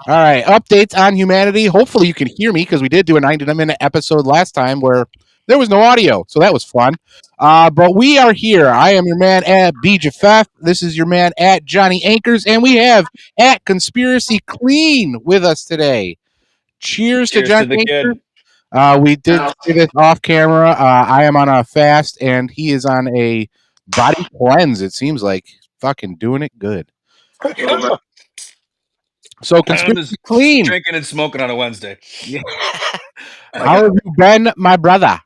All right, updates on humanity. Hopefully, you can hear me because we did do a 90-minute episode last time where there was no audio, so that was fun. But we are here. I am your man at BJFF. This is your man at Johnny Anchors, and we have at Conspiracy Clean with us today. Cheers to Cheers Johnny to the Anchors. kid. We did say this off camera. I am on a fast, and he is on a body cleanse. It seems like fucking doing it good. So I'm Conspiracy just Clean. drinking and smoking on a Wednesday. How have you been, my brother?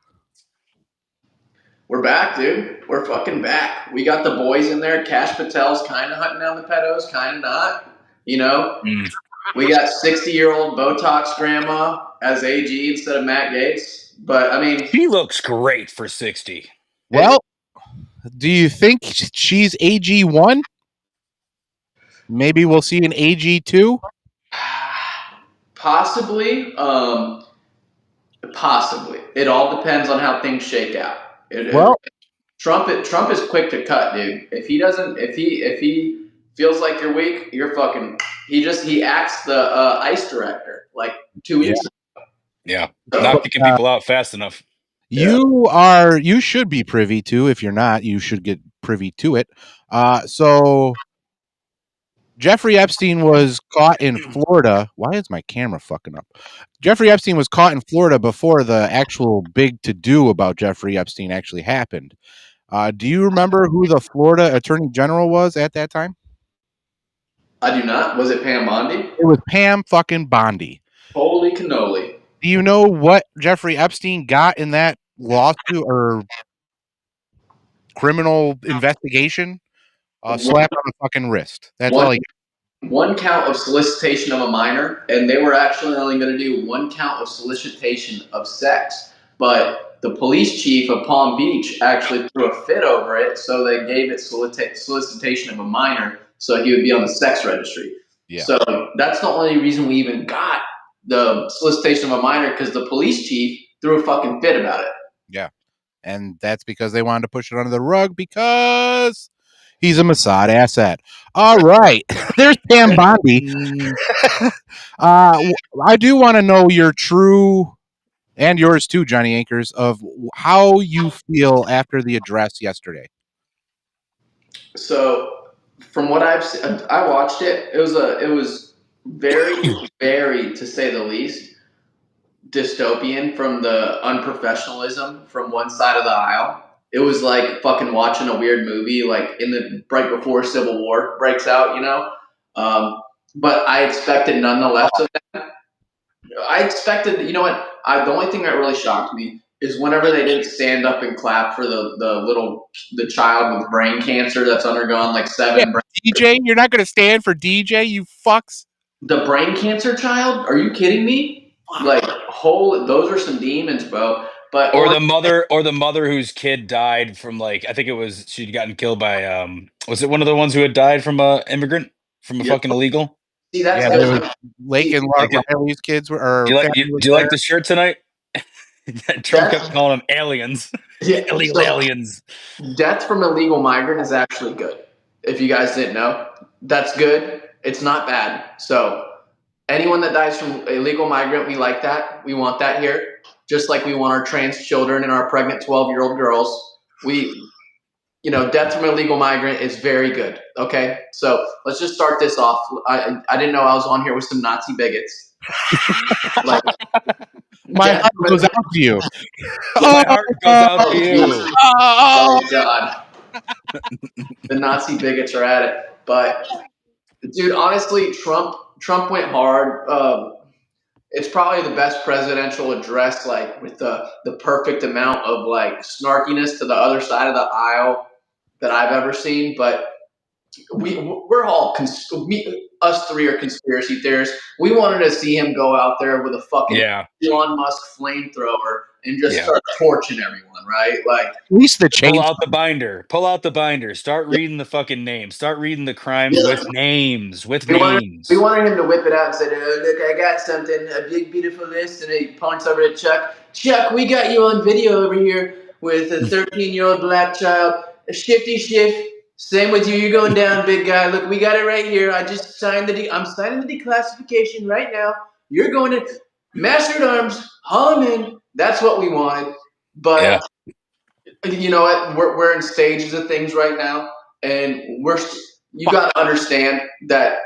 We're back, dude. We're fucking back. We got the boys in there. Cash Patel's kind of hunting down the pedos, kind of not. You know, we got 60-year-old Botox grandma as AG instead of Matt Gaetz. But I mean, He looks great for 60. Well, do you think she's AG1? Maybe we'll see an AG2? Possibly. Possibly. It all depends on how things shake out. Trump is quick to cut, dude. If he feels like you're weak, you're fucking. He axed the ICE director like 2 weeks ago. Yeah, not kicking people out fast enough. You should be privy to. If you're not, you should get privy to it. So Jeffrey Epstein was caught in Florida. Why is my camera fucking up? Jeffrey Epstein was caught in Florida before the actual big to-do about Jeffrey Epstein actually happened. Do you remember who the Florida Attorney General was at that time? I do not. Was it Pam Bondi? It was Pam fucking Bondi. Holy cannoli. Do you know what Jeffrey Epstein got in that lawsuit or criminal investigation? Slap on the fucking wrist. That's all he got. One count of solicitation of a minor, and they were actually only going to do one count of solicitation of sex. But the police chief of Palm Beach actually threw a fit over it, so they gave it solicitation of a minor, so he would be on the sex registry. Yeah. So that's the only reason we even got the solicitation of a minor, because the police chief threw a fucking fit about it. Yeah. And that's because they wanted to push it under the rug because he's a Mossad asset. All right. There's Pam Bondi. I do want to know your true, and yours too, Johnny Anchors, of how you feel after the address yesterday. So, from what I've seen, I watched it. It was very, very, to say the least, dystopian from the unprofessionalism from one side of the aisle. It was like fucking watching a weird movie, like in the right before Civil War breaks out, you know. But I expected nonetheless of that. I expected, you know what? The only thing that really shocked me is whenever they didn't stand up and clap for the child with brain cancer that's undergone like 7 brain DJ, you're not going to stand for DJ, you fucks. The brain cancer child? Are you kidding me? Like, those are some demons, bro. But or the mother whose kid died from, like, I think it was, she'd gotten killed by was it one of the ones who had died from a immigrant, from a fucking illegal? See, that's Lake and Riley's kids were. Do you like the shirt tonight? Trump kept calling them aliens. Yeah, illegal aliens. Death from illegal migrant is actually good. If you guys didn't know, that's good. It's not bad. So anyone that dies from illegal migrant, we like that. We want that here. Just like we want our trans children and our pregnant 12-year-old girls. Death from illegal migrant is very good. Okay, so let's just start this off. I didn't know I was on here with some Nazi bigots. My heart goes out to you. My heart goes out to you. Oh God, the Nazi bigots are at it. But dude, honestly, Trump went hard. It's probably the best presidential address, like with the perfect amount of like snarkiness to the other side of the aisle that I've ever seen. But we're all us three are conspiracy theorists. We wanted to see him go out there with a fucking Elon Musk flamethrower and just start torching everyone, right? Like, at least the chain. Pull out the binder. Start reading the fucking names. Start reading the crimes with names. We wanted him to whip it out and say, "Oh, look, I got something, a big beautiful list," and he points over to Chuck. Chuck, we got you on video over here with a 13-year-old black child. A shifty shift. Same with you. You're going down, big guy. Look, we got it right here. I just signed I'm signing the declassification right now. You're going to Master at Arms, haul him in. That's what we wanted. But you know what? We're in stages of things right now, and you got to understand that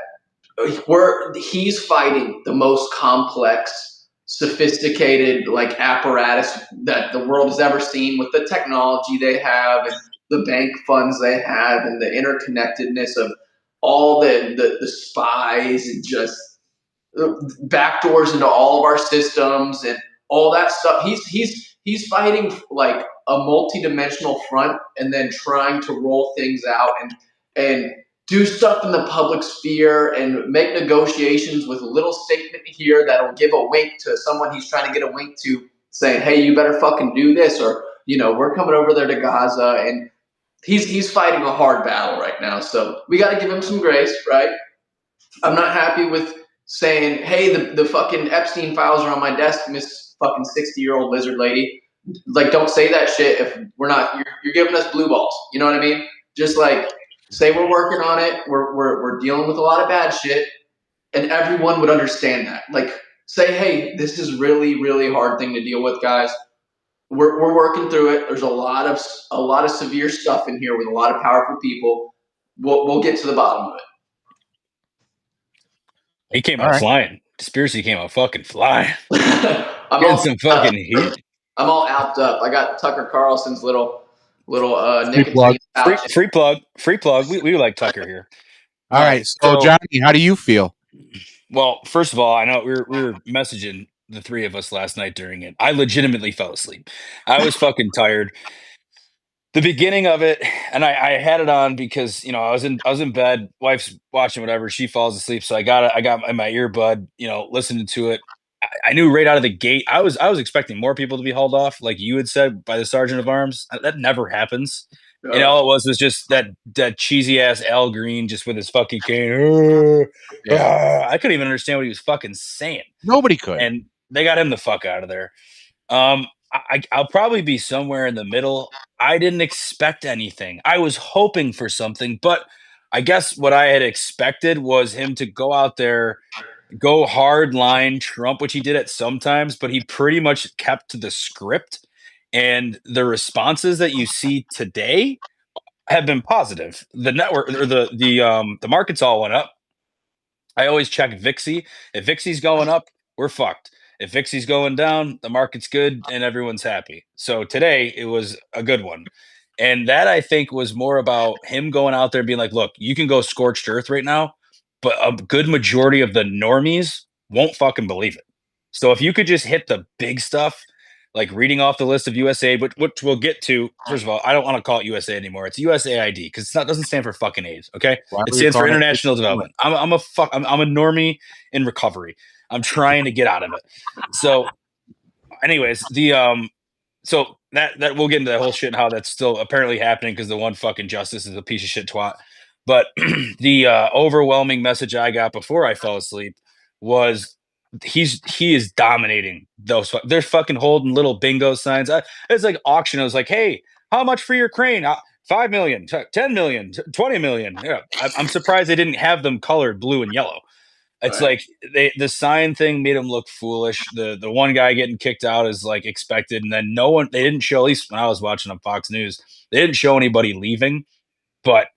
he's fighting the most complex, sophisticated like apparatus that the world has ever seen with the technology they have and the bank funds they have and the interconnectedness of all the spies and just backdoors into all of our systems and all that stuff. He's fighting like a multi-dimensional front and then trying to roll things out and do stuff in the public sphere and make negotiations with a little statement here that'll give a wink to someone he's trying to get a wink to, saying, hey, you better fucking do this, or we're coming over there to Gaza. And he's fighting a hard battle right now, so we got to give him some grace, right? I'm not happy with saying, hey, the fucking Epstein files are on my desk, Miss fucking 60-year-old lizard lady. Like, don't say that shit if we're not. You're giving us blue balls. You know what I mean? Just like say we're working on it. We're dealing with a lot of bad shit, and everyone would understand that. Like, say, hey, this is really, really hard thing to deal with, guys. We're working through it. There's a lot of severe stuff in here with a lot of powerful people. We'll get to the bottom of it. He came out flying. Conspiracy came out fucking flying. I'm getting some fucking heat. I'm all amped up. I got Tucker Carlson's little nicotine free plug. We like Tucker here. All right, so Johnny, how do you feel? Well, first of all, I know we were messaging the three of us last night during it. I legitimately fell asleep. I was fucking tired. The beginning of it, and I had it on because I was in bed. Wife's watching whatever. She falls asleep, so I got my earbud. Listening to it. I knew right out of the gate. I was expecting more people to be hauled off, like you had said, by the sergeant of arms. That never happens. And all it was just that cheesy ass Al Green just with his fucking cane. I couldn't even understand what he was fucking saying. Nobody could. And they got him the fuck out of there. I'll probably be somewhere in the middle. I didn't expect anything. I was hoping for something, but I guess what I had expected was him to go out there, go hard line Trump, which he did at sometimes, but he pretty much kept to the script. And the responses that you see today have been positive. The network or the markets all went up. I always check VIXI. If VIXI's going up, we're fucked. If VIXI's going down, the market's good and everyone's happy. So today it was a good one. And that, I think, was more about him going out there and being like, look, you can go scorched earth right now, but a good majority of the normies won't fucking believe it. So if you could just hit the big stuff, like reading off the list of USAID, which we'll get to. First of all, I don't want to call it USA anymore. It's USAID because it doesn't stand for fucking AIDS. Okay, it stands for International Development. I'm a normie in recovery. I'm trying to get out of it. So, anyways, so that we'll get into that whole shit and how that's still apparently happening because the one fucking justice is a piece of shit twat. But the overwhelming message I got before I fell asleep was he is dominating those. They're fucking holding little bingo signs. It's like auction. I was like, hey, how much for your crane? 5 million, 10 million, 20 million. Yeah, I'm surprised they didn't have them colored blue and yellow. It's right. Like the sign thing made him look foolish. The one guy getting kicked out is like expected, and then they didn't show, at least when I was watching on Fox News, they didn't show anybody leaving. But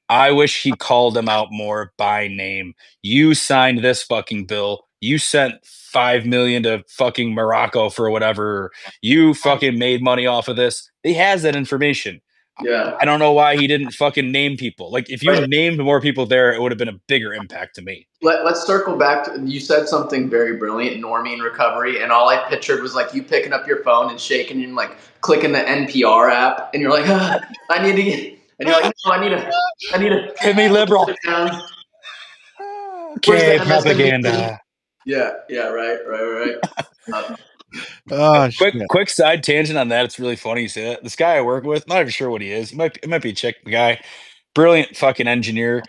I wish he called them out more by name. You signed this fucking bill. You sent 5 million to fucking Morocco for whatever. You fucking made money off of this. He has that information. Yeah. I don't know why he didn't fucking name people. Like, if you named more people there, it would have been a bigger impact to me. Let's circle back to, you said something very brilliant, normie in recovery, and all I pictured was like you picking up your phone and shaking and like clicking the NPR app, and you're like, I need to get, and you're like, no, I need to give me liberal. Okay, propaganda. Yeah, right. Quick side tangent on that. It's really funny you say that. This guy I work with, not even sure what he is. It might be a chick guy. Brilliant fucking engineer.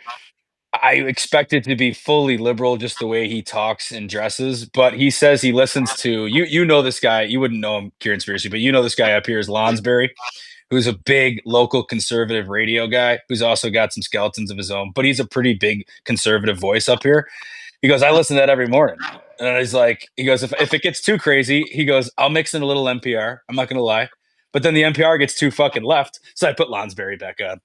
I expect it to be fully liberal, just the way he talks and dresses. But he says he listens to you know this guy. You wouldn't know him, Kieran Spiracy, but you know this guy up here is Lonsberry. who's a big local conservative radio guy, who's also got some skeletons of his own, but he's a pretty big conservative voice up here. He goes, I listen to that every morning. And he's like, if it gets too crazy, he goes, I'll mix in a little NPR. I'm not going to lie. But then the NPR gets too fucking left. So I put Lonsberry back on.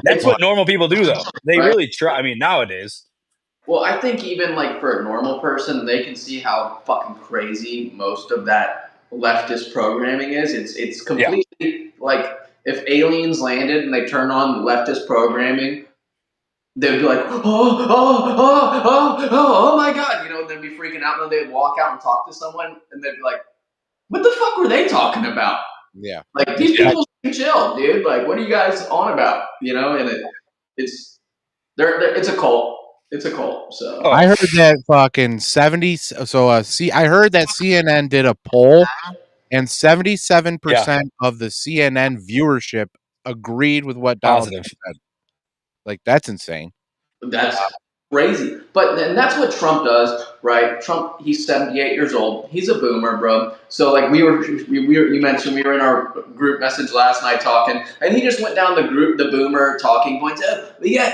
That's what normal people do, though. They really try. I mean, nowadays. Well, I think even like for a normal person, they can see how fucking crazy most of that leftist programming is. It's completely like if aliens landed and they turn on leftist programming, they'd be like, oh my God, you know, they'd be freaking out, and then they'd walk out and talk to someone, and they'd be like, what the fuck were they talking about? Yeah. Like, these people should chill, dude. Like, what are you guys on about? You know, and it's a cult. It's a cult. So I heard that fucking 70. So I heard that CNN did a poll, and 77% of the CNN viewership agreed with what Donald Trump said. Like, that's insane. That's crazy. But then that's what Trump does, right? Trump, he's 78 years old. He's a boomer, bro. So like you mentioned we were in our group message last night talking, and he just went down the boomer talking points. We got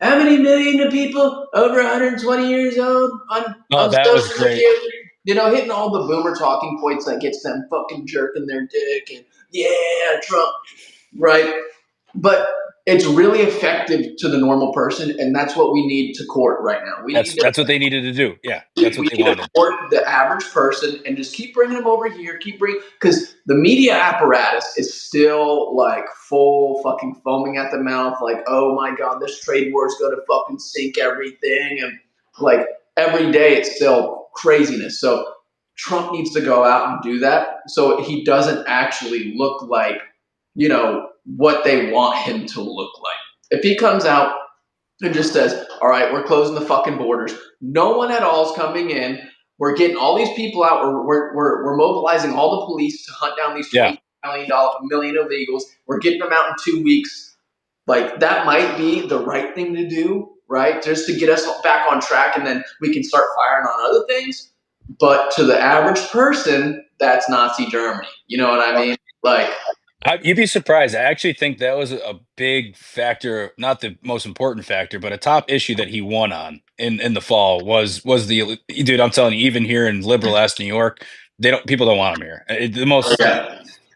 how many million of people over 120 years old on social security? You know, hitting all the boomer talking points that gets them fucking jerking their dick and yeah, Trump, right? But it's really effective to the normal person, and that's what we need to court right now. That's what they needed to do. Yeah, that's what they wanted. To court the average person and just keep bringing them over here, because the media apparatus is still like full fucking foaming at the mouth, like, oh my God, this trade war is going to fucking sink everything, and like every day it's still craziness. So Trump needs to go out and do that so he doesn't actually look like, you know, what they want him to look like. If he comes out and just says, all right, we're closing the fucking borders, no one at all is coming in, we're getting all these people out, we're mobilizing all the police to hunt down these $20 million illegals, we're getting them out in 2 weeks, like that might be the right thing to do, right? Just to get us back on track, and then we can start firing on other things. But to the average person, that's Nazi Germany. You know what I mean? Like, you'd be surprised. I actually think that was a big factor, not the most important factor, but a top issue that he won on in the fall was the dude. I'm telling you, even here in liberal ass New York, people don't want him here.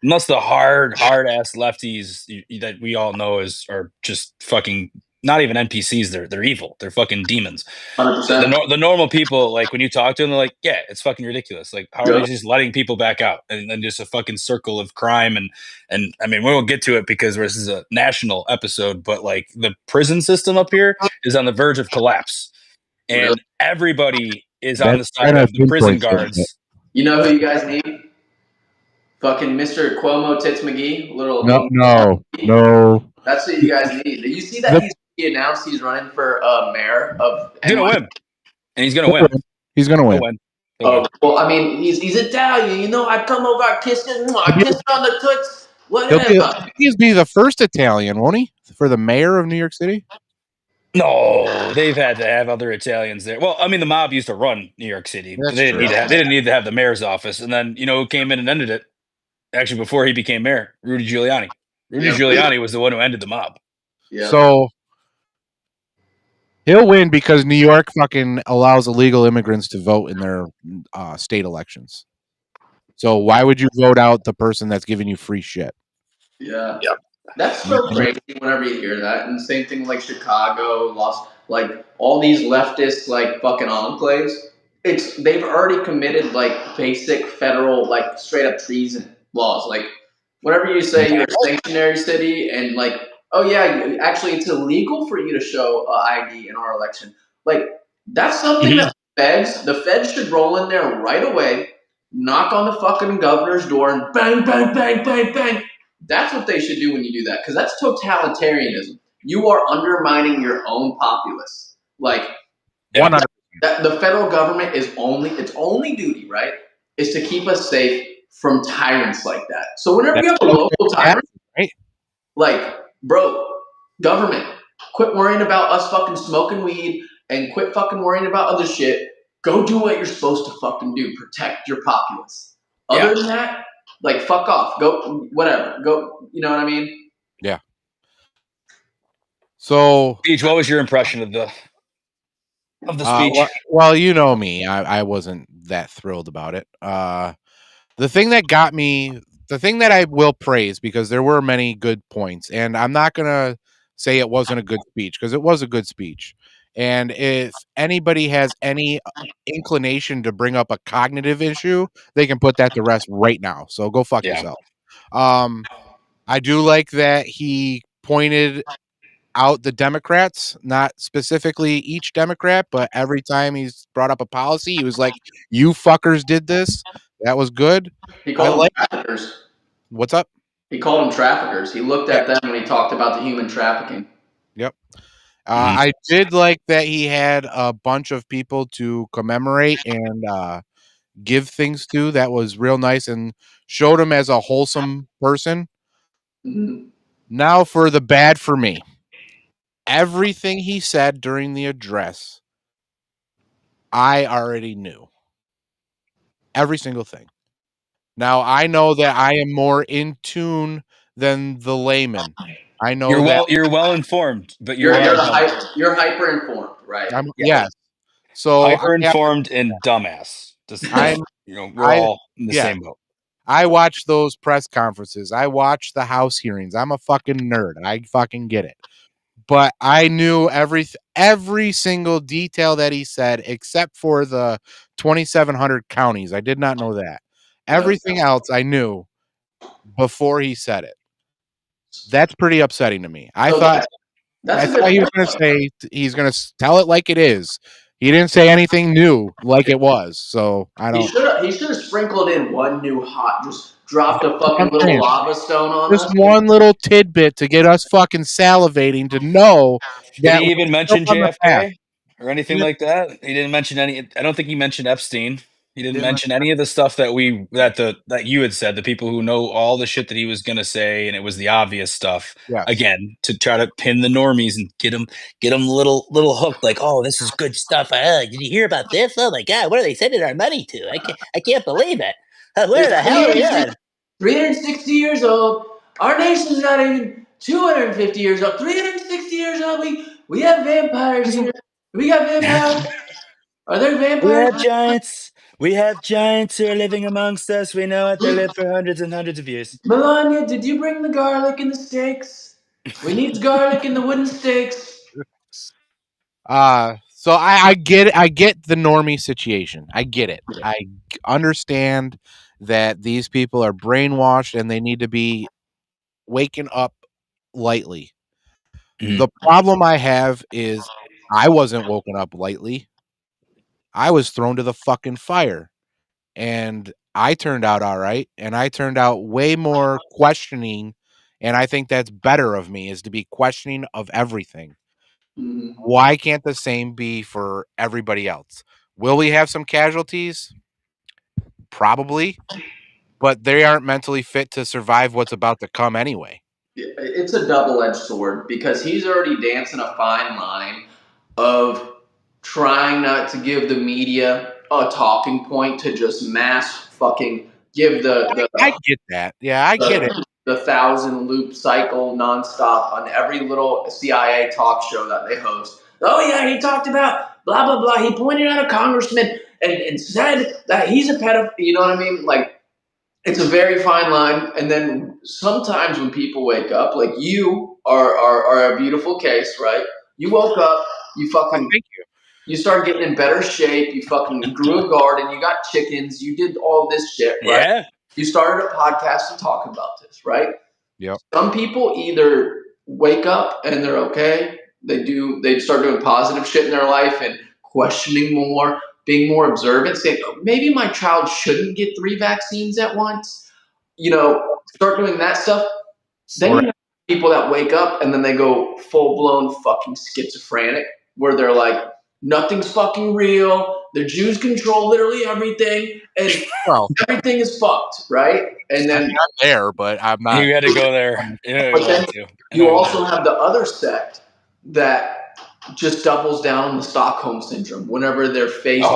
Unless the hard ass lefties that we all know are just fucking not even NPCs. They're evil. They're fucking demons. 100%. The normal people, like when you talk to them, they're like, yeah, it's fucking ridiculous. Like, how are they just letting people back out and then just a fucking circle of crime? And I mean, we won't get to it because this is a national episode, but like the prison system up here is on the verge of collapse, and everybody is on the side of the prison guards. You know who you guys need? Fucking Mr. Cuomo Tits McGee. No. That's what you guys need. You see that he announced he's running for mayor of. He's gonna win, and he's gonna win. He's gonna win. Oh well, I mean, he's Italian. You know, I come over, I kiss him, I kiss on the toots. Whatever. He'll be the first Italian, won't he, for the mayor of New York City? No, they've had to have other Italians there. Well, I mean, the mob used to run New York City. They didn't need to have the mayor's office, and then you know who came in and ended it? Actually, before he became mayor, Rudy Giuliani. Giuliani was the one who ended the mob. Yeah. So he'll win because New York fucking allows illegal immigrants to vote in their state elections. So why would you vote out the person that's giving you free shit? Yeah. That's so crazy whenever you hear that. And same thing like Chicago, like all these leftist like fucking enclaves. They've already committed like basic federal like straight up treason laws. Like whenever you say you're a sanctuary city and like, oh yeah, actually it's illegal for you to show ID in our election. Like that's something that the feds should roll in there right away, knock on the fucking governor's door and bang, bang, bang, bang, bang. That's what they should do when you do that, because that's totalitarianism. You are undermining your own populace. Like, the federal government its only duty, right, is to keep us safe from tyrants like that. So whenever you have a local tyrant, right? Like, bro, government, quit worrying about us fucking smoking weed and quit fucking worrying about other shit. Go do what you're supposed to fucking do. Protect your populace. Other than that, Like, fuck off. Go, whatever. Go, you know what I mean? Yeah. So, Beach, what was your impression of the speech? well, you know me. I wasn't that thrilled about it. The thing that got me, the thing that I will praise, because there were many good points, and I'm not gonna say it wasn't a good speech, because it was a good speech. And if anybody has any inclination to bring up a cognitive issue, they can put that to rest right now. So go fuck Yeah. yourself. I do like that he pointed out the Democrats, not specifically each Democrat, but every time he's brought up a policy, he was like, "You fuckers did this." That was good. He I called them like. traffickers. What's up? He called them traffickers. He looked at them when he talked about the human trafficking. Yep. I did like that he had a bunch of people to commemorate and give things to. That was real nice and showed him as a wholesome person. Mhm. Now for the bad for me. Everything he said during the address, I already knew. Every single thing. Now I know that I am more in tune than the layman. I know that You're well informed, but You're you're hyper informed, right? yes. So hyper informed and dumbass. Just, I'm we're I all in the yeah. same boat. I watch those press conferences. I watch the House hearings. I'm a fucking nerd. I fucking get it. But I knew every single detail that he said, except for the 2,700 counties. I did not know that. Everything else I knew before he said it. That's pretty upsetting to me. I thought he was going to say he's going to tell it like it is. He didn't say anything new like it was. So I don't. He should have sprinkled in one new hot, just dropped a fucking little lava stone on Just us. one little tidbit to get us fucking salivating to know Did that he even mention on the path. JFK or anything like that? He didn't mention any. I don't think he mentioned Epstein. He didn't mention any of the stuff that you had said. The people who know all the shit that he was gonna say, and it was the obvious stuff. Yes. Again, to try to pin the normies and get them little hooked. Like, oh, this is good stuff. Did you hear about this? Oh my god, what are they sending our money to? I can't believe it. Where the hell are we at? 360 years old. Our nation's not even 250 years old. 360 years old. We have vampires here. We got vampires. Are there vampires? We have giants. We have giants who are living amongst us. We know it. They live for hundreds and hundreds of years. Melania, did you bring the garlic and the steaks? We need garlic in the wooden steaks. So I get it. I get the normie situation. I get it. I understand that these people are brainwashed and they need to be waking up lightly. The problem I have is I wasn't woken up lightly. I was thrown to the fucking fire. And I turned out all right. And I turned out way more questioning. And I think that's better of me, is to be questioning of everything. Why can't the same be for everybody else? Will we have some casualties? Probably. But they aren't mentally fit to survive what's about to come anyway. It's a double-edged sword, because he's already dancing a fine line of trying not to give the media a talking point to just mass fucking give I get that. Yeah, I get it. The 1,000 loop cycle nonstop on every little CIA talk show that they host. Oh yeah, he talked about blah blah blah. He pointed out a congressman and said that he's a pedophile. You know what I mean? Like, it's a very fine line. And then sometimes when people wake up, like you are a beautiful case, right? You woke up, you fucking Thank you. You started getting in better shape. You fucking grew a garden. You got chickens. You did all this shit, right? Yeah. You started a podcast to talk about this, right? Yep. Some people either wake up and they're okay. They start doing positive shit in their life and questioning more, being more observant, saying, oh, maybe my child shouldn't get 3 vaccines at once. Start doing that stuff. Then you have people that wake up and then they go full-blown fucking schizophrenic, where they're like, nothing's fucking real. The Jews control literally everything, and everything is fucked, right? And then I'm not there, but I'm not. You had to go there. But then you also have the other sect that just doubles down on the Stockholm syndrome whenever they're faced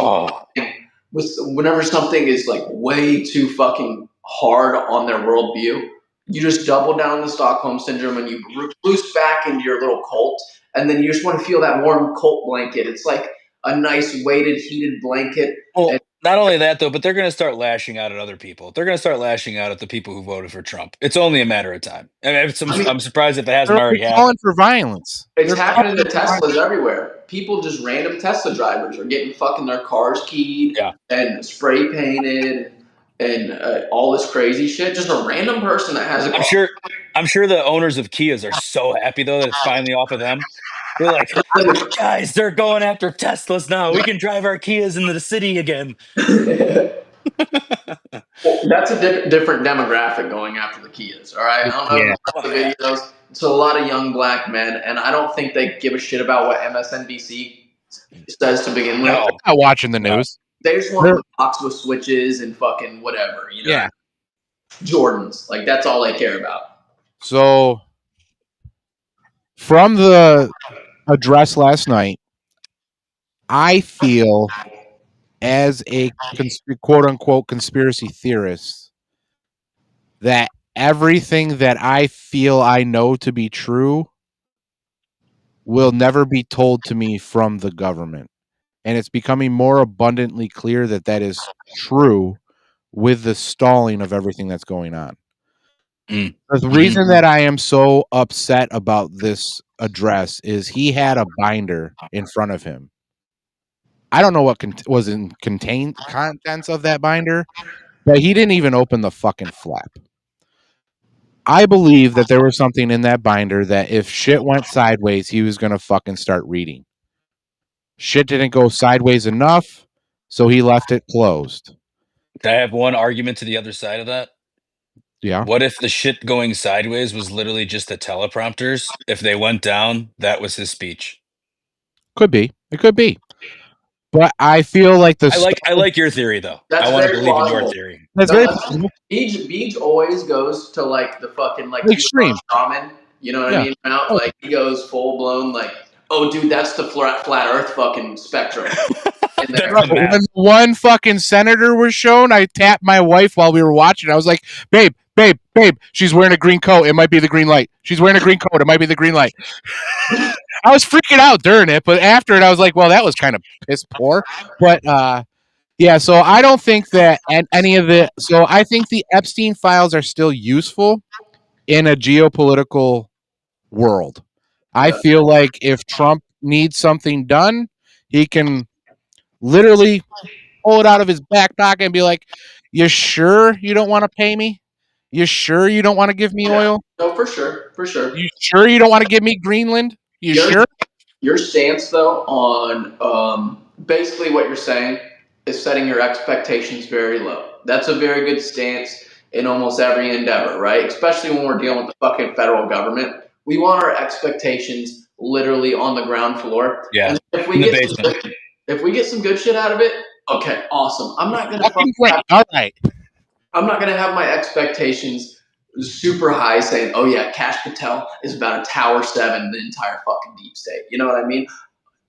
with whenever something is like way too fucking hard on their worldview, you just double down on the Stockholm syndrome and you recluse back into your little cult, and then you just want to feel that warm cult blanket. It's like a nice weighted, heated blanket. Well, not only that though, but they're going to start lashing out at other people. They're going to start lashing out at the people who voted for Trump. It's only a matter of time. I mean, I'm surprised if it hasn't already They're calling happened. for violence. It's They're happening to calling for Teslas everywhere. People, just random Tesla drivers, are getting fucking their cars keyed Yeah. and spray painted and all this crazy shit. Just a random person that has a car. I'm sure the owners of Kias are so happy though that it's finally off of them. They're like, guys, they're going after Teslas now. We can drive our Kias into the city again. Well, that's a different demographic going after the Kias. All right, I don't know Yeah. about the videos. It's a lot of young black men, and I don't think they give a shit about what MSNBC says to begin with. No. not watching the news. They just want a box with switches and fucking whatever, you know. Yeah. Jordans, like that's all they care about. So, from the address last night, I feel, as a quote unquote conspiracy theorist, that everything that I feel I know to be true will never be told to me from the government. And it's becoming more abundantly clear that that is true with the stalling of everything that's going on. The reason that I am so upset about this address is he had a binder in front of him. I don't know what was in contained contents of that binder, but he didn't even open the fucking flap. I believe that there was something in that binder that if shit went sideways, he was going to fucking start reading. Shit didn't go sideways enough, so he left it closed. I have one argument to the other side of that. Yeah. What if the shit going sideways was literally just the teleprompters? If they went down, that was his speech. Could be. It could be. But I feel like I like your theory though. That's I want to very believe in your plausible. theory. That's very plausible. Beach always goes to like the fucking like Extreme. shaman. You know what I mean? Like he goes full blown like, oh dude, that's the flat Earth fucking spectrum. When one fucking senator was shown, I tapped my wife while we were watching. I was like, babe, she's wearing a green coat. It might be the green light. She's wearing a green coat. It might be the green light. I was freaking out during it, but after it, I was like, well, that was kind of piss poor. But yeah, so I don't think that any of the. So I think the Epstein files are still useful in a geopolitical world. I feel like if Trump needs something done, he can literally pull it out of his back pocket and be like, you sure you don't want to pay me? You sure you don't want to give me oil? No, for sure. You sure you don't want to give me Greenland? You sure? Your stance, though, on basically what you're saying is setting your expectations very low. That's a very good stance in almost every endeavor, right? Especially when we're dealing with the fucking federal government. We want our expectations literally on the ground floor. Yeah. And if we get some good shit out of it, okay, awesome. I'm not gonna I'm not gonna have my expectations super high saying, oh yeah, Kash Patel is about to Tower 7 the entire fucking deep state. You know what I mean?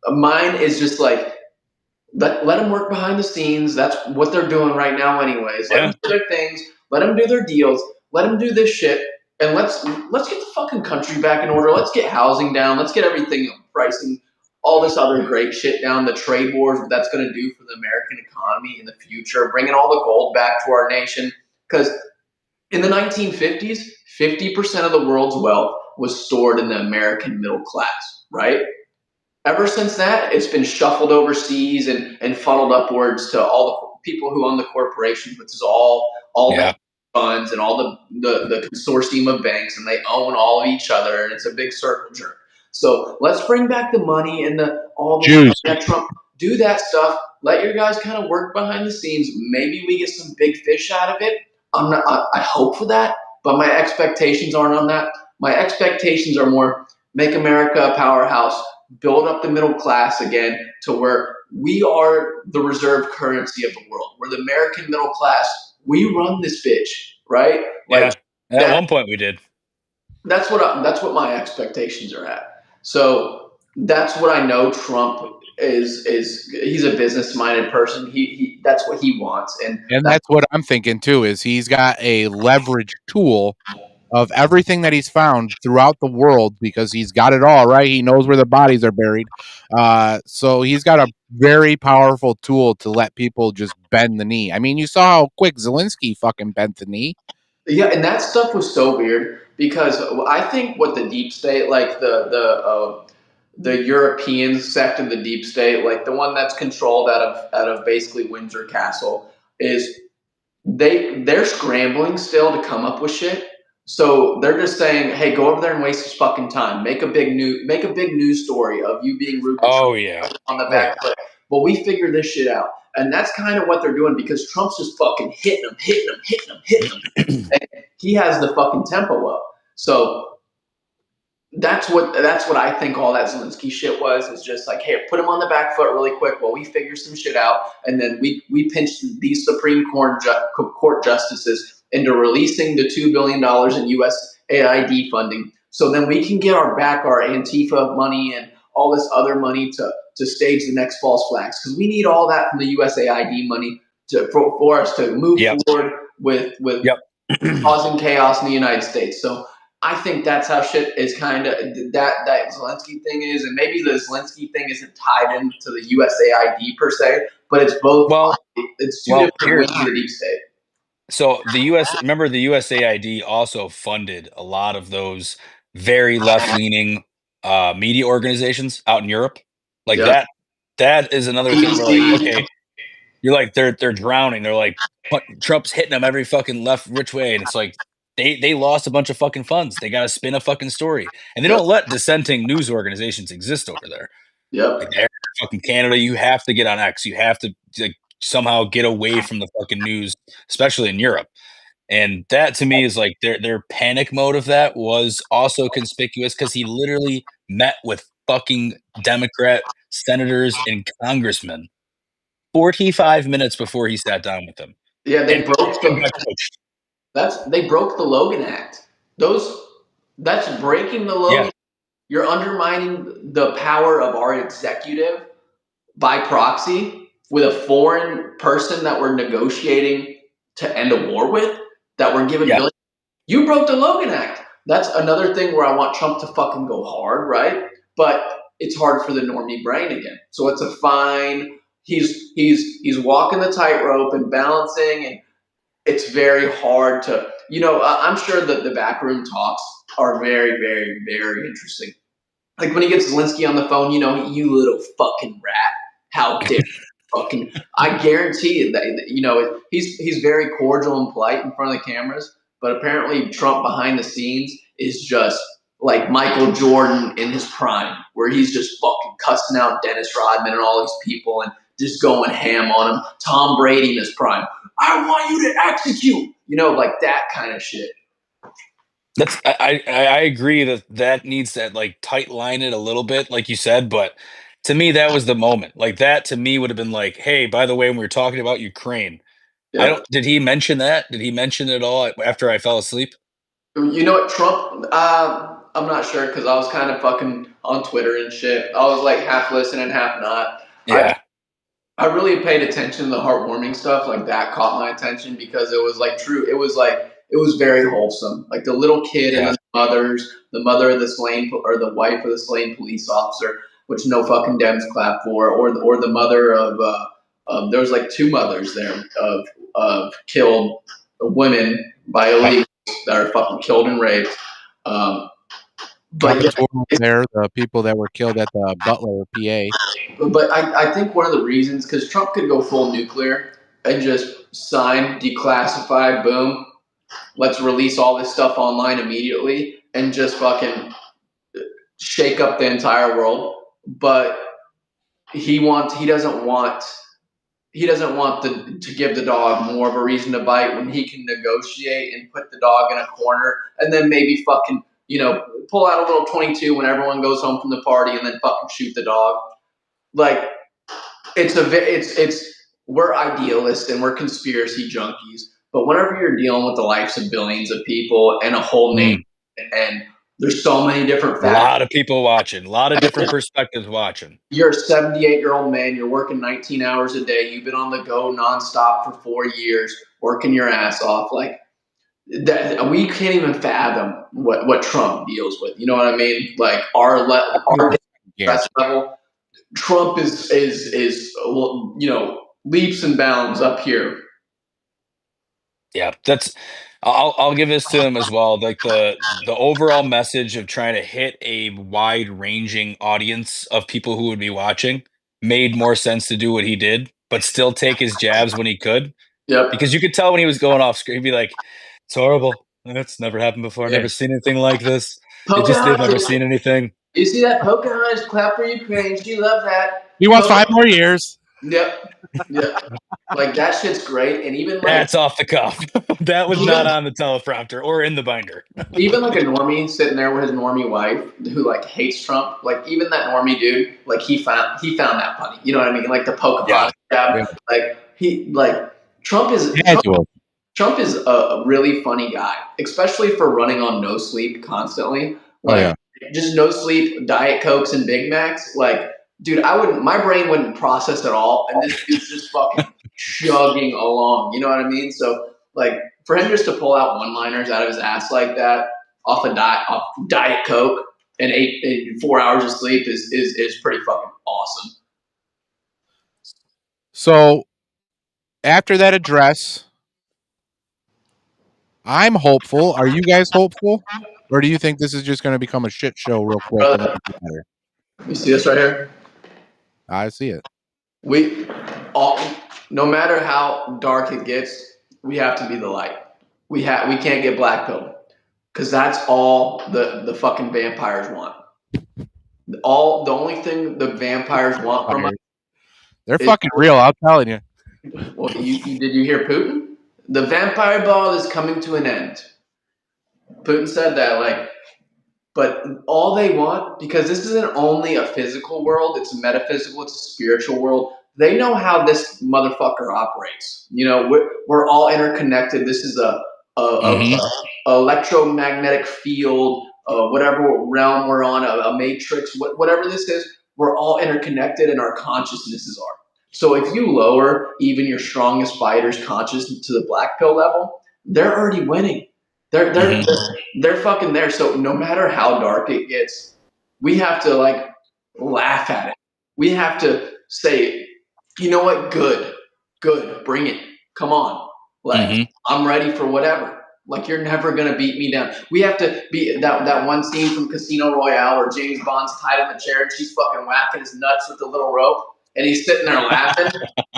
Mine is just like, let them work behind the scenes. That's what they're doing right now anyways. Let them do their things. Let them do their deals. Let them do this shit. And let's get the fucking country back in order. Let's get housing down. Let's get everything, pricing, all this other great shit down. The trade wars, what that's going to do for the American economy in the future. Bringing all the gold back to our nation. Because in the 1950s, 50% of the world's wealth was stored in the American middle class, right? Ever since that, it's been shuffled overseas and funneled upwards to all the people who own the corporations, which is all the funds and all the consortium of banks, and they own all of each other, and it's a big circle jerk. So let's bring back the money and all the Trump. Do that stuff. Let your guys kind of work behind the scenes. Maybe we get some big fish out of it. I hope for that, but my expectations aren't on that. My expectations are more make America a powerhouse, build up the middle class again to where we are the reserve currency of the world. We're the American middle class. We run this bitch, right? Like at one point we did. That's what my expectations are at. So that's what I know Trump is he's a business minded person. He that's what he wants, and that's what I'm thinking too. Is he's got a leverage tool of everything that he's found throughout the world because he's got it all right. He knows where the bodies are buried, so he's got a very powerful tool to let people just bend the knee. I mean, you saw how quick Zelensky fucking bent the knee. Yeah, and that stuff was so weird because I think what the deep state, like the European sect of the deep state, like the one that's controlled out of basically Windsor Castle, is they're scrambling still to come up with shit. So they're just saying, "Hey, go over there and waste his fucking time. Make a big news story of you being rude to Oh Trump yeah. on the back foot." But we figure this shit out, and that's kind of what they're doing because Trump's just fucking hitting them. And he has the fucking tempo up. So that's what I think all that Zelensky shit was. Is just like, hey, put him on the back foot really quick while we figure some shit out, and then we pinch these Supreme Court justices into releasing the $2 billion in USAID funding, so then we can get our Antifa money and all this other money to stage the next false flags because we need all that from the USAID money for us to move forward with causing chaos in the United States. So I think that's how shit is kind of that Zelensky thing is, and maybe the Zelensky thing isn't tied into the USAID per se, but it's both. It's two different wings of the deep state. So the remember the USAID also funded a lot of those very left-leaning media organizations out in Europe. Like that is another thing where like, okay, you're like they're drowning. They're like Trump's hitting them every fucking left which way, and it's like they lost a bunch of fucking funds. They got to spin a fucking story, and they don't let dissenting news organizations exist over there. Like fucking Canada, you have to get on X. You have to like somehow get away from the fucking news, especially in Europe. And that to me is like their panic mode of that was also conspicuous because he literally met with fucking Democrat senators and congressmen 45 minutes before he sat down with them. Yeah, they broke the Logan Act. That's breaking the Logan. Yeah. You're undermining the power of our executive by proxy with a foreign person that we're negotiating to end a war with, that we're giving billions. You broke the Logan Act. That's another thing where I want Trump to fucking go hard, right? But it's hard for the normie brain again. So it's a fine. He's walking the tightrope and balancing, and it's very hard to, I'm sure that the backroom talks are very, very, very interesting. Like when he gets Zelensky on the phone, you little fucking rat. How dare you fucking, I guarantee that, he's very cordial and polite in front of the cameras, but apparently Trump behind the scenes is just like Michael Jordan in his prime, where he's just fucking cussing out Dennis Rodman and all these people and just going ham on him. Tom Brady in his prime. I want you to execute, like that kind of shit. That's I agree that needs to like tight line it a little bit, like you said, but to me that was the moment. Like that to me would have been like, hey, by the way, when we were talking about Ukraine, did he mention that? Did he mention it all after I fell asleep? You know what, Trump? I'm not sure because I was kind of fucking on Twitter and shit. I was like half listening, half not. Yeah. I really paid attention to the heartwarming stuff. Like that caught my attention because it was like true. It was very wholesome. Like the little kid and the mother of the slain or the wife of the slain police officer, which no fucking Dems clap for, or the mother of there was like two mothers there of killed women by illegals that are fucking killed and raped. But the people that were killed at the Butler, PA. But I think one of the reasons, because Trump could go full nuclear and just sign, declassified, boom, let's release all this stuff online immediately and just fucking shake up the entire world. But he doesn't want to give the dog more of a reason to bite when he can negotiate and put the dog in a corner and then maybe fucking, pull out a little 22 when everyone goes home from the party and then fucking shoot the dog. Like we're idealists and we're conspiracy junkies, but whenever you're dealing with the lives of billions of people and a whole nation and There's so many different A factors. lot of people watching, a lot of different perspectives watching. You're a 78-year-old man. You're working 19 hours a day. You've been on the go nonstop for 4 years, working your ass off. Like that, we can't even fathom what Trump deals with. You know what I mean? Like our stress level. Trump is leaps and bounds up here. Yeah, I'll give this to him as well. Like the overall message of trying to hit a wide ranging audience of people who would be watching made more sense to do what he did, but still take his jabs when he could. Yep. Because you could tell when he was going off screen, he'd be like, "It's horrible. It's never happened before. Yeah. Never seen anything like this. They've never seen anything." You see that Pocahontas clap for Ukraine? She loves that. He wants 5 more years. Yep. Like that shit's great, and even like That's off the cuff. That was not on the teleprompter or in the binder. Even like a normie sitting there with his normie wife who like hates Trump, like even that normie dude, like he found that funny. You know what I mean? Like the Pocahontas jab. Like Trump is Trump is a really funny guy, especially for running on no sleep constantly. Like just no sleep, Diet Cokes and Big Macs. Like, dude, my brain wouldn't process at all, and this dude's just fucking chugging along. You know what I mean? So like for him just to pull out one-liners out of his ass like that off Diet Coke and 4 hours of sleep is pretty fucking awesome. So after that address, I'm hopeful. Are you guys hopeful? Or do you think this is just going to become a shit show real quick? You see this right here? I see it. No matter how dark it gets, we have to be the light. We can't get blackpilled because that's all the fucking vampires want. The only thing the vampires want from us. They're fucking real. I'm telling you. Well, did you hear Putin? The vampire ball is coming to an end. Putin said that, but all they want, because this isn't only a physical world, it's a metaphysical, it's a spiritual world. They know how this motherfucker operates. You know, we're all interconnected. This is a electromagnetic field, whatever realm we're on, a matrix, whatever this is. We're all interconnected, and our consciousnesses are. So if you lower even your strongest fighter's consciousness to the black pill level, they're already winning. They're fucking there. So no matter how dark it gets, we have to laugh at it. We have to say, you know what? Good, bring it. Come on. I'm ready for whatever. Like, you're never gonna beat me down. We have to be that one scene from Casino Royale where James Bond's tied in the chair and she's fucking whacking his nuts with the little rope and he's sitting there laughing.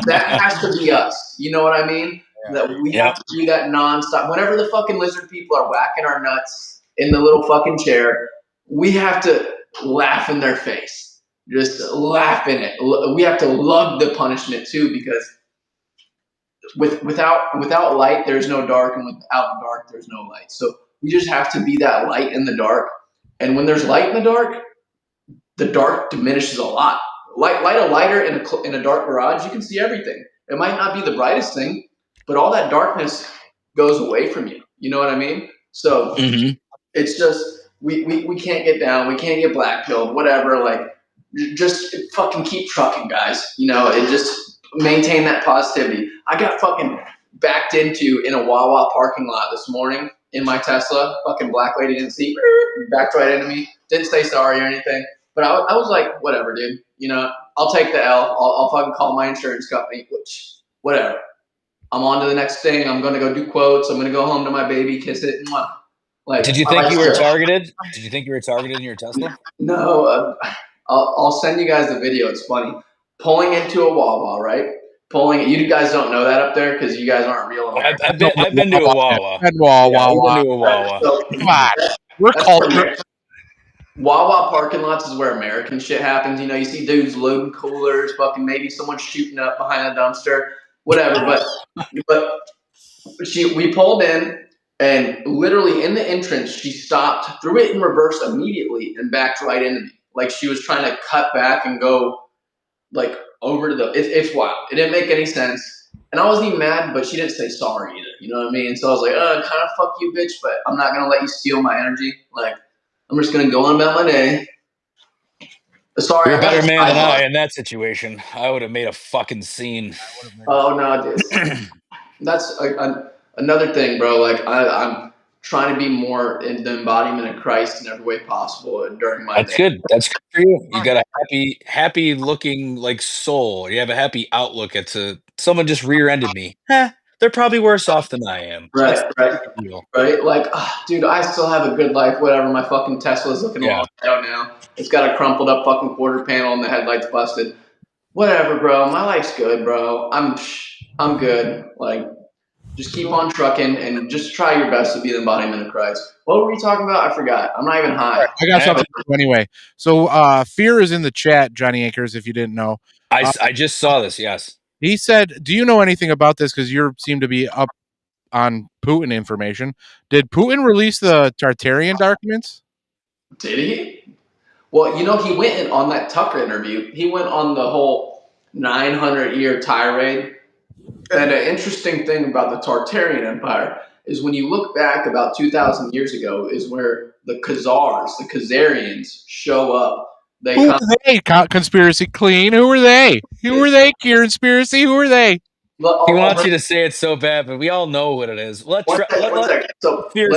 That has to be us. You know what I mean? That we have to do that nonstop. Whenever the fucking lizard people are whacking our nuts in the little fucking chair, we have to laugh in their face. Just laugh in it. We have to love the punishment too, because without light, there's no dark, and without dark, there's no light. So we just have to be that light in the dark. And when there's light in the dark diminishes a lot. Light a lighter in a dark garage, you can see everything. It might not be the brightest thing, but all that darkness goes away from you. You know what I mean? So it's just we can't get down. We can't get blackpilled. Whatever. Just fucking keep trucking, guys. You know, and just maintain that positivity. I got fucking backed into in a Wawa parking lot this morning in my Tesla. Fucking black lady didn't see, backed right into me. Didn't say sorry or anything. But I was like, whatever, dude. You know, I'll take the L. I'll fucking call my insurance company. Whatever. I'm on to the next thing. I'm gonna go do quotes. I'm gonna go home to my baby, kiss it. Mwah. Did you think you were targeted? Did you think you were targeted in your Tesla? No. I'll send you guys the video. It's funny. Pulling into a Wawa, right? You guys don't know that up there because you guys aren't real. I've been to a Wawa. I've been to a Wawa. So, come on. We're cultured. Wawa parking lots is where American shit happens. You know, you see dudes loading coolers, fucking maybe someone shooting up behind a dumpster, whatever. But we pulled in, and literally in the entrance, she stopped, threw it in reverse immediately, and backed right into me. Like she was trying to cut back and go over to it's wild. It didn't make any sense. And I wasn't even mad, but she didn't say sorry either. You know what I mean? So I was like, kind of fuck you, bitch, but I'm not going to let you steal my energy. I'm just gonna go on about my day. Sorry, You're a I got better man than I sidebar. in that situation. I would have made a fucking scene. Oh no, that's another thing, bro. Like I'm trying to be more in the embodiment of Christ in every way possible during my That's day. good. That's good for you. You got a happy looking like soul. You have a happy outlook. Someone just rear-ended me. They're probably worse off than I am. That's Right, right, the deal. right. Like, dude, I still have a good life. Whatever. My fucking Tesla's looking a Yeah. little out now. It's got a crumpled up fucking quarter panel and the headlights busted. Whatever, bro. My life's good, bro. I'm good. Like, just keep on trucking and just try your best to be the embodiment of Christ. What were we talking about? I forgot. I'm not even high. I got something anyway. So Fear is in the chat, Johnny Akers, if you didn't know. I just saw this, yes. He said, do you know anything about this? Because you seem to be up on Putin information. Did Putin release the Tartarian documents? Did he? Well, he went on that Tucker interview. He went on the whole 900-year tirade. And an interesting thing about the Tartarian Empire is when you look back about 2,000 years ago is where the Khazars, the Khazarians, show up. Who are they? Conspiracy Clean. Who are they? Who are they? Conspiracy. Who are they? He wants you to say it so bad, but we all know what it is. Let Fear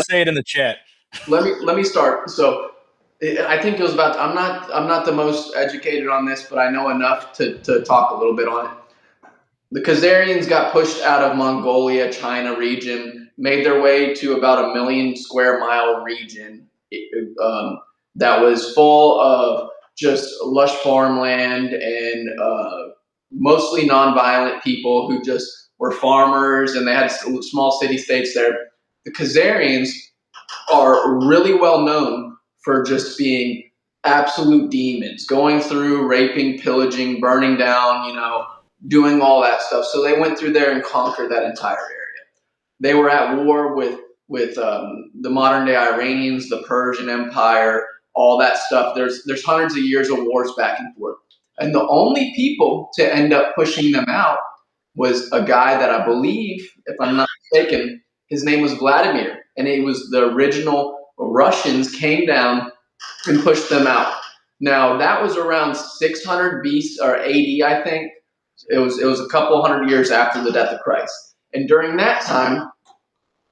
say it in the chat. Let me start. So I think it was about. I'm not the most educated on this, but I know enough to talk a little bit on it. The Khazarians got pushed out of Mongolia, China region, made their way to about 1 million square mile region that was full of just lush farmland and mostly nonviolent people who just were farmers, and they had small city states there. The Khazarians are really well known for just being absolute demons, going through, raping, pillaging, burning down, doing all that stuff. So they went through there and conquered that entire area. They were at war with the modern day Iranians, the Persian Empire, all that stuff. There's hundreds of years of wars back and forth. And the only people to end up pushing them out was a guy that I believe, if I'm not mistaken, his name was Vladimir. And it was the original Russians came down and pushed them out. Now, that was around 600 BC or 80, I think. It was a couple hundred years after the death of Christ. And during that time,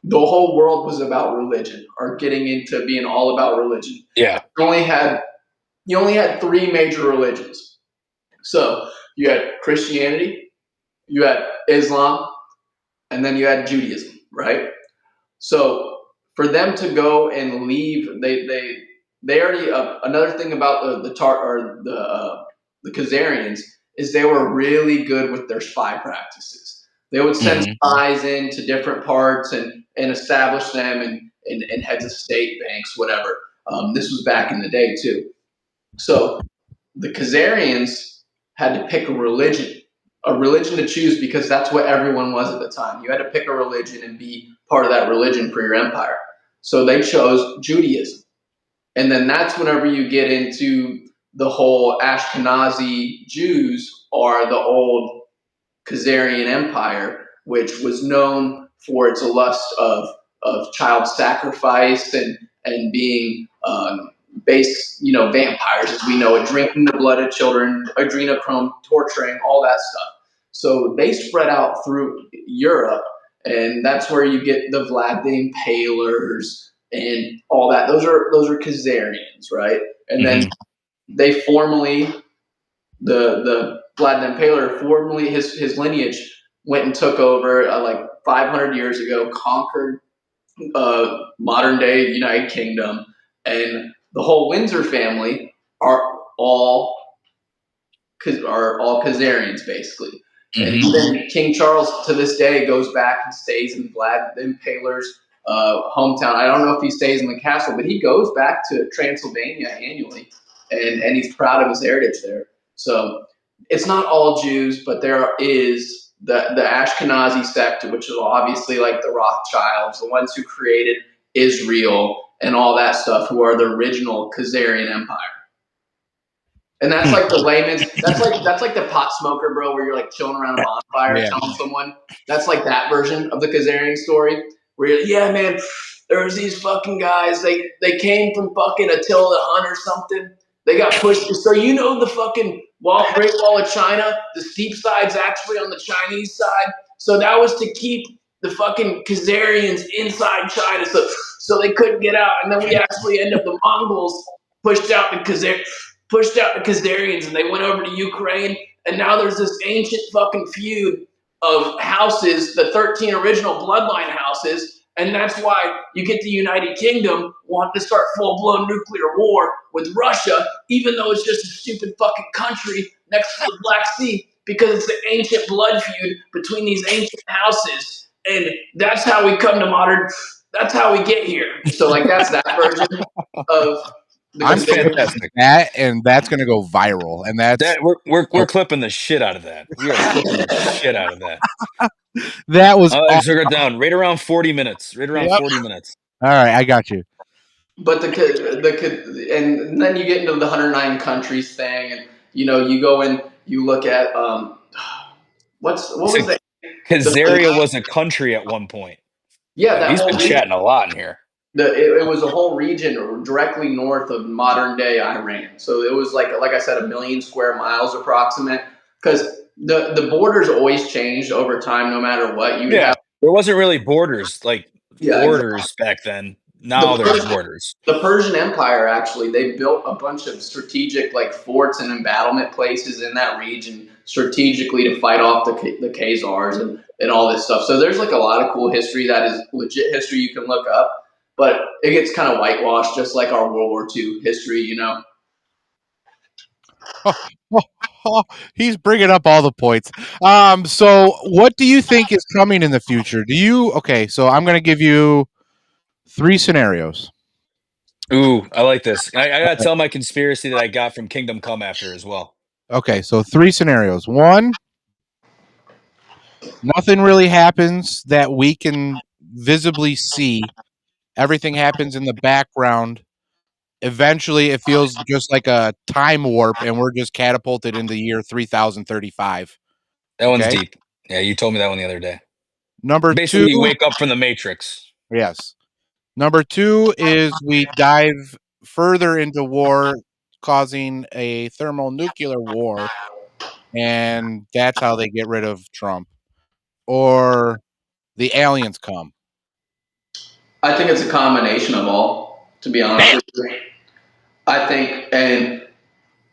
the whole world was about religion, or getting into being all about religion. Yeah. You only had 3 major religions. So you had Christianity, you had Islam, and then you had Judaism, right? So for them to go and leave, they already another thing about the Khazarians is they were really good with their spy practices. They would send spies into different parts and establish them in heads of state, banks, whatever. This was back in the day too. So the Khazarians had to pick a religion to choose, because that's what everyone was at the time. You had to pick a religion and be part of that religion for your empire. So they chose Judaism. And then that's whenever you get into the whole Ashkenazi Jews, or the old Khazarian Empire, which was known for its lust of child sacrifice and being vampires, as we know it, drinking the blood of children, adrenochrome, torturing, all that stuff. So they spread out through Europe, and that's where you get the Vlad the Impalers and all that. Those are Khazarians, right? And then they formally, the Vlad the Impaler, formally his lineage went and took over like 500 years ago, conquered modern day United Kingdom, and the whole Windsor family are all Khazarians basically. And even King Charles to this day goes back and stays in Vlad the Impaler's hometown. I don't know if he stays in the castle, but he goes back to Transylvania annually, and he's proud of his heritage there. So it's not all Jews, but there is the Ashkenazi sect, which is obviously like the Rothschilds, the ones who created Israel and all that stuff, who are the original Khazarian Empire. And that's like the layman's. That's like the pot smoker, bro, where you're like chilling around a bonfire, telling someone. That's like that version of the Khazarian story, where you're, yeah, man, there was these fucking guys. They came from fucking Attila the Hun or something. They got pushed. So the fucking Great Wall of China, the steep side's actually on the Chinese side. So that was to keep the fucking Khazarians inside China, so they couldn't get out. And then we actually end up the Mongols pushed out the Khazarians, and they went over to Ukraine. And now there's this ancient fucking feud of houses, the 13 original bloodline houses. And that's why you get the United Kingdom wanting to start full-blown nuclear war with Russia, even though it's just a stupid fucking country next to the Black Sea, because it's the ancient blood feud between these ancient houses. And that's how we come to that's how we get here. So, that's that version of I'm fantastic. That's going to go viral. And we're clipping the shit out of that. We are clipping the shit out of that. That was awesome. Down right around 40 minutes. Right around 40 minutes. All right, I got you. But and then you get into the 109 countries thing, and you go and you look at what was that? Khazaria was a country at one point. Yeah, he's been chatting a lot in here. It was a whole region directly north of modern day Iran. So it was like I said, 1 million square miles approximate, because the borders always changed over time, no matter what. There wasn't really borders back then. Now there's borders. The Persian Empire, actually, they built a bunch of strategic forts and embattlement places in that region strategically to fight off the Khazars and all this stuff. So there's a lot of cool history that is legit history you can look up, but it gets kind of whitewashed, just like our World War II history, He's bringing up all the points. So what do you think is coming in the future? So I'm going to give you 3 scenarios. Ooh, I like this. I got to tell my conspiracy that I got from Kingdom Come After as well. Okay, so 3 scenarios. 1, nothing really happens that we can visibly see. Everything happens in the background. Eventually, it feels just like a time warp, and we're just catapulted into the year 3035. That one's deep. Yeah, you told me that one the other day. Number Basically, 2, you wake up from the Matrix. Yes. Number 2 is we dive further into war, causing a thermonuclear war, and that's how they get rid of Trump. Or the aliens come. I think it's a combination of all, to be honest with you. I think, and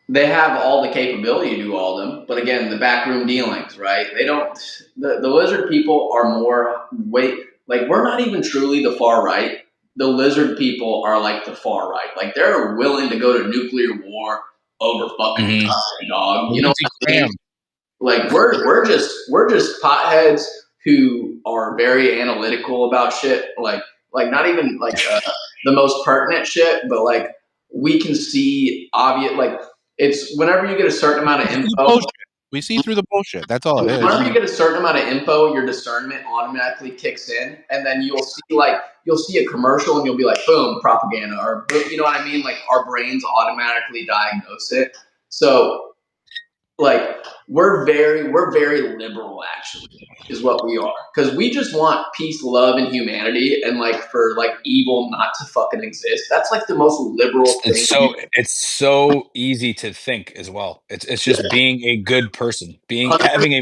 they have all the capability to do all of them, but again, the backroom dealings, right? They don't. The lizard people are more we're not even truly the far right. The lizard people are the far right. They're willing to go to nuclear war over fucking dog. You know what I mean? We're just potheads who are very analytical about shit. Not even the most pertinent shit, but we can see obvious. It's whenever you get a certain amount of info. We see through the bullshit. That's all it is. Whenever you get a certain amount of info, your discernment automatically kicks in, and then you'll see a commercial and you'll be like, boom, propaganda, or you know what I mean? Our brains automatically diagnose it. So we're very liberal, actually, is what we are, because we just want peace, love, and humanity, and for evil not to fucking exist. That's the most liberal thing. It's so easy to think as well. It's just being a good person, having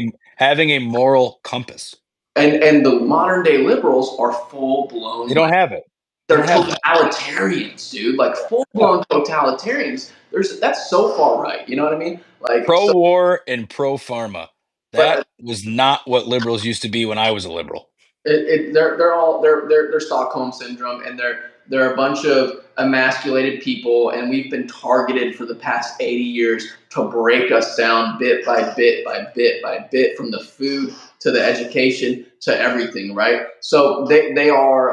a moral compass. And the modern day liberals are full blown. They don't have it. They're totalitarians, dude. Full blown totalitarians. That's so far right. You know what I mean? Pro-war and pro-pharma. That was not what liberals used to be when I was a liberal. They're Stockholm syndrome, and they're a bunch of emasculated people, and we've been targeted for the past 80 years to break us down bit by bit by bit by bit, from the food to the education to everything, right? So they are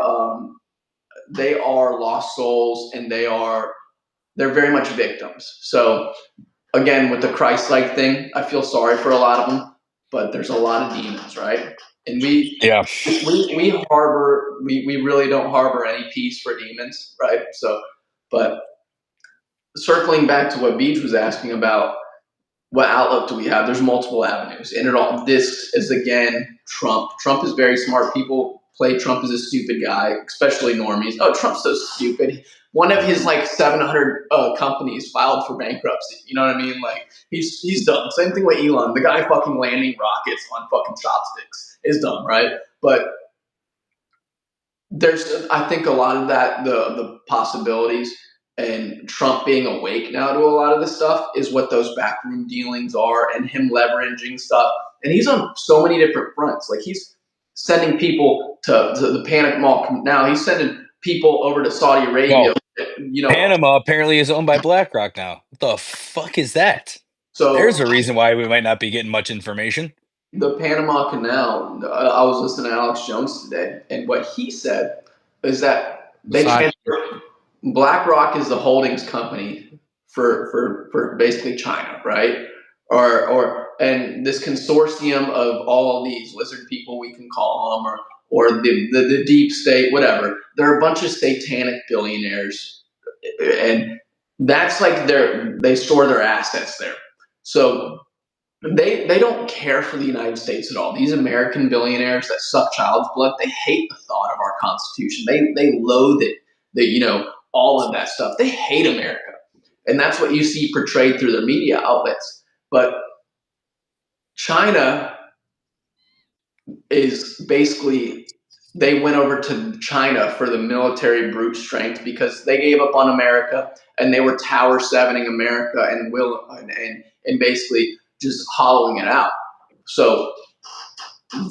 lost souls, and they're very much victims. So again, with the Christ-like thing, I feel sorry for a lot of them, but there's a lot of demons, right? And we really don't harbor any peace for demons, right? So, but circling back to what Beach was asking about, what outlook do we have? There's multiple avenues, and this is again Trump. Trump is very smart. People play Trump as a stupid guy, especially normies. Oh, Trump's so stupid. One of his like 700 companies filed for bankruptcy. You know what I mean? Like he's dumb. Same thing with Elon. The guy fucking landing rockets on fucking chopsticks is dumb, right? But there's, I think, a lot of that, the possibilities, and Trump being awake now to a lot of this stuff is what those backroom dealings are, and him leveraging stuff. And he's on so many different fronts. Like he's sending people to the Panic Mall now. He's sending people over to Saudi Arabia. You know, Panama apparently is owned by BlackRock now. What the fuck is that? so There's a reason why we might not be getting much information. the Panama Canal. I was listening to Alex Jones today, and what he said is that they transfer. BlackRock is the holdings company for basically China, right? And this consortium of all these lizard people, we can call them, or the deep state, whatever. They're a bunch of satanic billionaires, and that's like they store their assets there. So they don't care for the United States at all. These American billionaires that suck child's blood, they hate the thought of our Constitution. They loathe it. All of that stuff. They hate America, and that's what you see portrayed through their media outlets. But China is basically, they went over to China for the military brute strength because they gave up on America, and they were Tower 7ing America and basically just hollowing it out. So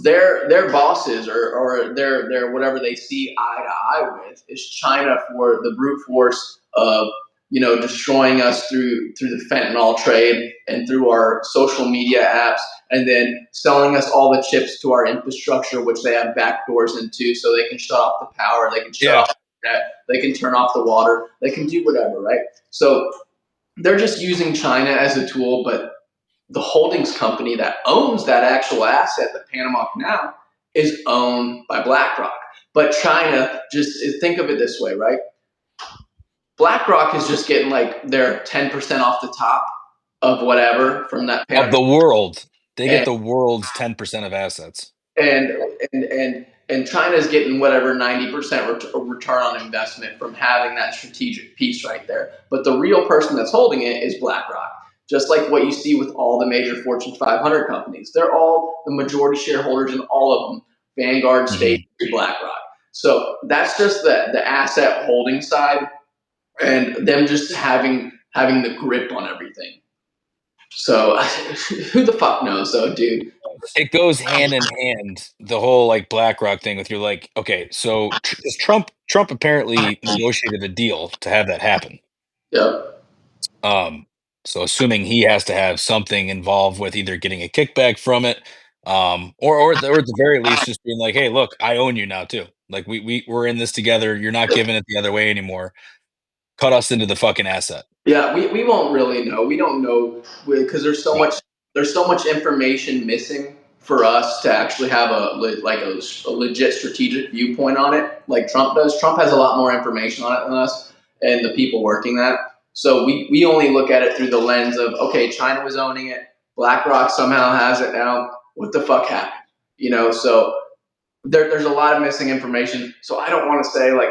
their bosses or their whatever they see eye to eye with is China for the brute force of destroying us through the fentanyl trade and through our social media apps, and then selling us all the chips to our infrastructure, which they have backdoors into, so they can shut off the power, they can shut off the internet, they can turn off the water, they can do whatever, right? So they're just using China as a tool, but the holdings company that owns that actual asset, the Panama Canal, is owned by BlackRock. But China, just think of it this way, right? BlackRock is just getting like their 10% off the top of whatever from that Panama of the world. They get the world's 10% of assets. And China's getting whatever 90% return on investment from having that strategic piece right there. But the real person that's holding it is BlackRock. Just like what you see with all the major Fortune 500 companies. They're all the majority shareholders in all of them. Vanguard, State Street, BlackRock. So that's just the asset holding side, and them just having the grip on everything. So who the fuck knows though, dude? It goes hand in hand, the whole like BlackRock thing with your like, okay, so Trump apparently negotiated a deal to have that happen. Yep. So assuming he has to have something involved with either getting a kickback from it, or at the very least just being like, hey, look, I own you now too. Like we're in this together. You're not giving it the other way anymore. Cut us into the fucking asset. Yeah, we won't really know. We don't know because there's so much information missing for us to actually have a legit strategic viewpoint on it, like Trump does. Trump has a lot more information on it than us and the people working that. So we only look at it through the lens of, okay, China was owning it, BlackRock somehow has it now. What the fuck happened? So there's a lot of missing information. So I don't want to say like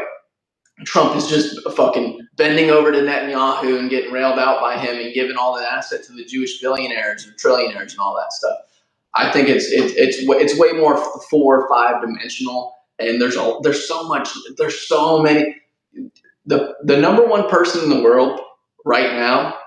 Trump is just fucking bending over to Netanyahu and getting railed out by him and giving all the assets to the Jewish billionaires and trillionaires and all that stuff. I think it's way more 4 or 5 dimensional, and there's so many. The number one person in the world right now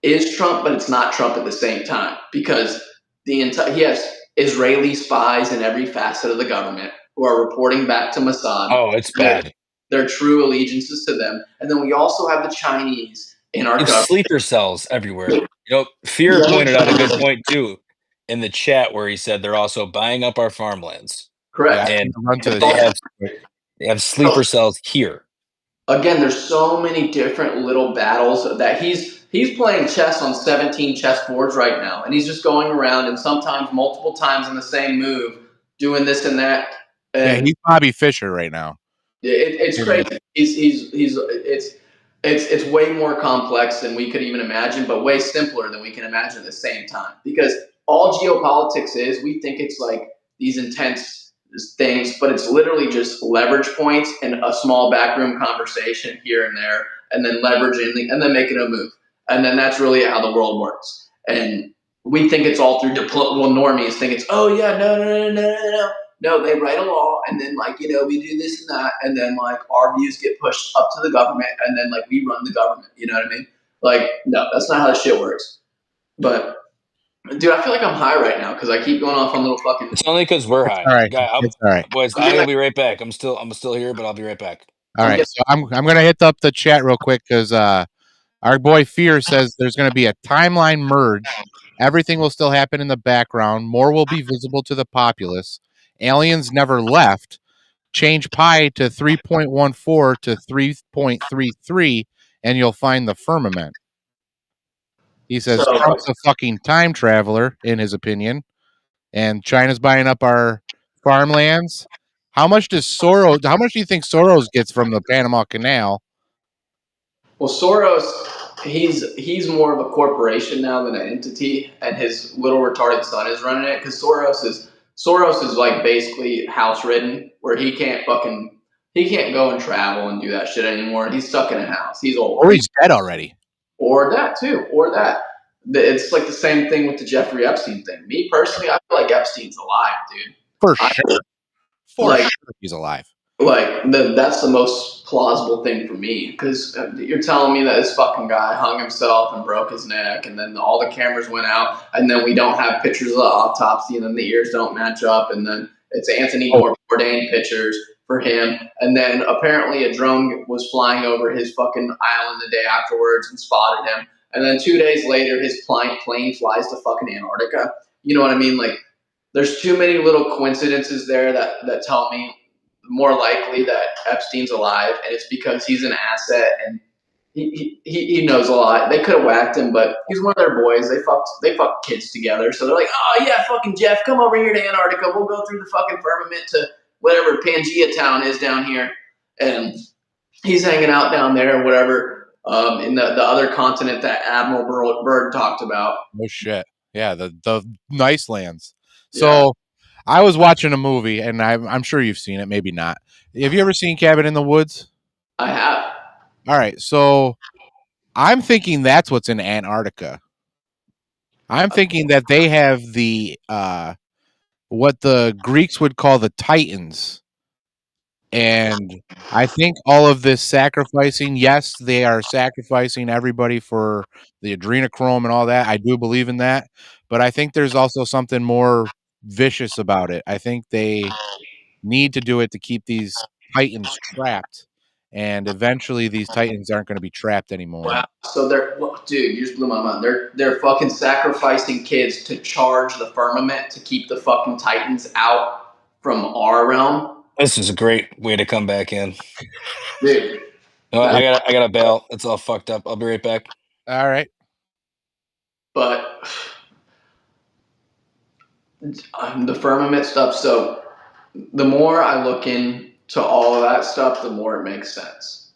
is Trump, but it's not Trump at the same time, because he has Israeli spies in every facet of the government who are reporting back to Mossad. Oh, it's bad. Their true allegiances to them. And then we also have the Chinese in our government. Sleeper cells everywhere. Fear pointed out a good point too in the chat where he said they're also buying up our farmlands. Correct. And they have sleeper cells here. Again, there's so many different little battles that he's playing chess on 17 chessboards right now. And he's just going around and sometimes multiple times in the same move, doing this and that. And he's Bobby Fischer right now. It's crazy. It's way more complex than we could even imagine, but way simpler than we can imagine at the same time. Because all geopolitics is, we think it's like these intense things, but it's literally just leverage points and a small backroom conversation here and there, and then leveraging and then making a move. And then that's really how the world works. And we think it's all through normies think it's, oh yeah, no. No, they write a law, and then we do this and that, and then our views get pushed up to the government, and then we run the government. You know what I mean? No, that's not how that shit works. But dude, I feel like I'm high right now because I keep going off on little fucking. It's only because we're high. All right, it's all right. Boys, I'll be right back. I'm still here, but I'll be right back. All right, so I'm gonna hit up the chat real quick because our boy Fear says there's gonna be a timeline merge. Everything will still happen in the background. More will be visible to the populace. Aliens never left. Change pi to 3.14 to 3.33, and you'll find the firmament. He says Trump's a fucking time traveler, in his opinion, and China's buying up our farmlands. How much do you think Soros gets from the Panama Canal? Well, Soros, he's more of a corporation now than an entity, and his little retarded son is running it because Soros is basically house ridden, where he can't go and travel and do that shit anymore. And he's stuck in a house. He's old. Or he's dead already. Or that too. Or that. It's like the same thing with the Jeffrey Epstein thing. Me personally, I feel like Epstein's alive, dude. For sure. For sure he's alive. That's the most plausible thing for me, because you're telling me that this fucking guy hung himself and broke his neck, and then all the cameras went out, and then we don't have pictures of the autopsy, and then the ears don't match up, and then it's Anthony Bourdain pictures for him, and then apparently a drone was flying over his fucking island the day afterwards and spotted him, and then 2 days later his plane flies to fucking Antarctica. You know what I mean? There's too many little coincidences there that tell me more likely that Epstein's alive, and it's because he's an asset and he knows a lot. They could have whacked him, but he's one of their boys. They fucked kids together, so they're like, oh yeah, fucking Jeff, come over here to Antarctica. We'll go through the fucking firmament to whatever Pangea town is down here, and he's hanging out down there or whatever in the other continent that Admiral Byrd talked about. Oh shit, yeah, the nice lands. So. I was watching a movie, and I'm sure you've seen it, maybe not. Have you ever seen Cabin in the Woods? I have. All right, so I'm thinking that's what's in Antarctica. I'm thinking that they have the what the Greeks would call the Titans. And I think all of this sacrificing, yes, they are sacrificing everybody for the adrenochrome and all that. I do believe in that. But I think there's also something more vicious about it. I think they need to do it to keep these Titans trapped, and eventually these Titans aren't going to be trapped anymore. Wow. So dude, you just blew my mind. They're fucking sacrificing kids to charge the firmament to keep the fucking Titans out from our realm. This is a great way to come back in, dude. No, I gotta bail. It's all fucked up. I'll be right back. All right. But the firmament stuff. So the more I look into all of that stuff, the more it makes sense.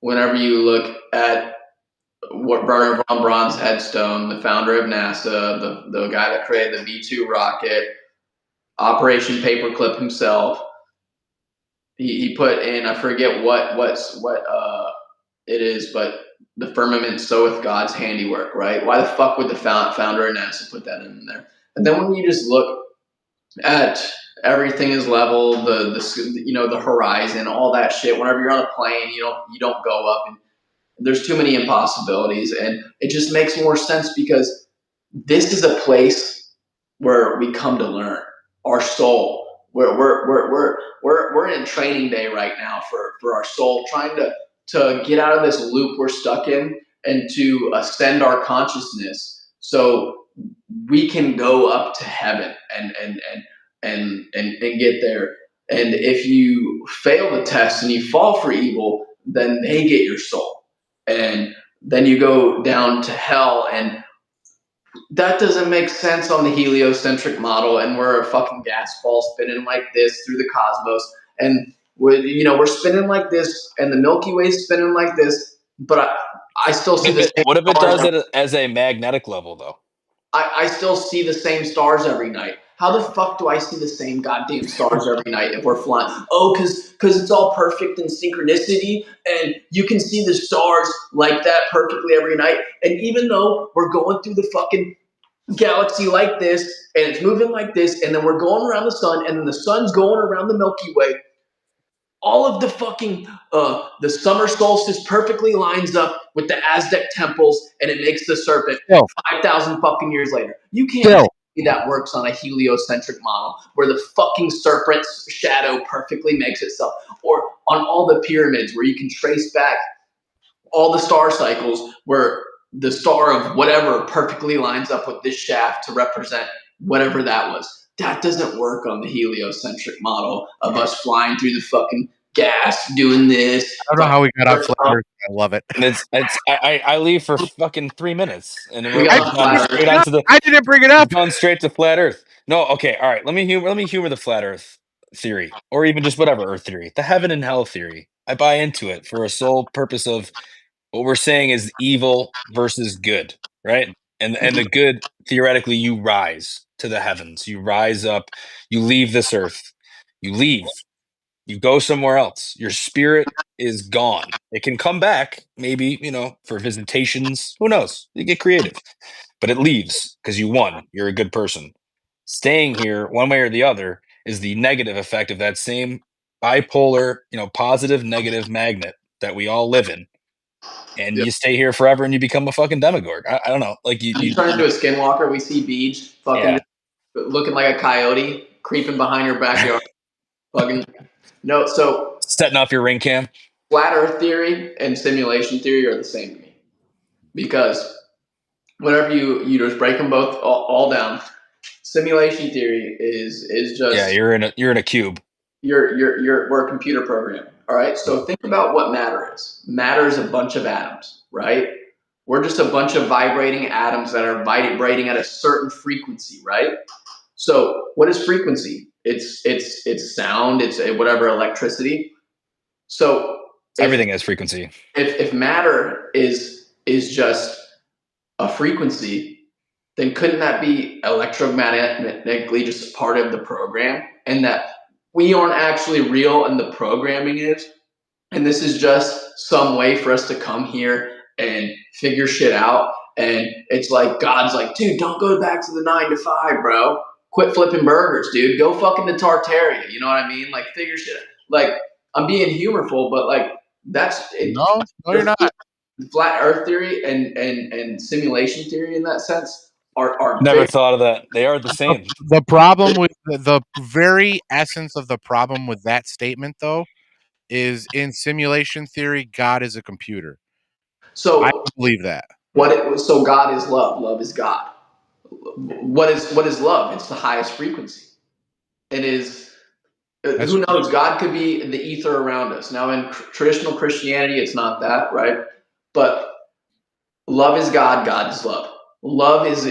Whenever you look at what Wernher von Braun's headstone, the founder of NASA, the guy that created the V2 rocket, Operation Paperclip himself, he put in, I forget what it is, but the firmament soweth God's handiwork, right? Why the fuck would the founder of NASA put that in there? And then when you just look at everything is level, the horizon, all that shit. Whenever you're on a plane, you don't go up, and there's too many impossibilities, and it just makes more sense because this is a place where we come to learn our soul. We're in training day right now for our soul, trying to get out of this loop we're stuck in and to ascend our consciousness so we can go up to heaven and get there. And if you fail the test and you fall for evil, then they get your soul, and then you go down to hell. And that doesn't make sense on the heliocentric model, and we're a fucking gas ball spinning like this through the cosmos, and we're spinning like this, and the Milky Way's spinning like this, but I still see the same. What if it does it as a magnetic level, though? I still see the same stars every night. how the fuck do I see the same goddamn stars every night if we're flying? Oh, because it's all perfect in synchronicity, and you can see the stars like that perfectly every night. And even though we're going through the fucking galaxy like this, and it's moving like this, and then we're going around the sun, and then the sun's going around the Milky Way, all of the fucking the summer solstice perfectly lines up with the Aztec temples, and it makes the serpent 5,000 fucking years later. You can't tell me that works on a heliocentric model where the fucking serpent's shadow perfectly makes itself, or on all the pyramids where you can trace back all the star cycles where the star of whatever perfectly lines up with this shaft to represent whatever that was. That doesn't work on the heliocentric model of us flying through the fucking gas, doing this. I don't know how we got off flat Earth. I love it. And I leave for fucking 3 minutes, and we're got gone straight onto the. I didn't bring it up. Gone straight to flat Earth. No, okay, all right. Let me humor the flat Earth theory, or even just whatever Earth theory, the heaven and hell theory. I buy into it for a sole purpose of what we're saying is evil versus good, right? And the good, theoretically, you rise to the heavens. You rise up. You leave this earth. You leave. You go somewhere else. Your spirit is gone. It can come back, maybe, for visitations. Who knows? You get creative. But it leaves because you won. You're a good person. Staying here, one way or the other, is the negative effect of that same bipolar, positive, negative magnet that we all live in. And you stay here forever and you become a fucking demigorg. I don't know. Like you turn into a skinwalker. We see Beej fucking looking like a coyote creeping behind your backyard. Fucking no. So setting off your ring cam. Flat Earth theory and simulation theory are the same to me, because whenever you just break them both all down, simulation theory is just you're in a cube. We're a computer program. All right. So think about what matter is. Matter is a bunch of atoms, right? We're just a bunch of vibrating atoms that are vibrating at a certain frequency, right? So what is frequency? It's sound. It's whatever, electricity. So everything has frequency. If matter is just a frequency, then couldn't that be electromagnetically just part of the program, and that we aren't actually real and the programming is, and this is just some way for us to come here and figure shit out? And it's like God's like, dude, don't go back to the 9 to 5, bro. Quit flipping burgers, dude. Go fucking to Tartaria. You know what I mean? Like, figure shit out. Like, I'm being humorful, but like that's it. No, you're not. Flat Earth theory and simulation theory in that sense are never thought of that. They are the same. The problem with the very essence of the problem with that statement, though, is in simulation theory, God is a computer. So I believe that. So God is love. Love is God. What is love? It's the highest frequency. It is. Who knows? God could be the ether around us. Now, in traditional Christianity, it's not that, right? But love is God. God is love. Love is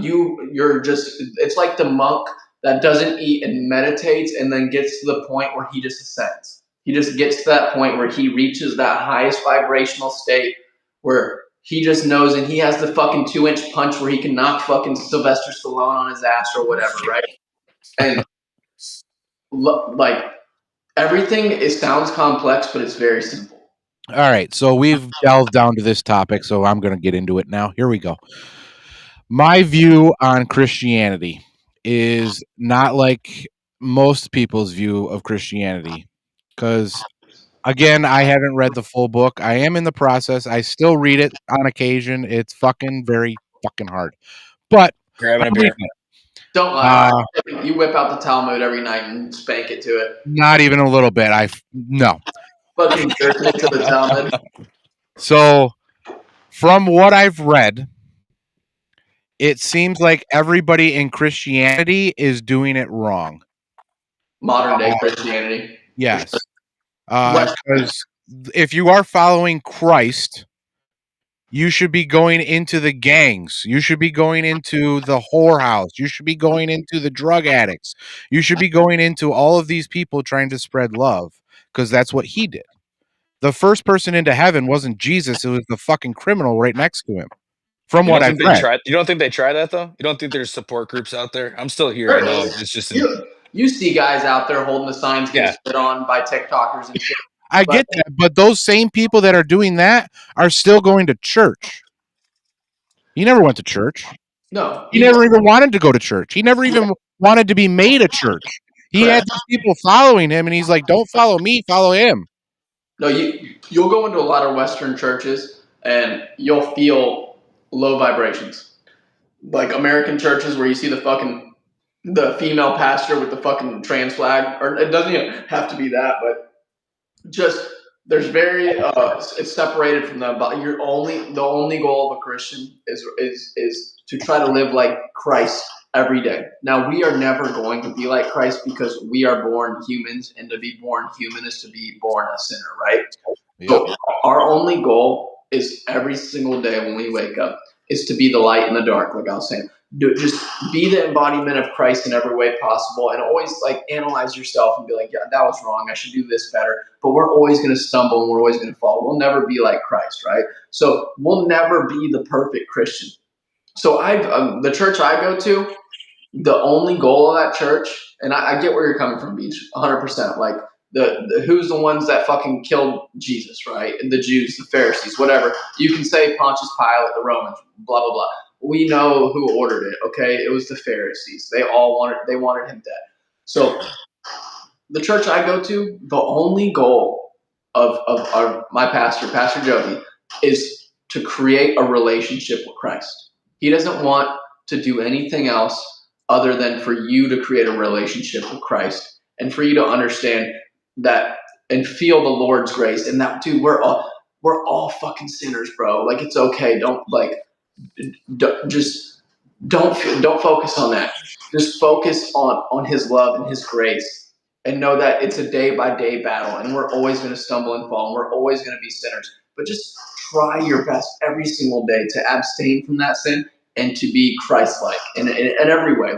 you're just. It's like the monk that doesn't eat and meditates, and then gets to the point where he just ascends. He just gets to that point where he reaches that highest vibrational state where he just knows, and he has the fucking 2-inch punch where he can knock fucking Sylvester Stallone on his ass or whatever, right? And like everything, sounds complex, but it's very simple. All right, so we've delved down to this topic, so I'm going to get into it now. Here we go. My view on Christianity is not like most people's view of Christianity, because again, I haven't read the full book. I am in the process. I still read it on occasion. It's fucking very fucking hard. But grabbing a beer. Don't lie. You whip out the Talmud every night and spank it to it. Not even a little bit. No. Fucking jerk it to the Talmud. So, from what I've read, it seems like everybody in Christianity is doing it wrong. Modern day Christianity. Yes. Because if you are following Christ, you should be going into the gangs. You should be going into the whorehouse. You should be going into the drug addicts. You should be going into all of these people trying to spread love, because that's what he did. The first person into heaven wasn't Jesus. It was the fucking criminal right next to him. From what I've read. You don't think they try that though? You don't think there's support groups out there? I'm still here. I know it's just you see guys out there holding the signs getting spit on by TikTokers and shit. I get that, but those same people that are doing that are still going to church. He never went to church. No. He never even wanted to go to church. He never even wanted to be made a church. He had these people following him, and he's like, don't follow me, follow him. No, you'll go into a lot of Western churches, and you'll feel low vibrations. Like American churches where you see the female pastor with the fucking trans flag, or it doesn't even have to be that, but just there's it's separated from them. But the only goal of a Christian is to try to live like Christ every day. Now, we are never going to be like Christ because we are born humans, and to be born human is to be born a sinner, right? Yep. So our only goal is every single day when we wake up is to be the light in the dark, like I was saying. Just be the embodiment of Christ in every way possible, and always like analyze yourself and be like, yeah, that was wrong. I should do this better. But we're always going to stumble and we're always going to fall. We'll never be like Christ, right? So we'll never be the perfect Christian. So the church I go to, the only goal of that church, and I get where you're coming from, Beach, 100%. Like the who's the ones that fucking killed Jesus, right? And the Jews, the Pharisees, whatever. You can say Pontius Pilate, the Romans, blah blah blah. We know who ordered it. Okay, it was the Pharisees. They wanted him dead. So the church I go to, the only goal of my pastor, Pastor Joby, is to create a relationship with Christ. He doesn't want to do anything else other than for you to create a relationship with Christ and for you to understand that and feel the Lord's grace. And that, dude, we're all fucking sinners, bro. Like, it's okay. Don't focus on that. Just focus on his love and his grace, and know that it's a day by day battle, and we're always going to stumble and fall, and we're always going to be sinners. But just try your best every single day to abstain from that sin and to be Christ-like in every way.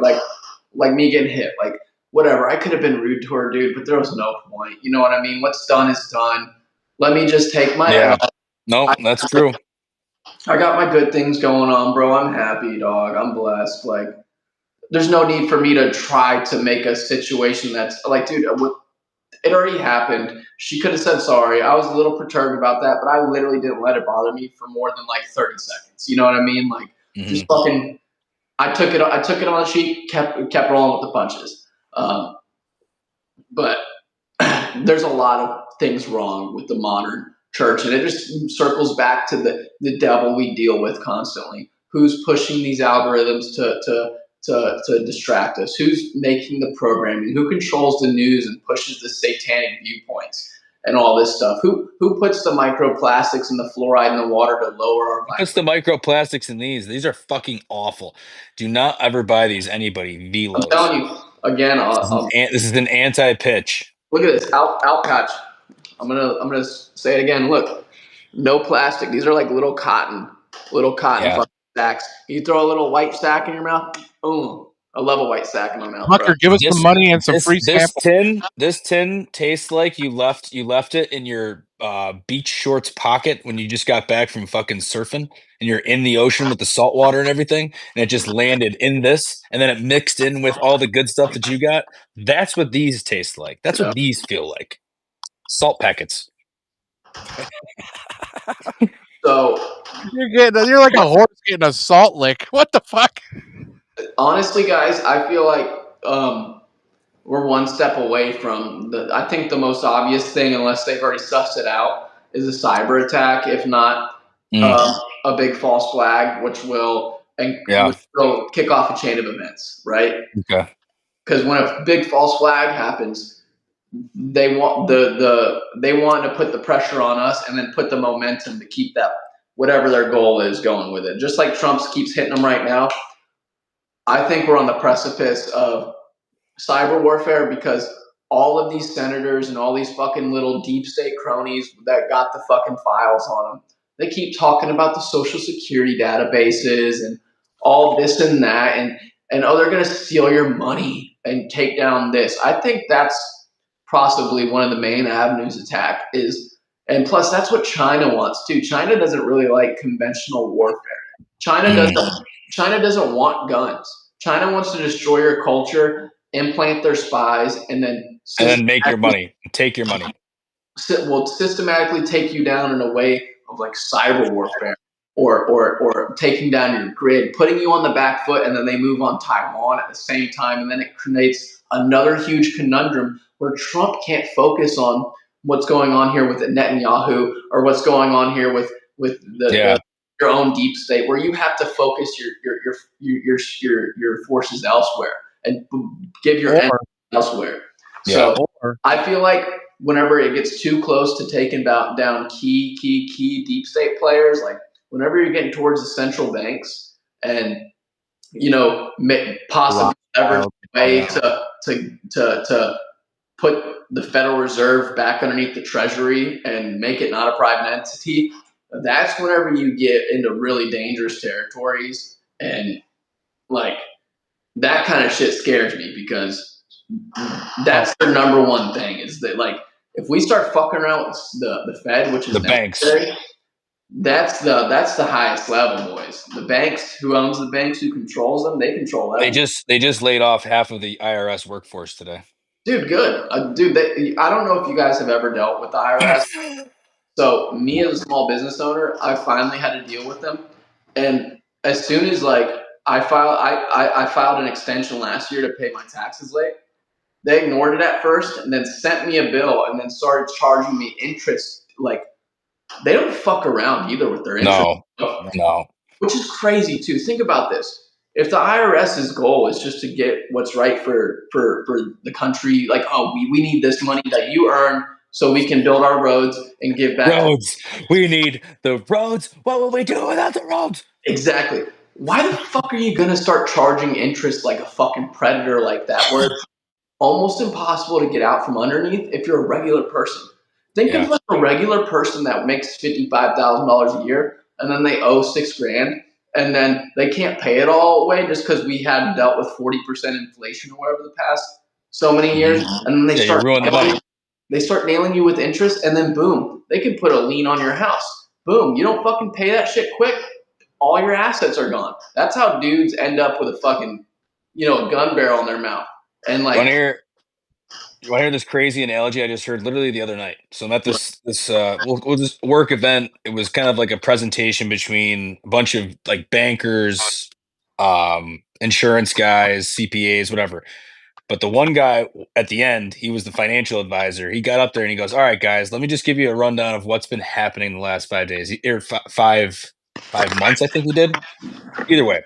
Like me getting hit, like whatever. I could have been rude to her, dude, but there was no point. You know what I mean? What's done is done. Let me just take my L. No, that's true. I got my good things going on, bro. I'm happy, dog. I'm blessed. Like, there's no need for me to try to make a situation that's like, dude, it already happened. She could have said sorry. I was a little perturbed about that, but I literally didn't let it bother me for more than like 30 seconds. You know what I mean? Like, just fucking, I took it on the cheek, kept rolling with the punches. But there's a lot of things wrong with the modern church, and it just circles back to the devil we deal with constantly. Who's pushing these algorithms to distract us? Who's making the programming? Who controls the news and pushes the satanic viewpoints and all this stuff? Who puts the microplastics and the fluoride in the water to lower our vibration? Who puts the microplastics in these? These are fucking awful. Do not ever buy these, anybody. Velos. I'm telling you again. This is an anti-pitch. Look at this out patch. I'm gonna say it again. Look, no plastic. These are like little cotton fucking sacks. You throw a little white sack in your mouth. Boom. I love a white sack in my mouth. Tucker, give us some money and some free samples. This tin tastes like you left it in your beach shorts pocket when you just got back from fucking surfing, and you're in the ocean with the salt water and everything, and it just landed in this, and then it mixed in with all the good stuff that you got. That's what these taste like. That's what these feel like. Salt packets. So you're like a horse getting a salt lick. What the fuck? Honestly, guys, I feel like we're one step away from I think the most obvious thing, unless they've already sussed it out, is a cyber attack. If not, a big false flag, which will kick off a chain of events, right? Okay. Because when a big false flag happens, they want they want to put the pressure on us and then put the momentum to keep that whatever their goal is going with it. Just like Trump keeps hitting them right now. I think we're on the precipice of cyber warfare because all of these senators and all these fucking little deep state cronies that got the fucking files on them, they keep talking about the social security databases and all this and that, and they're going to steal your money and take down this. I think that's possibly one of the main avenues attack is, and plus that's what China wants too. China doesn't really like conventional warfare. China doesn't want guns. China wants to destroy your culture, implant their spies, and then make your money, take your money. Will systematically take you down in a way of like cyber warfare or taking down your grid, putting you on the back foot, and then they move on Taiwan at the same time, and then it creates another huge conundrum where Trump can't focus on what's going on here with Netanyahu or what's going on here with your own deep state, where you have to focus your forces elsewhere and give your energy elsewhere. So I feel like whenever it gets too close to taking down key deep state players, like whenever you're getting towards the central banks and possibly leverage a way to put the Federal Reserve back underneath the Treasury and make it not a private entity, that's whenever you get into really dangerous territories. And like that kind of shit scares me because that's their number one thing is that like if we start fucking around with the Fed, which is the banks, that's the highest level, boys. The banks, who owns the banks, who controls them, they control that. They just laid off half of the IRS workforce today. Dude, good. I don't know if you guys have ever dealt with the IRS. So me as a small business owner, I finally had to deal with them. And as soon as like I filed an extension last year to pay my taxes late, they ignored it at first and then sent me a bill and then started charging me interest. Like they don't fuck around either with their interest. No. Which is crazy too. Think about this. If the IRS's goal is just to get what's right for the country, like, oh, we need this money that you earn so we can build our roads and give back. Roads. We need the roads. What will we do without the roads? Exactly. Why the fuck are you going to start charging interest like a fucking predator like that where it's almost impossible to get out from underneath if you're a regular person? Think of like a regular person that makes $55,000 a year and then they owe $6,000 and then they can't pay it all away just because we had dealt with 40% inflation or whatever the past so many years. And then they start nailing you with interest and then boom, they can put a lien on your house. Boom, you don't fucking pay that shit quick, all your assets are gone. That's how dudes end up with a fucking, a gun barrel in their mouth. And like, you want to hear this crazy analogy I just heard literally the other night? So I'm at this work event. It was kind of like a presentation between a bunch of like bankers, insurance guys, CPAs, whatever. But the one guy at the end, he was the financial advisor. He got up there and he goes, "All right, guys, let me just give you a rundown of what's been happening the last 5 days, or 5 months, I think he did. Either way,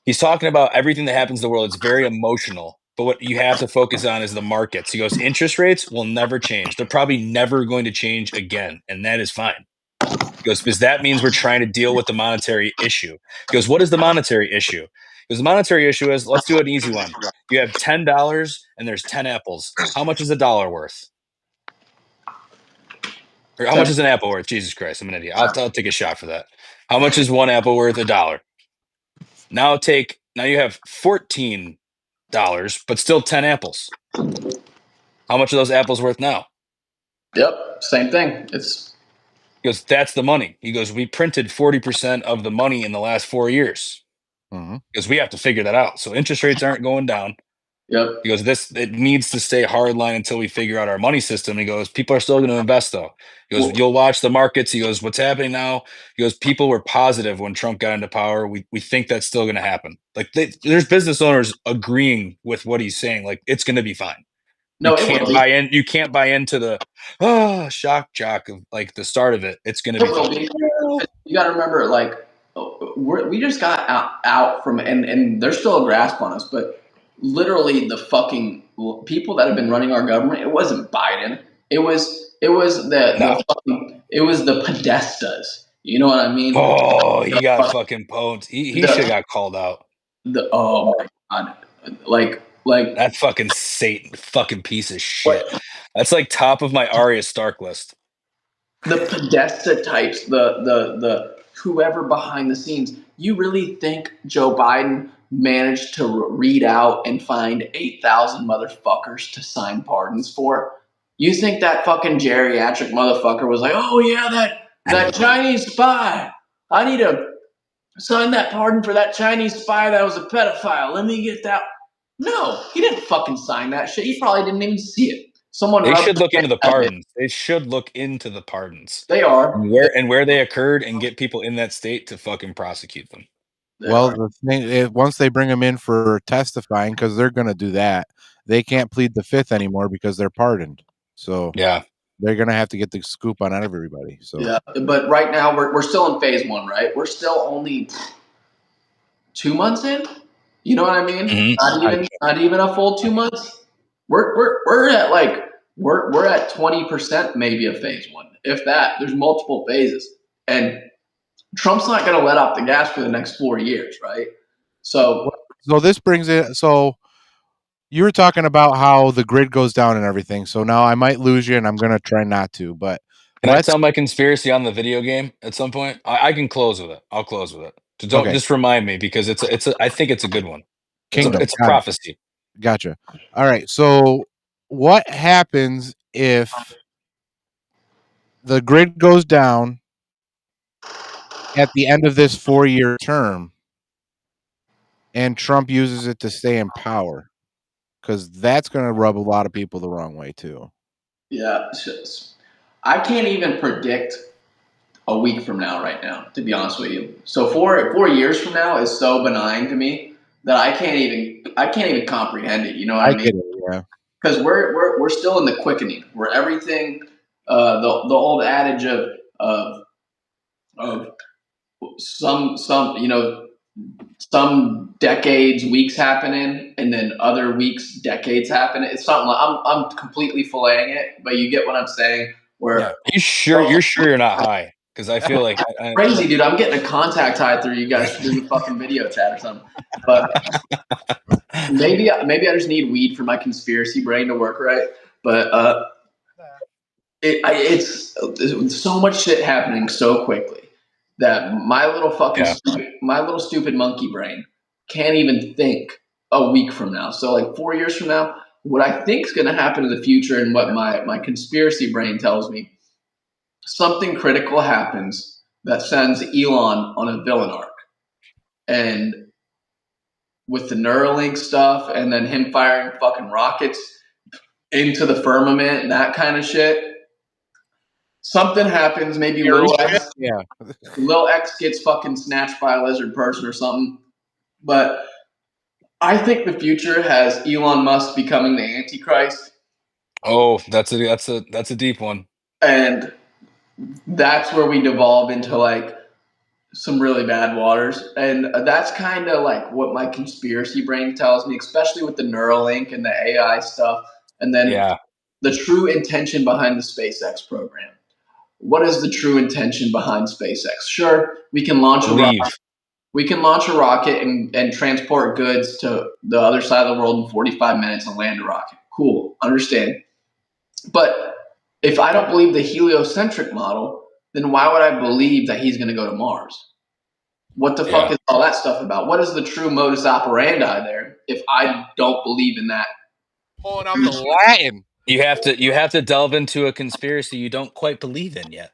he's talking about everything that happens in the world. It's very emotional. But what you have to focus on is the markets." He goes, "Interest rates will never change. They're probably never going to change again. And that is fine." He goes, "Because that means we're trying to deal with the monetary issue." He goes, "What is the monetary issue?" Because the monetary issue is, let's do an easy one. You have $10 and there's 10 apples. How much is a dollar worth? Or how much is an apple worth? Jesus Christ, I'm an idiot. I'll take a shot for that. How much is one apple worth? $1. Now you have $14, but still 10 apples. How much are those apples worth now? Yep, same thing. He goes, "That's the money." He goes, "We printed 40% of the money in the last 4 years." Because we have to figure that out. So interest rates aren't going down. Yep. He goes, it needs to stay hard line until we figure out our money system. He goes, "People are still going to invest though." He goes, "You'll watch the markets." He goes, "What's happening now?" He goes, "People were positive when Trump got into power. We think that's still going to happen." Like there's business owners agreeing with what he's saying. Like it's going to be fine. No, you can't buy in. You can't buy into the shock jock of like the start of it. It's going to be fine. You got to remember, like we just got out from, and there's still a grasp on us, but literally the fucking people that have been running our government, it wasn't Biden. It was the Podestas. You know what I mean? Oh, he got fucking pwned. He should have got called out. Oh my God. Like that fucking Satan fucking piece of shit. That's like top of my Arya Stark list. The Podesta types, the whoever behind the scenes. You really think Joe Biden managed to read out and find 8,000 motherfuckers to sign pardons for? You think that fucking geriatric motherfucker was like, "Oh yeah, that Chinese spy. I need to sign that pardon for that Chinese spy that was a pedophile. Let me get that. No, he didn't fucking sign that shit. He probably didn't even see it. Someone They rubbed should his look into the head. pardons. They should look into the pardons They are. and where they occurred and get people in that state to fucking prosecute them. Well, the thing once they bring them in for testifying, because they're going to do that, they can't plead the fifth anymore because they're pardoned. So Yeah. they're going to have to get the scoop on everybody. So yeah, but right now we're still in phase 1, right? We're still only 2 months in. You know what I mean? Mhm. Not even a full 2 months. We're at like we're at 20% maybe of phase 1, if that. There's multiple phases, and Trump's not going to let off the gas for the next 4 years, right? So this brings it. So you were talking about how the grid goes down and everything. So now I might lose you, and I'm going to try not to. But Can I tell my conspiracy on the video game at some point? I can close with it. I'll close with it. Don't Okay. just remind me because I think it's a good one. Kingdom. It's a prophecy. Gotcha. All right. So what happens if the grid goes down at the end of this 4-year term and Trump uses it to stay in power? Because that's going to rub a lot of people the wrong way too. Yeah, I can't even predict a week from now right now, to be honest with you. So 4 years from now is so benign to me that I can't even comprehend it. You know what I mean? Get it, yeah. Because we're still in the quickening where everything, the old adage of some some decades weeks happening and then other weeks decades happening. It's something like, I'm completely filleting it, but you get what I'm saying. Where you're sure you're not high? Because I feel like crazy, dude. I'm getting a contact high through you guys through the fucking video chat or something. But maybe I just need weed for my conspiracy brain to work right. But it's so much shit happening so quickly that my little stupid monkey brain can't even think a week from now. So like 4 years from now, what I think is going to happen in the future and what my conspiracy brain tells me, something critical happens that sends Elon on a villain arc. And with the Neuralink stuff and then him firing fucking rockets into the firmament and that kind of shit, something happens. Maybe Lil X gets fucking snatched by a lizard person or something. But I think the future has Elon Musk becoming the Antichrist. Oh, that's a deep one. And that's where we devolve into like some really bad waters. And that's kind of like what my conspiracy brain tells me, especially with the Neuralink and the AI stuff. And then the true intention behind the SpaceX program. What is the true intention behind SpaceX? Sure, we can launch a rocket. We can launch a rocket and transport goods to the other side of the world in 45 minutes and land a rocket. Cool, understand. But if I don't believe the heliocentric model, then why would I believe that he's going to go to Mars? What the fuck is all that stuff about? What is the true modus operandi there if I don't believe in that? Pulling out the Latin. You have to delve into a conspiracy you don't quite believe in yet.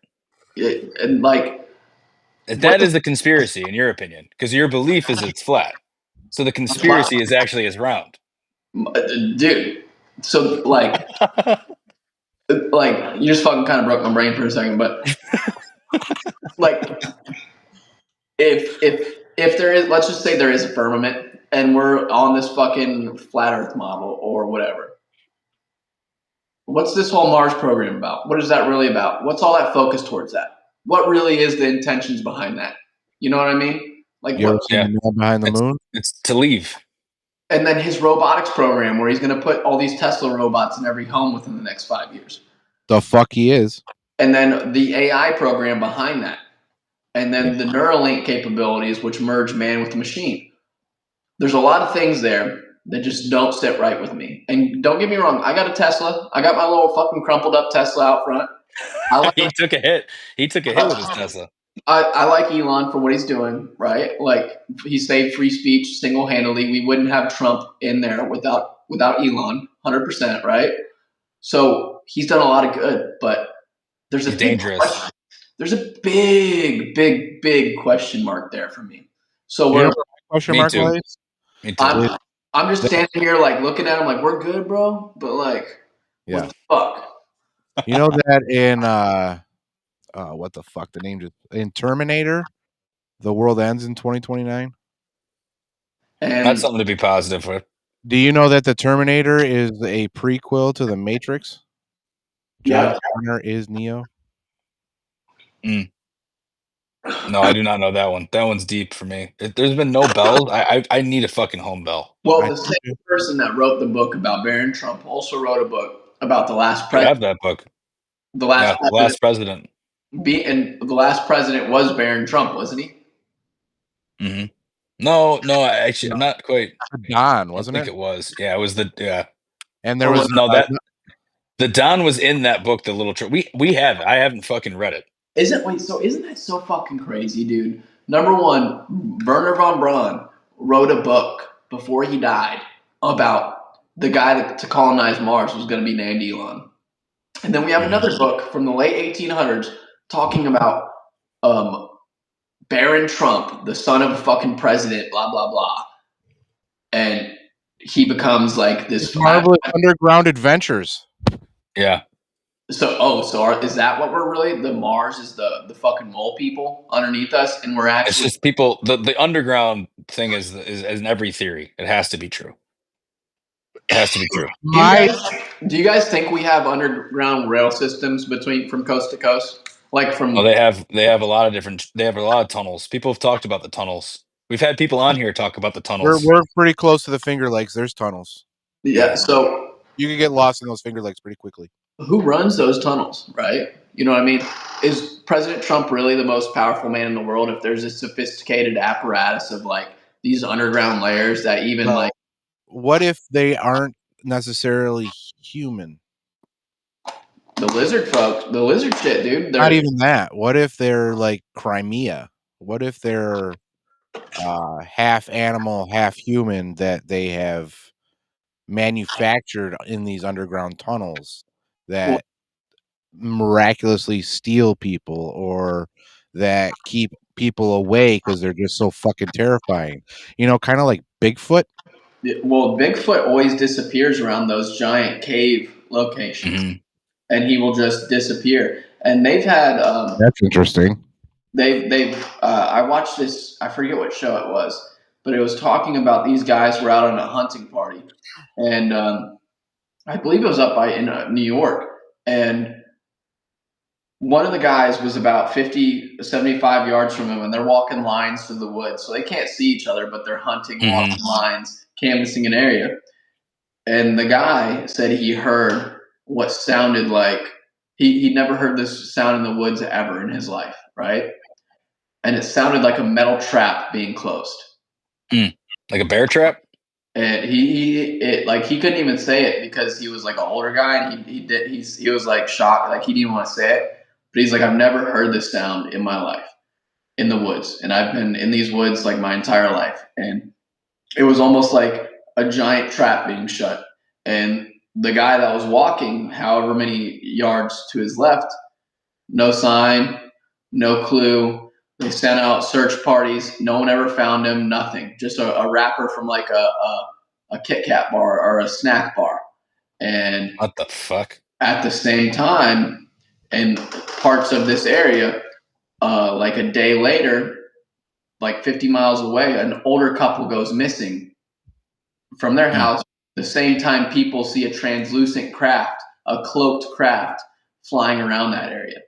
And like that is a conspiracy in your opinion, because your belief is it's flat. So the conspiracy is actually is round. Dude. So like you just fucking kind of broke my brain for a second, but like if there is, let's just say there is a firmament and we're on this fucking flat earth model or whatever. What's this whole Mars program about? What is that really about? What's all that focus towards that? What really is the intentions behind that? You know what I mean? Like behind the moon? It's to leave. And then his robotics program where he's going to put all these Tesla robots in every home within the next 5 years. The fuck he is. And then the AI program behind that. And then the Neuralink capabilities, which merge man with machine. There's a lot of things there that just don't sit right with me. And don't get me wrong, I got a Tesla. I got my little fucking crumpled up Tesla out front. He took a hit. He took a hit with his Tesla. I like Elon for what he's doing, right? Like he saved free speech single-handedly. We wouldn't have Trump in there without Elon, 100%, right? So he's done a lot of good, but there's a dangerous. There's a big question mark there for me. So You we're know what my question Me mark too. was? Me too. I'm just standing here like looking at him like we're good, bro. But like, Yeah. what the fuck? You know that in what the fuck? The name just in Terminator, the world ends in 2029. And That's something to be positive with. Do you know that the Terminator is a prequel to the Matrix? John yeah, Connor is Neo. No, I do not know that one. That one's deep for me. There's been no bells. I need a fucking home bell. well, I the told you. same person that wrote the book about Barron Trump also wrote a book about the last I president. have that book. The Yeah, last last president. and the last president was Barron Trump, wasn't he? Mm-hmm. No, actually, I'm not quite. Don, I wasn't think it? it was. Yeah, it was the. Yeah. And there was No, that the Don was in that book. The little we have it. I haven't fucking read it. Isn't that so fucking crazy, dude? Number one, Werner von Braun wrote a book before he died about the guy to colonize Mars was going to be named Elon. And then we have another book from the late 1800s talking about Barron Trump, the son of a fucking president, blah blah blah, and he becomes like this Marvelous Underground Adventures. Yeah. So, is that what we're really? The Mars is the fucking mole people underneath us, and we're actually. It's just people. The underground thing is in every theory. It has to be true. It has to be true. Do you guys think we have underground rail systems from coast to coast? Like from. Oh, they have a lot of different. They have a lot of tunnels. People have talked about the tunnels. We've had people on here talk about the tunnels. We're pretty close to the Finger Lakes. There's tunnels. Yeah. So you can get lost in those Finger Lakes pretty quickly. Who runs those tunnels, right? You know what I mean? Is President Trump really the most powerful man in the world if there's a sophisticated apparatus of like these underground layers that even like. What if they aren't necessarily human? The lizard folks, the lizard shit, dude. Not even that. What if they're like Crimea? What if they're half animal, half human that they have manufactured in these underground tunnels that miraculously steal people or that keep people away because they're just so fucking terrifying? You know, kind of like Bigfoot. Well, Bigfoot always disappears around those giant cave locations, and he will just disappear. And they've had that's interesting. I watched this. I forget what show it was, but it was talking about these guys were out on a hunting party, and I believe it was up in New York, and one of the guys was about 50, 75 yards from him, and they're walking lines through the woods, so they can't see each other, but they're hunting, walking lines, canvassing an area. And the guy said he heard what sounded like he'd never heard this sound in the woods ever in his life, right? And it sounded like a metal trap being closed. Like a bear trap? And he couldn't even say it because he was like an older guy, and he was like shocked, like he didn't want to say it. But he's like, I've never heard this sound in my life in the woods, and I've been in these woods like my entire life, and it was almost like a giant trap being shut. And the guy that was walking, however many yards to his left, no sign, no clue. They sent out search parties. No one ever found him. Nothing. Just a wrapper from like a Kit Kat bar or a snack bar. And what the fuck? At the same time, in parts of this area, like a day later, like 50 miles away, an older couple goes missing from their house. The same time, people see a translucent craft, a cloaked craft, flying around that area.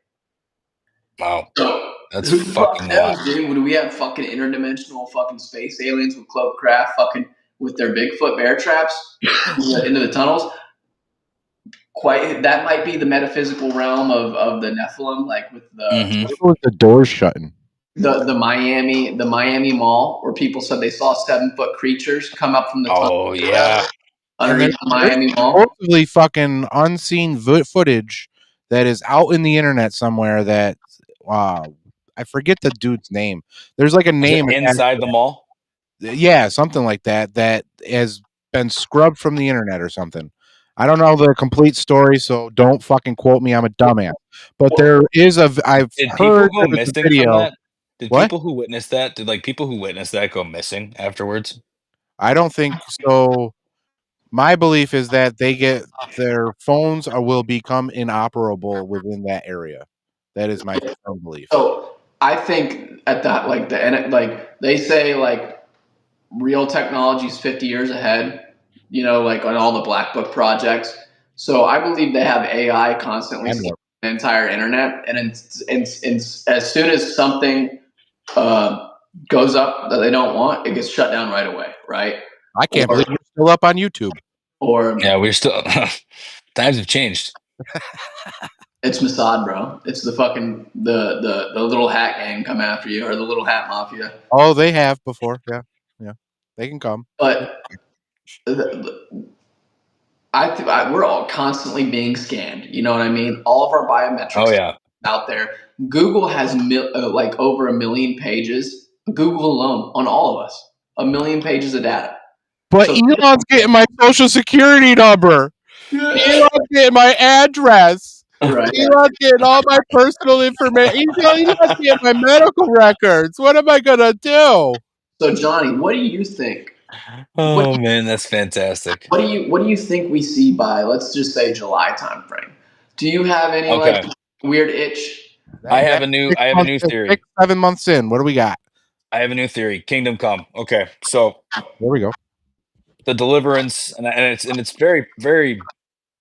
Wow. So, that's who fucking knows, dude? Would we have fucking interdimensional fucking space aliens with cloaked craft fucking with their Bigfoot bear traps into the tunnels? That might be the metaphysical realm of the Nephilim, like with the doors shutting. The Miami Mall, where people said they saw 7-foot creatures come up from the tunnel. Oh yeah. Underneath the Miami Mall. Supposedly fucking unseen footage that is out in the internet somewhere that I forget the dude's name. There's like a name inside the mall. Yeah, something like that has been scrubbed from the internet or something. I don't know the complete story, so don't fucking quote me. I'm a dumbass. But there is I've heard go missing video. from that? Did What? people who witnessed that? Did like people who witnessed that go missing afterwards? I don't think so. My belief is that their phones will become inoperable within that area. That is my firm belief. So I think at that, like they say, like real technology is 50 years ahead, like on all the black book projects. So I believe they have AI constantly And scanning more. the entire internet. And as soon as something goes up that they don't want, it gets shut down right away, right? I can't believe you're still up on YouTube. Or Yeah, we're still times have changed. it's Mossad, bro. It's the fucking the little hat gang come after you, or the little hat mafia. Oh, they have before. Yeah. They can come. But we're all constantly being scanned. You know what I mean? All of our biometrics Oh yeah. out there. Google has like over 1 million pages. Google alone on all of us, 1 million pages of data. But So- Elon's getting my social security number. Elon's getting my address. Right. Elon's getting all my personal information. Elon's getting my medical records. What am I gonna do? So Johnny, what do you think? Oh man, that's fantastic. What do you think we see by, let's just say, July timeframe? Do you have any Okay. like weird itch? I have a new theory. 6, 7 months in. What do we got? I have a new theory. Kingdom Come. Okay, so There we go. the Deliverance, and it's very very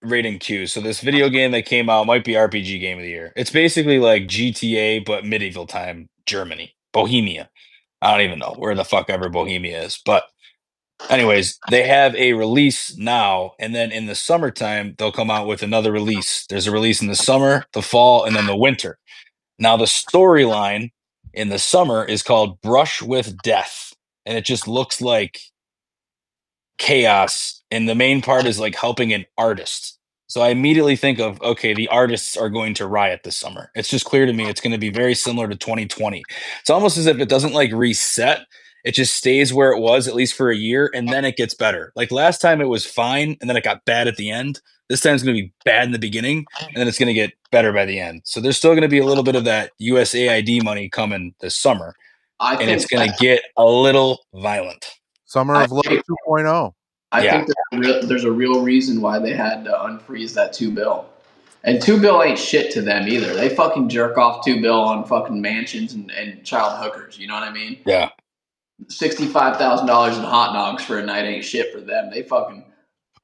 rating Q. So this video game that came out might be RPG Game of the Year. It's basically like GTA but medieval time Germany, Bohemia. I don't even know where the fuck ever Bohemia is, but anyways, they have a release now, and then in the summertime they'll come out with another release. There's a release in the summer, the fall, and then the winter. Now the storyline in the summer is called Brush with Death, and it just looks like chaos, and the main part is like helping an artist. So I immediately think of, okay, the artists are going to riot this summer. It's just clear to me it's going to be very similar to 2020. It's almost as if it doesn't like reset. It just stays where it was, at least for a year, and then it gets better. Like last time it was fine, and then it got bad at the end. This time it's going to be bad in the beginning, and then it's going to get better by the end. So there's still going to be a little bit of that USAID money coming this summer, and it's going to get a little violent. Summer of Love 2.0. I think there's a real reason why they had to unfreeze that 2 bill. And 2 bill ain't shit to them either. They fucking jerk off 2 bill on fucking mansions and child hookers. You know what I mean? Yeah. $65,000 in hot dogs for a night ain't shit for them. They fucking.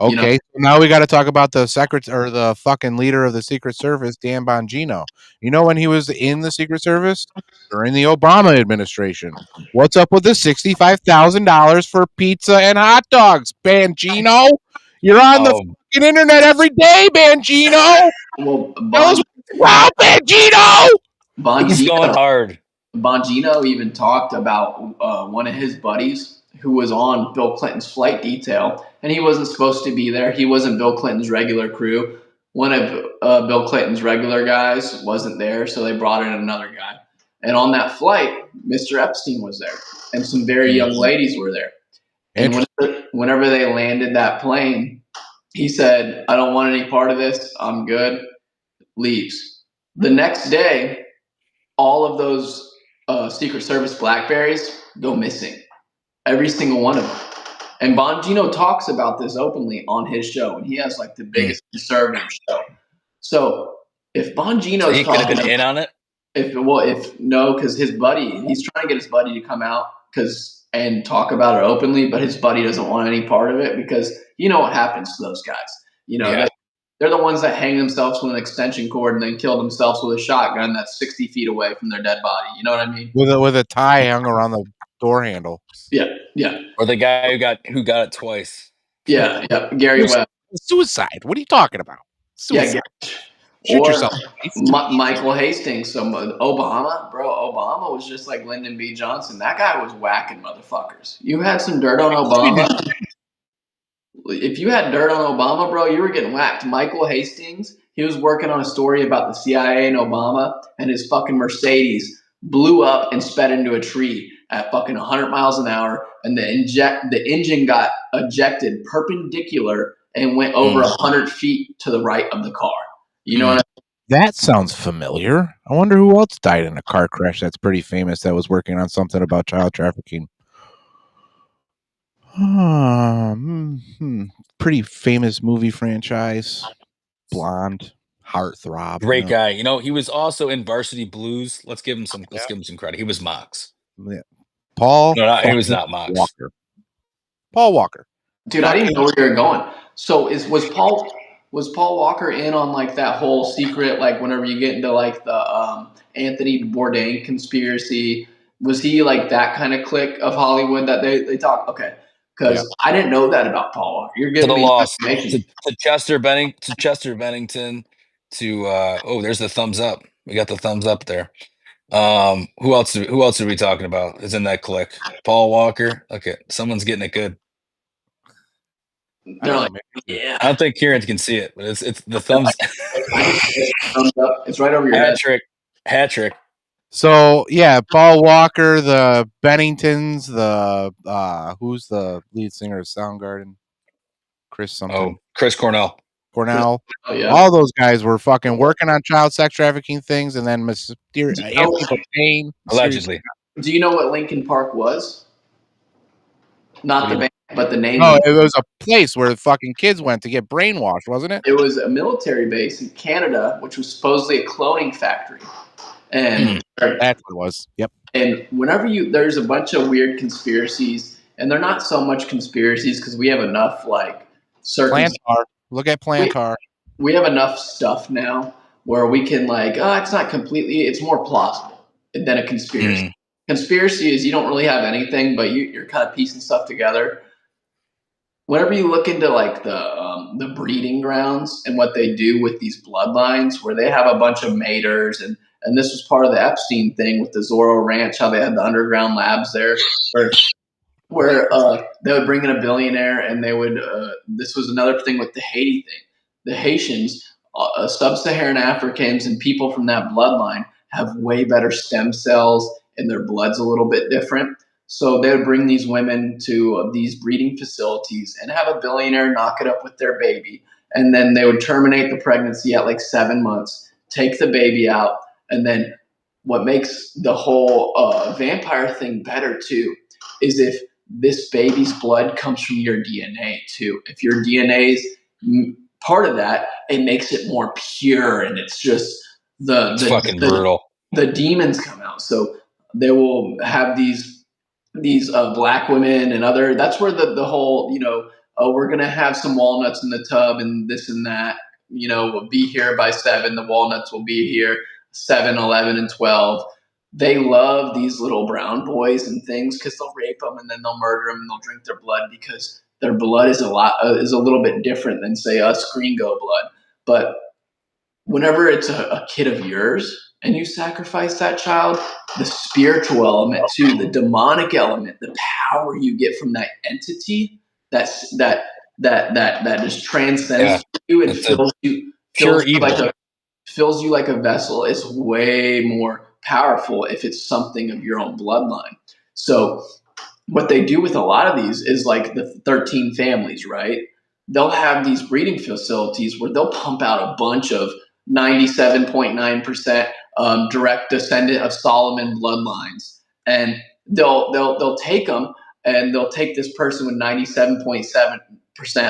Okay, so now we got to talk about the fucking leader of the Secret Service, Dan Bongino. You know when he was in the Secret Service? During the Obama administration. What's up with the $65,000 for pizza and hot dogs, Bongino? You're on the fucking internet every day, Bongino. Well, wow, Bongino! He's going hard. Bongino even talked about one of his buddies who was on Bill Clinton's flight detail, and he wasn't supposed to be there. He wasn't Bill Clinton's regular crew. One of Bill Clinton's regular guys wasn't there, so they brought in another guy. And on that flight, Mr. Epstein was there, and some very young ladies were there. And whenever they landed that plane, he said, "I don't want any part of this. I'm good." Leaves. The next day, all of those Secret Service Blackberries go missing. Every single one of them. And Bongino talks about this openly on his show, and he has like the biggest conservative show. So if Bongino's he could have been in on it. Because his buddy, he's trying to get his buddy to come out and talk about it openly, but his buddy doesn't want any part of it because you know what happens to those guys. They're the ones that hang themselves with an extension cord and then kill themselves with a shotgun that's 60 feet away from their dead body. You know what I mean? With a tie hung around the door handle. Yeah. Or the guy who got it twice. Yeah. Gary Webb. Suicide. What are you talking about? Suicide. Yeah. Shoot yourself. Michael Hastings. So Obama was just like Lyndon B. Johnson. That guy was whacking motherfuckers. You had some dirt on Obama. If you had dirt on Obama, bro, you were getting whacked. Michael Hastings, he was working on a story about the CIA and Obama, and his fucking Mercedes blew up and sped into a tree at fucking 100 miles an hour, and the engine got ejected perpendicular and went over 100 feet to the right of the car. You know what I mean? That sounds familiar. I wonder who else died in a car crash that's pretty famous that was working on something about child trafficking. Pretty famous movie franchise. Blonde, heartthrob. Great guy. You know, he was also in Varsity Blues. Let's give him some credit. He was Mox. Yeah. Paul. No, he was not Mox. Walker. Paul Walker. Dude, I didn't even know where you were going. So was Paul Walker in on like that whole secret, like whenever you get into like the Anthony Bourdain conspiracy, was he like that kind of clique of Hollywood that they talk? Okay. Because I didn't know that about Paul Walker. You're To giving the me loss. information. To Chester Bennington. There's the thumbs up. We got the thumbs up there. Who else are we talking about? Is in that clique? Paul Walker. Okay, someone's getting it good. They're like, yeah. I don't think Kieran can see it, but it's the thumbs. Thumbs up. It's right over your head. Hat trick. So yeah, Paul Walker, the Benningtons, the who's the lead singer of Soundgarden? Chris something. Oh, Chris Cornell. Cornell. Oh, yeah. All those guys were fucking working on child sex trafficking things, and then Anthony Bourdain, allegedly. Do you know what Lincoln Park was? Not the band, but the name. No, it was a place where fucking kids went to get brainwashed, wasn't it? It was a military base in Canada, which was supposedly a cloning factory. And that's what it was. Yep. And whenever there's a bunch of weird conspiracies, and they're not so much conspiracies because we have enough like certain. Plantar. Look at Plantar. We have enough stuff now where we can like, it's not completely. It's more plausible than a conspiracy. Conspiracy is you don't really have anything, but you're kind of piecing stuff together. Whenever you look into like the breeding grounds and what they do with these bloodlines, where they have a bunch of maters, and this was part of the Epstein thing with the Zorro Ranch, how they had the underground labs there, where they would bring in a billionaire, and they would. This was another thing with the Haiti thing. The Haitians, sub-Saharan Africans, and people from that bloodline have way better stem cells, and their blood's a little bit different. So they would bring these women to these breeding facilities and have a billionaire knock it up with their baby. And then they would terminate the pregnancy at like 7 months, take the baby out. And then what makes the whole vampire thing better too is if this baby's blood comes from your DNA too. If your DNA is part of that, it makes it more pure, and it's just fucking brutal. The demons come out. So they will have these black women and other. That's where the whole we're gonna have some walnuts in the tub and this and that. We'll be here by 7. The walnuts will be here 7, 11, and 12. They love these little brown boys and things because they'll rape them and then they'll murder them and they'll drink their blood because their blood is a little bit different than say us gringo blood. But whenever it's a kid of yours and you sacrifice that child, the spiritual element too, the demonic element, the power you get from that entity, that just transcends you and fills you like a vessel, is way more powerful if it's something of your own bloodline. So what they do with a lot of these is like the 13 families, right? They'll have these breeding facilities where they'll pump out a bunch of 97.9% direct descendant of Solomon bloodlines, and they'll take them and they'll take this person with 97.7%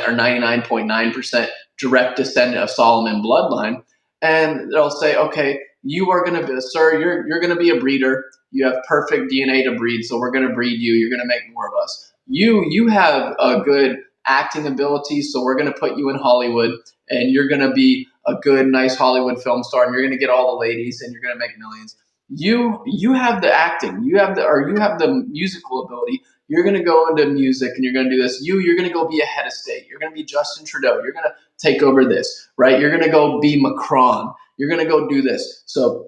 or 99.9% direct descendant of Solomon bloodline, and they'll say, okay, you are going to be, sir, you're going to be a breeder. You have perfect DNA to breed, so we're going to breed you. You're going to make more of us. You have a good acting ability, so we're going to put you in Hollywood, and you're going to be a good, nice Hollywood film star, and you're going to get all the ladies, and you're going to make millions. You have the acting, you have the musical ability. You're going to go into music, and you're going to do this. You're going to go be a head of state. You're going to be Justin Trudeau. You're going to take over this, right? You're going to go be Macron. You're going to go do this. So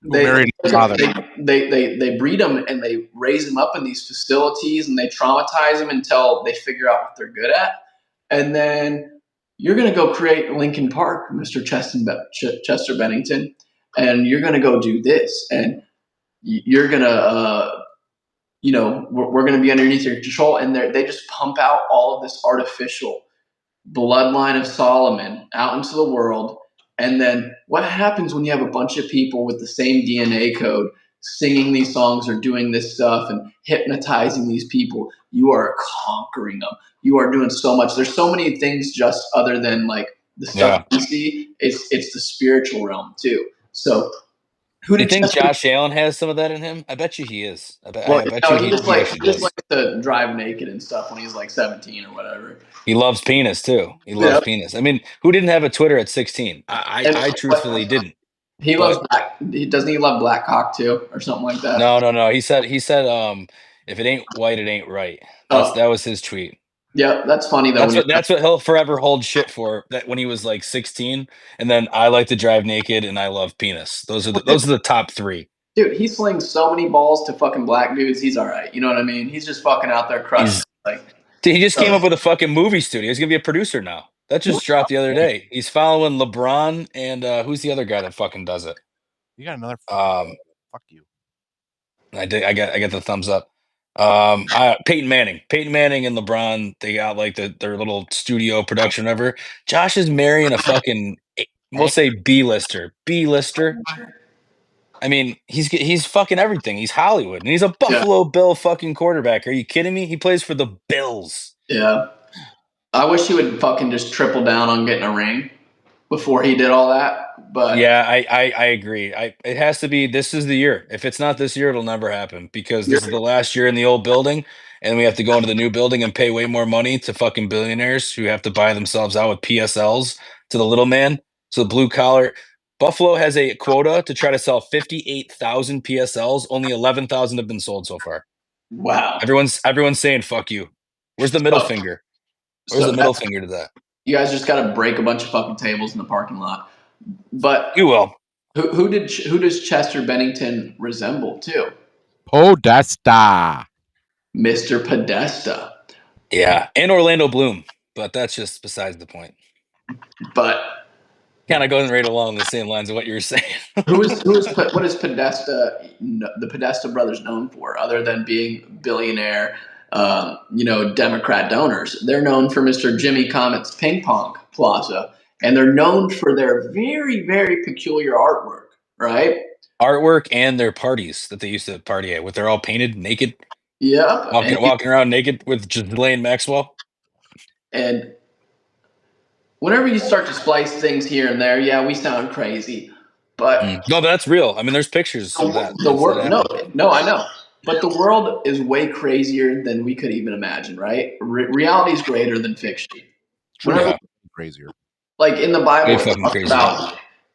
they breed them and they raise them up in these facilities and they traumatize them until they figure out what they're good at. And then you're going to go create Lincoln Park, Mr. Chester Bennington, and you're going to go do this. And you're going to, we're going to be underneath your control. And they just pump out all of this artificial bloodline of Solomon out into the world. And then what happens when you have a bunch of people with the same DNA code singing these songs or doing this stuff and hypnotizing these people? You are conquering them. You are doing so much. There's so many things just other than like the stuff you see. It's the spiritual realm too. So who Do you did think Chester? Josh Allen has some of that in him? I bet you he is. I bet No, you he he just actually does. likes to drive naked and stuff when he's like 17 or whatever. He loves penis too. He loves penis. I mean, who didn't have a Twitter at 16? I truthfully didn't. He loves black. Doesn't he love black cock too, or something like that? No. He said if it ain't white, it ain't right. That was his tweet. Yeah, that's funny though. That's what he'll forever hold shit for. That when he was like 16, and then I like to drive naked and I love penis. Those are the top three. Dude, he slings so many balls to fucking black dudes. He's all right. You know what I mean? He's just fucking out there crushing. Dude, he just came up with a fucking movie studio. He's gonna be a producer now. That just dropped the other day. He's following LeBron and who's the other guy that fucking does it? You got another fuck you. I get the thumbs up. Peyton Manning and LeBron, they got like their little studio production ever. Josh is marrying a fucking, we'll say B-lister. I mean, he's fucking everything. He's Hollywood, and he's a Buffalo Bill fucking quarterback. Are you kidding me? He plays for the Bills. Yeah. I wish he would fucking just triple down on getting a ring before he did all that. But yeah, I agree. It has to be. This is the year. If it's not this year, it'll never happen because this is the last year in the old building, and we have to go into the new building and pay way more money to fucking billionaires who have to buy themselves out with PSLs to the little man. So the blue collar. Buffalo has a quota to try to sell 58,000 PSLs. Only 11,000 have been sold so far. Wow. Everyone's saying fuck you. Where's the middle finger? Where's the middle finger to that? You guys just got to break a bunch of fucking tables in the parking lot. But you will. Who does Chester Bennington resemble too? Podesta. Mr. Podesta. Yeah, and Orlando Bloom, but that's just besides the point. But kind of going right along the same lines of what you were saying. what is Podesta? The Podesta brothers known for, other than being billionaire, Democrat donors? They're known for Mr. Jimmy Comet's Ping Pong Plaza, and they're known for their very, very peculiar artwork, right? Artwork and their parties that they used to party at, they're all painted naked. Yeah, walking around naked with Ghislaine Maxwell. And whenever you start to splice things here and there, yeah, we sound crazy, but no, that's real. I mean, there's pictures of that. The world, no, I know, but the world is way crazier than we could even imagine, right? Reality is greater than fiction. Crazier. Like in the Bible,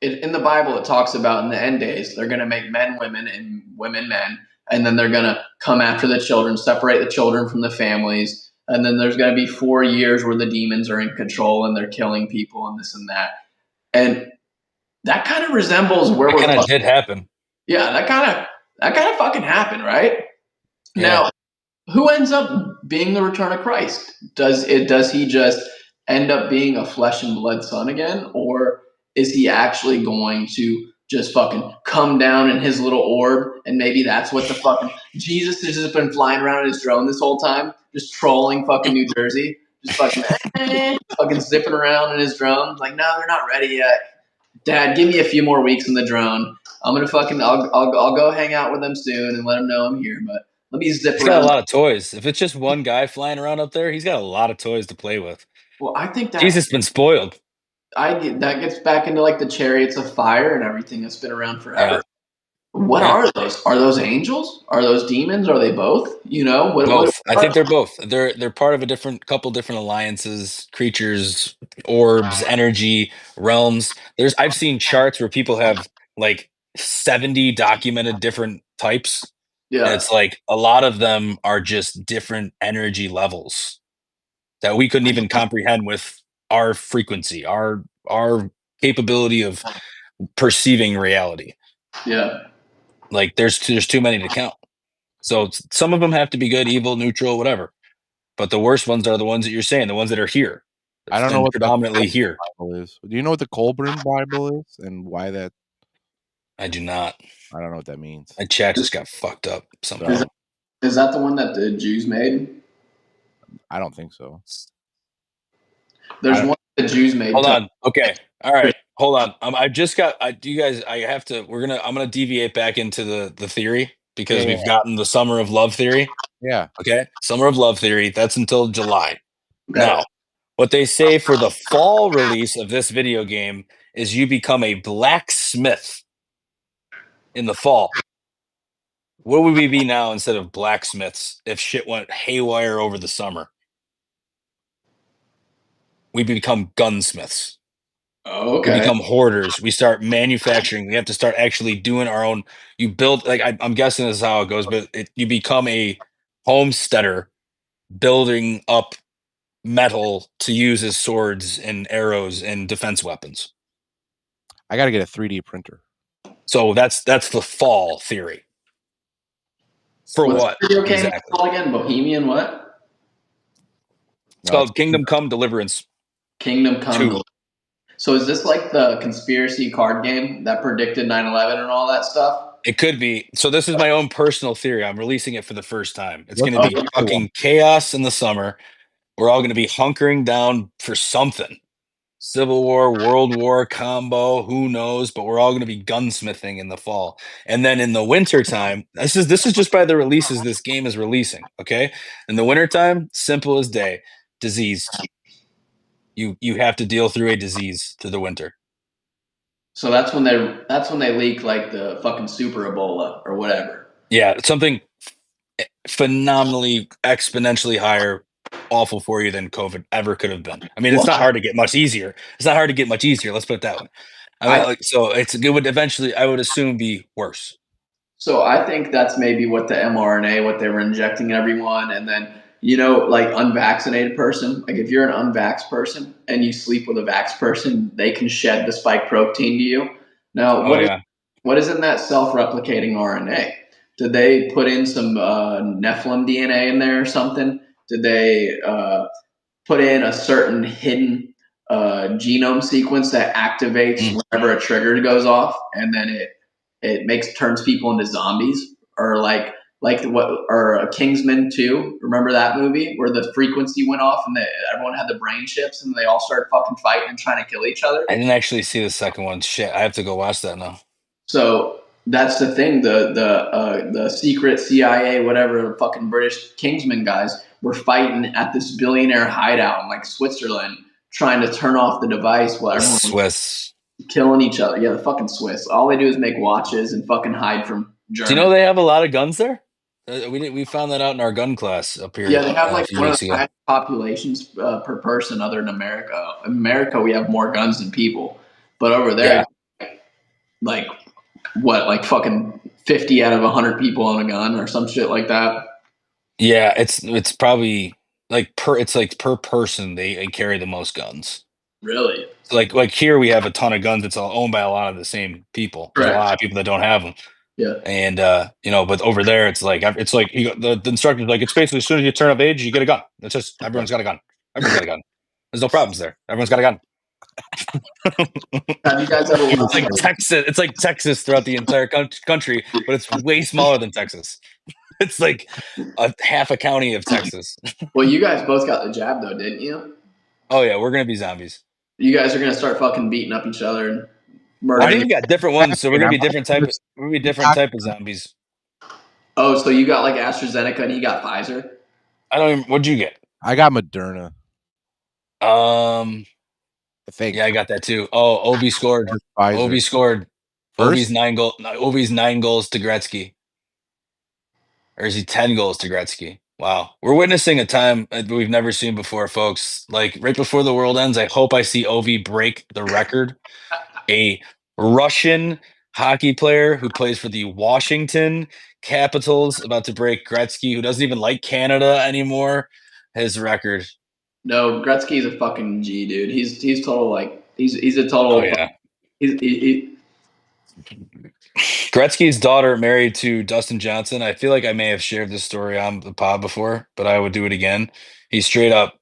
in the Bible, it talks about in the end days, they're going to make men women and women men, and then they're going to come after the children, separate the children from the families, and then there's going to be 4 years where the demons are in control and they're killing people and this and that. And that kind of resembles where we're. Kind of did happen. Yeah, that kind of fucking happened, right? Yeah. Now, who ends up being the return of Christ? Does he just end up being a flesh and blood son again, or is he actually going to just fucking come down in his little orb, and maybe that's what the fucking Jesus has just been flying around in his drone this whole time, just trolling fucking New Jersey, just fucking fucking zipping around in his drone, like, no, they're not ready yet. Dad, give me a few more weeks in the drone. I'm gonna fucking I'll go hang out with them soon and let them know I'm here. But let me zip around. He's got a lot of toys. If it's just one guy flying around up there, he's got a lot of toys to play with. Well, I think that Jesus has been spoiled. That gets back into like the chariots of fire and everything that's been around forever. Yeah. What are those? Are those angels? Are those demons? Are they both? Both. I think they're both. They're part of a couple different alliances, creatures, orbs, energy, realms. I've seen charts where people have like 70 documented different types. Yeah. And it's like a lot of them are just different energy levels that we couldn't even comprehend with our frequency, our capability of perceiving reality. Yeah. Like there's too many to count. So some of them have to be good, evil, neutral, whatever. But the worst ones are the ones that you're saying, the ones that are here. I don't know what predominantly here Bible is. Do you know what the Colburn Bible is and why that? I do not. I don't know what that means. My chat just got fucked up somehow. Is that the one that the Jews made? I don't think so. There's one the Jews made. Hold on. Okay. All right. hold on. I've just got. Do you guys? I have to. I'm gonna deviate back into the theory because Yeah. we've gotten the Summer of Love theory. Yeah. Okay, Summer of Love theory. That's until July. Okay. Now, what they say for the fall release of this video game is you become a blacksmith in the fall. Where would we be now instead of blacksmiths if shit went haywire over the summer? We become gunsmiths. Oh, We okay. become hoarders. We start manufacturing. We have to start actually doing our own. You build like I'm guessing this is how it goes, but you become a homesteader, building up metal to use as swords and arrows and defense weapons. I got to get a 3D printer. So that's the fall theory. For What's what the video game exactly? called again? Bohemian what? It's called Kingdom Come Deliverance. Kingdom Come. 2. So is this like the conspiracy card game that predicted 9/11 and all that stuff? It could be. So this is my own personal theory. I'm releasing it for the first time. It's What's going to the be other fucking chaos in the summer. We're all going to be hunkering down for something. Civil War, World War combo, who knows? But we're all going to be gunsmithing in the fall. And then in the wintertime, this is just by the releases this game is releasing, okay? In the wintertime, simple as day, diseased. You have to deal through a disease through the winter. So that's when they leak like the fucking super Ebola or whatever. Yeah, something phenomenally exponentially higher awful for you than COVID ever could have been. I mean, it's not hard to get much easier. It's not hard to get much easier. Let's put it that way. I mean, so it would eventually, I would assume, be worse. So I think that's maybe what the mRNA, what they were injecting everyone, and then like unvaccinated person. Like if you're an unvaxxed person and you sleep with a vax person, they can shed the spike protein to you. Now, what is in that self-replicating RNA? Did they put in some Nephilim DNA in there or something? Did they put in a certain hidden genome sequence that activates whenever a trigger goes off, and then it turns people into zombies, or like Kingsman 2? Remember that movie where the frequency went off and everyone had the brain chips and they all started fucking fighting and trying to kill each other? I didn't actually see the second one. Shit, I have to go watch that now. So that's the thing. The secret CIA, whatever, fucking British Kingsman guys were fighting at this billionaire hideout in like Switzerland, trying to turn off the device while everyone was Swiss killing each other. Yeah, the fucking Swiss. All they do is make watches and fucking hide from Germany. Do you know they have a lot of guns there? We found that out in our gun class up here. Yeah, they have like a few one of weeks the ago. highest populations per person other than America. In America, we have more guns than people, but over there, like fucking 50 out of 100 people on a gun or some shit like that. Yeah, it's probably like per person they carry the most guns. Really? So like here we have a ton of guns. It's all owned by a lot of the same people. There's a lot of people that don't have them. Yeah. And but over there it's like the instructor's like, it's basically as soon as you turn of age, you get a gun. It's just everyone's got a gun. Everyone's got a gun. There's no problems there. Everyone's got a gun. Have you guys ever It's like Texas. It's like Texas throughout the entire country, but it's way smaller than Texas. It's like a half a county of Texas. Well, you guys both got the jab though, didn't you? Oh yeah, we're gonna be zombies. You guys are gonna start fucking beating up each other and murdering. I think we got different ones, so we're gonna be different type. We're gonna be different type of zombies. Oh, so you got like AstraZeneca and he got Pfizer? I don't even. What'd you get? I got Moderna. I think. Yeah, I got that too. Oh, Obi scored. Obi scored. Obi's 9 goals to Gretzky. Or is he 10 goals to Gretzky? Wow. We're witnessing a time we've never seen before, folks. Like right before the world ends, I hope I see Ovi break the record. A Russian hockey player who plays for the Washington Capitals about to break Gretzky, who doesn't even like Canada anymore, his record. No, Gretzky's a fucking G, dude. He's total like he's a total. Oh yeah. Gretzky's daughter married to Dustin Johnson. I feel like I may have shared this story on the pod before, but I would do it again. He's straight up.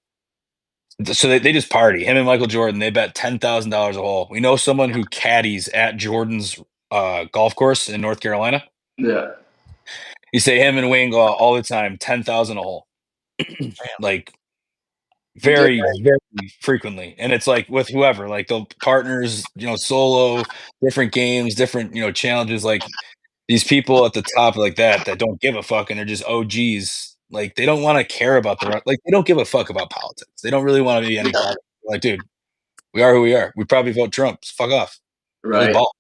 So they just party. Him and Michael Jordan, they bet $10,000 a hole. We know someone who caddies at Jordan's golf course in North Carolina. Yeah. You say him and Wayne go out all the time, 10,000 a hole. Like very, very frequently, and it's like with whoever, like the partners, solo, different games, different, challenges. Like these people at the top like that don't give a fuck, and they're just OGs. Like they don't want to care about like they don't give a fuck about politics. They don't really want to be any part of it. Like, dude, we are who we are. We probably vote Trump. Fuck off. Really Right. ball.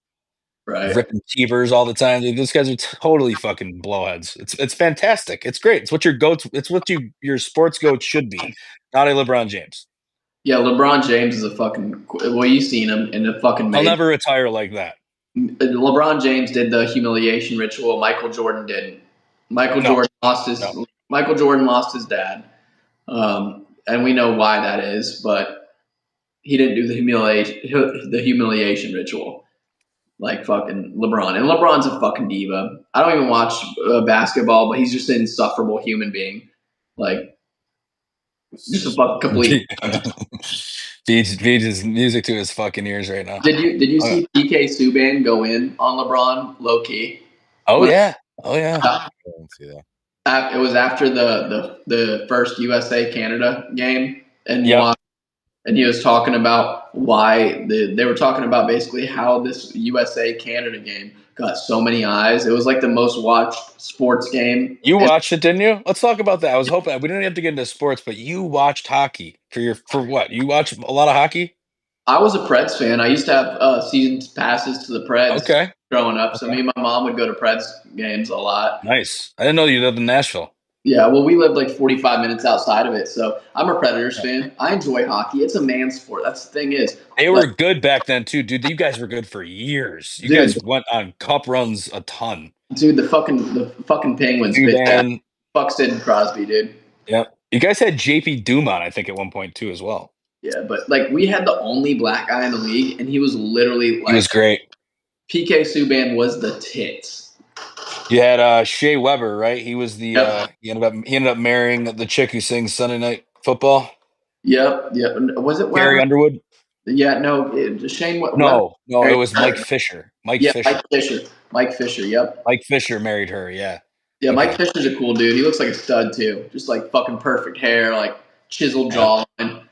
Right. Ripping Cheevers all the time. Dude, those guys are totally fucking blowheads. It's fantastic. It's great. It's what your goat. It's what your sports goat should be. Not a LeBron James. Yeah, LeBron James is a fucking. Well, you've seen him in the fucking. I'll never retire like that. LeBron James did the humiliation ritual. Michael Jordan didn't. Michael Jordan lost his dad, and we know why that is. But he didn't do the humiliation ritual like fucking LeBron. And LeBron's a fucking diva. I don't even watch basketball, but he's just an insufferable human being. Like just a fucking complete. Feeds his music to his fucking ears right now. Did you see PK Subban go in on LeBron low key? Oh yeah. I didn't see that. It was after the first USA Canada game, and and he was talking about why they were talking about basically how this USA Canada game got so many eyes. It was like the most watched sports game. You watched it, didn't you? Let's talk about that. I was hoping we didn't have to get into sports, but you watched hockey for what? You watch a lot of hockey? I was a Preds fan. I used to have season passes to the Preds growing up. So me and my mom would go to Preds games a lot. Nice. I didn't know you lived in Nashville. Yeah, well, we lived like 45 minutes outside of it, so I'm a Predators fan. I enjoy hockey. It's a man's sport. That's the thing is. They were good back then too, dude. You guys were good for years. You guys went on cup runs a ton. Dude, the fucking Penguins. Fuck Sidney Crosby, dude. Yeah, you guys had JP Dumont, I think, at one point too, as well. Yeah, but like we had the only black guy in the league, and he was literally like. He was great. PK Subban was the tits. You had Shea Weber, right? He was the he ended up marrying the chick who sings Sunday Night Football. Yep. Was it Carrie Underwood? Yeah, no. Shane. No, it was Mike Fisher. Mike Fisher. Mike Fisher. Yep. Mike Fisher married her. Yeah. Yeah, Mike Fisher's a cool dude. He looks like a stud too. Just like fucking perfect hair, like chiseled jawline.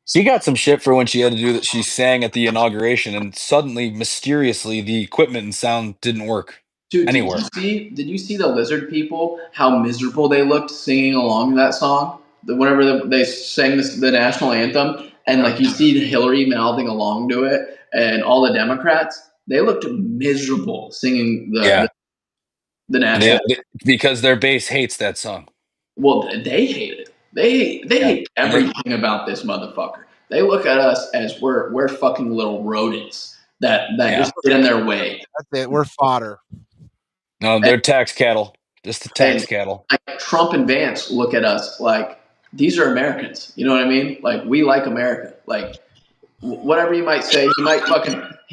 She got some shit for when she had to do that. She sang at the inauguration, and suddenly, mysteriously, the equipment and sound didn't work. Dude, anywhere. Did you see the lizard people? How miserable they looked singing along that song. Whenever they sang the national anthem, and like you see Hillary mouthing along to it, and all the Democrats, they looked miserable singing the national anthem. Because their base hates that song. Well, they hate it. They hate everything about this motherfucker. They look at us as we're fucking little rodents that just get in their way. That's it. We're fodder. No, they're tax cattle. Just the tax cattle. Like Trump and Vance look at us like these are Americans. You know what I mean? Like we like America. Like whatever you might say, he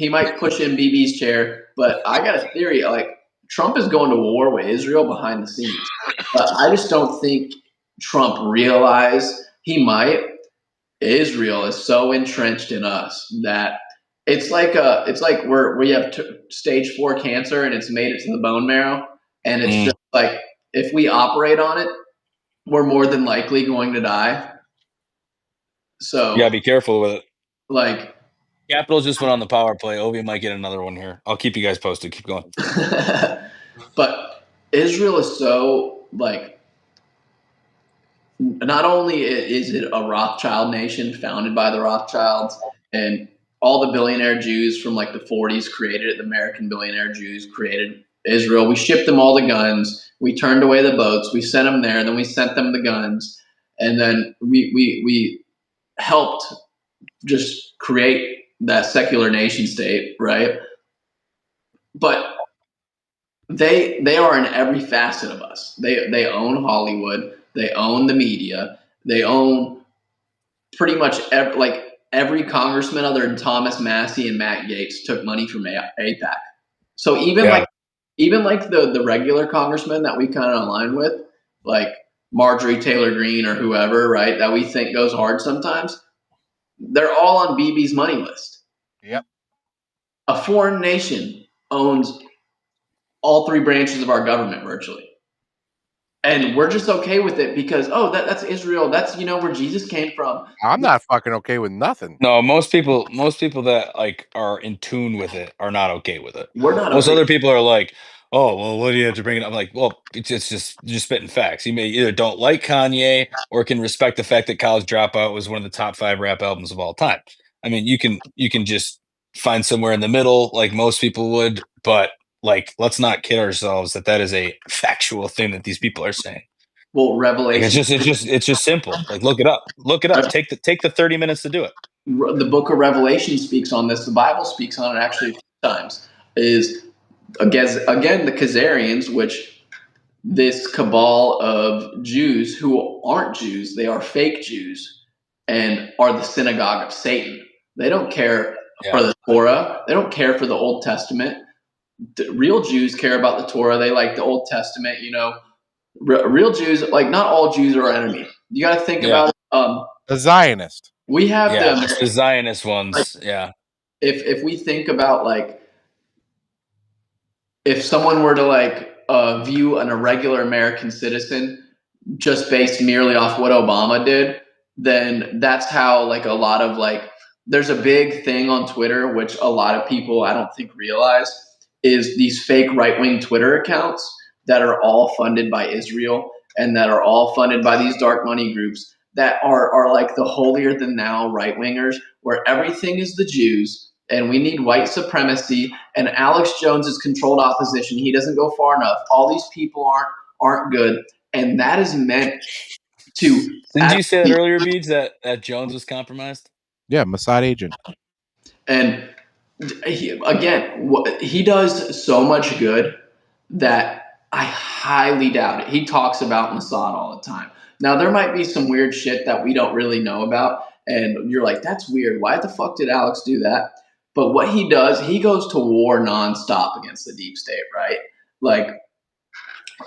might push in BB's chair. But I got a theory. Like Trump is going to war with Israel behind the scenes. But I just don't think Trump realized he might. Israel is so entrenched in us that. It's like we have stage 4 cancer and it's made it to the bone marrow, and it's just like if we operate on it, we're more than likely going to die. So you gotta be careful with it. Like Capitals just went on the power play. Ovi might get another one here. I'll keep you guys posted. Keep going. But Israel is so like. Not only is it a Rothschild nation founded by the Rothschilds and all the billionaire Jews from like the 40s created it. The American billionaire Jews created Israel. We shipped them all the guns. We turned away the boats. We sent them there. Then we sent them the guns. And then we helped just create that secular nation state, right? But they are in every facet of us. They own Hollywood. They own the media. They own pretty much every congressman other than Thomas Massie and Matt Gaetz took money from AIPAC. So even like the regular congressmen that we kind of align with, like Marjorie Taylor Greene or whoever, right, that we think goes hard sometimes, they're all on BB's money list. Yep. A foreign nation owns all 3 branches of our government virtually. And we're just okay with it because that's Israel. That's where Jesus came from. I'm not fucking okay with nothing. No, most people that like are in tune with it are not okay with it. We're not Most okay. other people are like, "Oh, well, what do you have to bring it up?" I'm like, "Well, it's just you're spitting facts. You may either don't like Kanye or can respect the fact that College Dropout was one of the top 5 rap albums of all time. I mean, you can just find somewhere in the middle like most people would, but like let's not kid ourselves that is a factual thing that these people are saying. Well, Like Revelation. it's just simple. Like look it up. Look it up. Take the 30 minutes to do it. The book of Revelation speaks on this. The Bible speaks on it actually a few times. Is again the Khazarians, which this cabal of Jews who aren't Jews, they are fake Jews and are the synagogue of Satan. They don't care for the Torah. They don't care for the Old Testament. The real Jews care about the Torah. They like the Old Testament. Real Jews, like not all Jews are our enemy. You got to think about a Zionist. We have the Zionist ones. Like, if we think about like if someone were to like view an irregular American citizen just based merely off what Obama did, then that's how like a lot of like there's a big thing on Twitter which a lot of people I don't think realize is these fake right-wing Twitter accounts that are all funded by Israel and that are all funded by these dark money groups that are like the holier than thou right-wingers where everything is the Jews and we need white supremacy and Alex Jones is controlled opposition. He doesn't go far enough. All these people aren't good. And that is meant to. Didn't you say that earlier, Beads, that Jones was compromised? Yeah, Mossad agent. And he does so much good that I highly doubt it. He talks about Mossad all the time. Now, there might be some weird shit that we don't really know about. And you're like, that's weird. Why the fuck did Alex do that? But what he does, he goes to war nonstop against the deep state, right? Like,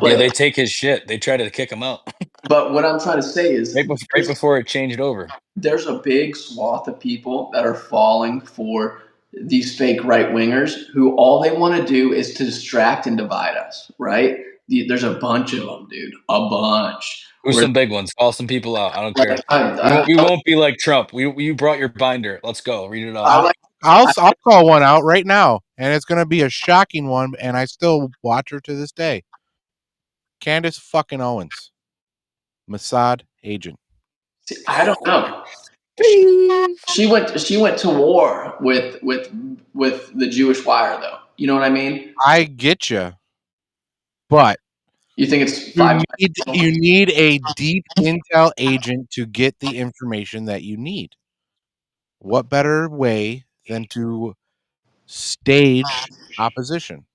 yeah, they take his shit. They try to kick him out. But what I'm trying to say is, right before it changed over, there's a big swath of people that are falling for these fake right wingers who all they want to do is to distract and divide us, right? There's a bunch of them, dude. A bunch. Who's some big ones? Call some people out. I don't care. We won't be like Trump. You brought your binder. Let's go. Read it off. I'll call one out right now, and it's going to be a shocking one, and I still watch her to this day. Candace fucking Owens, Mossad agent. See, I don't know. She went to war with the Jewish Wire, though. You know what I mean? I get you, but you think it's you need a deep intel agent to get the information that you need. What better way than to stage opposition?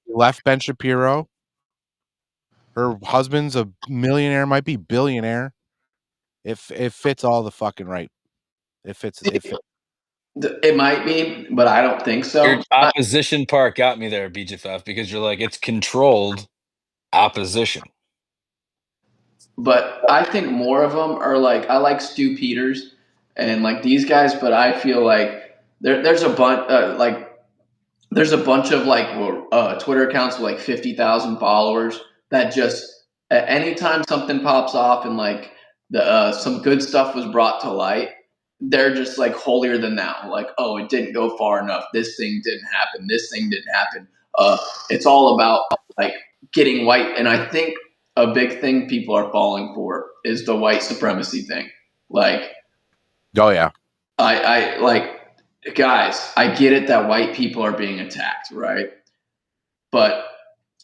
Left Ben Shapiro. Her husband's a millionaire, might be billionaire. It fits all the fucking right. It fits. It might be, but I don't think so. Your opposition part got me there, BJFF, because you're like, it's controlled opposition. But I think more of them are like, I like Stu Peters and like these guys, but I feel like there's a bunch there's a bunch of like Twitter accounts with like 50,000 followers that just at any time something pops off and like some good stuff was brought to light, they're just like holier than thou. Like, oh, it didn't go far enough. This thing didn't happen. This thing didn't happen. It's all about like getting white. And I think a big thing people are falling for is the white supremacy thing. Like, oh yeah, I like, guys, I get it that white people are being attacked, right?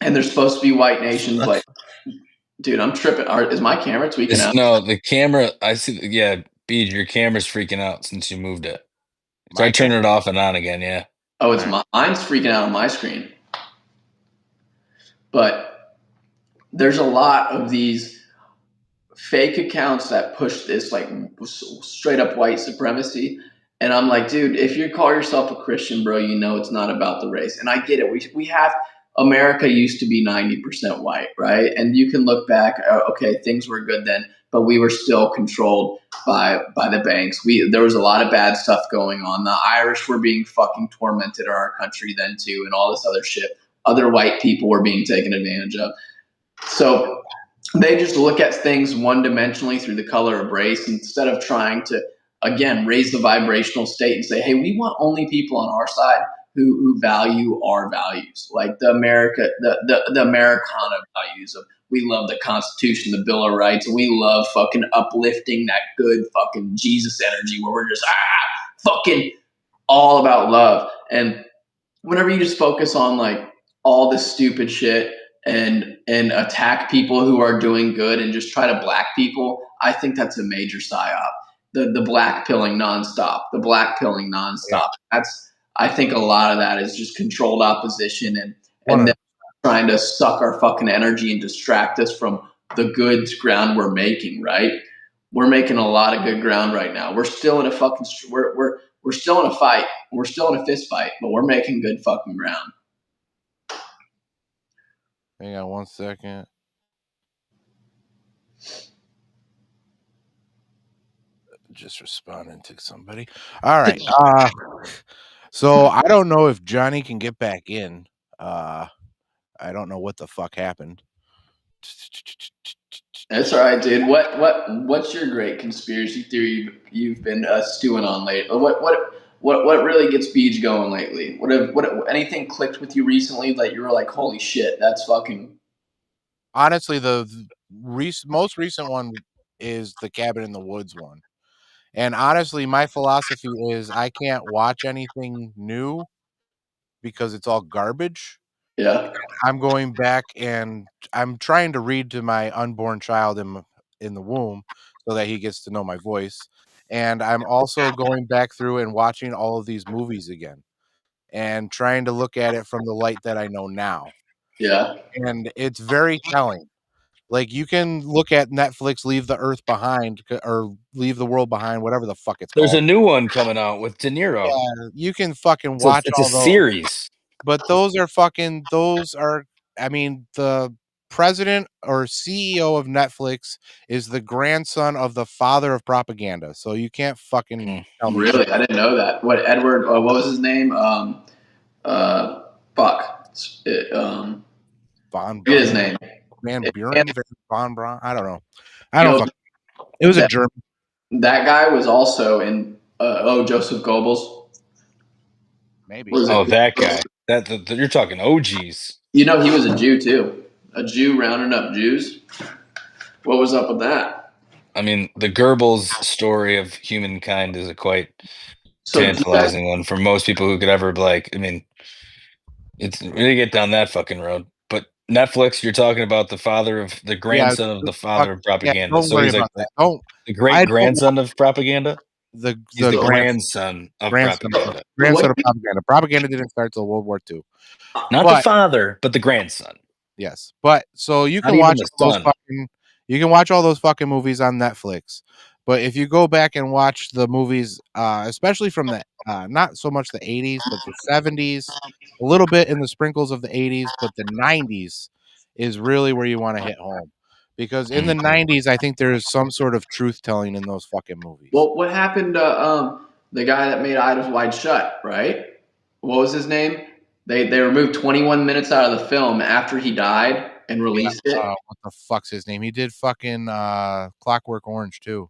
And they're supposed to be white nations. Like, dude, I'm tripping. Is my camera tweaking out? No, the camera. I see. Yeah, Beej, your camera's freaking out since you moved it. So I turn it off and on again. Yeah. Oh, it's mine's freaking out on my screen. But there's a lot of these fake accounts that push this like straight up white supremacy. And I'm like, dude, if you call yourself a Christian, bro, you know it's not about the race. And I get it. We have America used to be 90% white, right? And you can look back, okay, things were good then, but we were still controlled by the banks. There was a lot of bad stuff going on. The Irish were being fucking tormented in our country then too, and all this other shit. Other white people were being taken advantage of. So they just look at things one-dimensionally through the color of race instead of trying to, again, raise the vibrational state and say, hey, we want only people on our side who value our values, like the Americana values of we love the Constitution, the Bill of Rights, and we love fucking uplifting that good fucking Jesus energy where we're just fucking all about love. And whenever you just focus on like all this stupid shit and attack people who are doing good and just try to black people, I think that's a major psyop. The black pilling nonstop. I think a lot of that is just controlled opposition and them trying to suck our fucking energy and distract us from the good ground we're making, right? We're making a lot of good ground right now. We're still in a fucking we're still in a fight. We're still in a fist fight, but we're making good fucking ground. Hang on 1 second. Just responding to somebody. All right. So I don't know if Johnny can get back in. I don't know what the fuck happened. That's all right, dude. What's your great conspiracy theory you've been stewing on lately? What really gets Beej going lately? What anything clicked with you recently that you were like, holy shit, that's fucking. Honestly, the most recent one is the Cabin in the Woods one. And honestly, my philosophy is I can't watch anything new because it's all garbage. Yeah. I'm going back and I'm trying to read to my unborn child in the womb so that he gets to know my voice. And I'm also going back through and watching all of these movies again and trying to look at it from the light that I know now. Yeah. And it's very telling. Like you can look at Netflix, Leave the Earth Behind or Leave the World Behind, whatever the fuck it's There's called. a new one coming out with De Niro. Yeah, you can fucking watch it's all a those. series. But I mean, the president or CEO of Netflix is the grandson of the father of propaganda. So you can't fucking tell me. Really? I didn't know that. What Edward, what was his name? Fuck. Von His name. Van Buren, Von Braun. I don't know. I don't fucking. It was a German. That guy was also in Joseph Goebbels. Maybe. Oh, that guy. You're talking OGs. You know, he was a Jew too. A Jew rounding up Jews. What was up with that? I mean, the Goebbels story of humankind is a quite tantalizing one for most people who could ever I mean, it's really get down that fucking road. But Netflix, you're talking about the grandson of the father of propaganda. Don't worry about that. The great grandson of propaganda. The grandson of propaganda. Grandson of propaganda. Propaganda didn't start till World War II. Not the father, but the grandson. Yes, but so you can watch all those fucking movies on Netflix. But if you go back and watch the movies, especially from the not so much the 80s, but the 70s, a little bit in the sprinkles of the 80s, but the 90s is really where you want to hit home. Because in the 90s, I think there is some sort of truth telling in those fucking movies. Well, what happened to the guy that made Eyes Wide Shut, right? What was his name? They removed 21 minutes out of the film after he died and released it. What the fuck's his name? He did fucking Clockwork Orange too.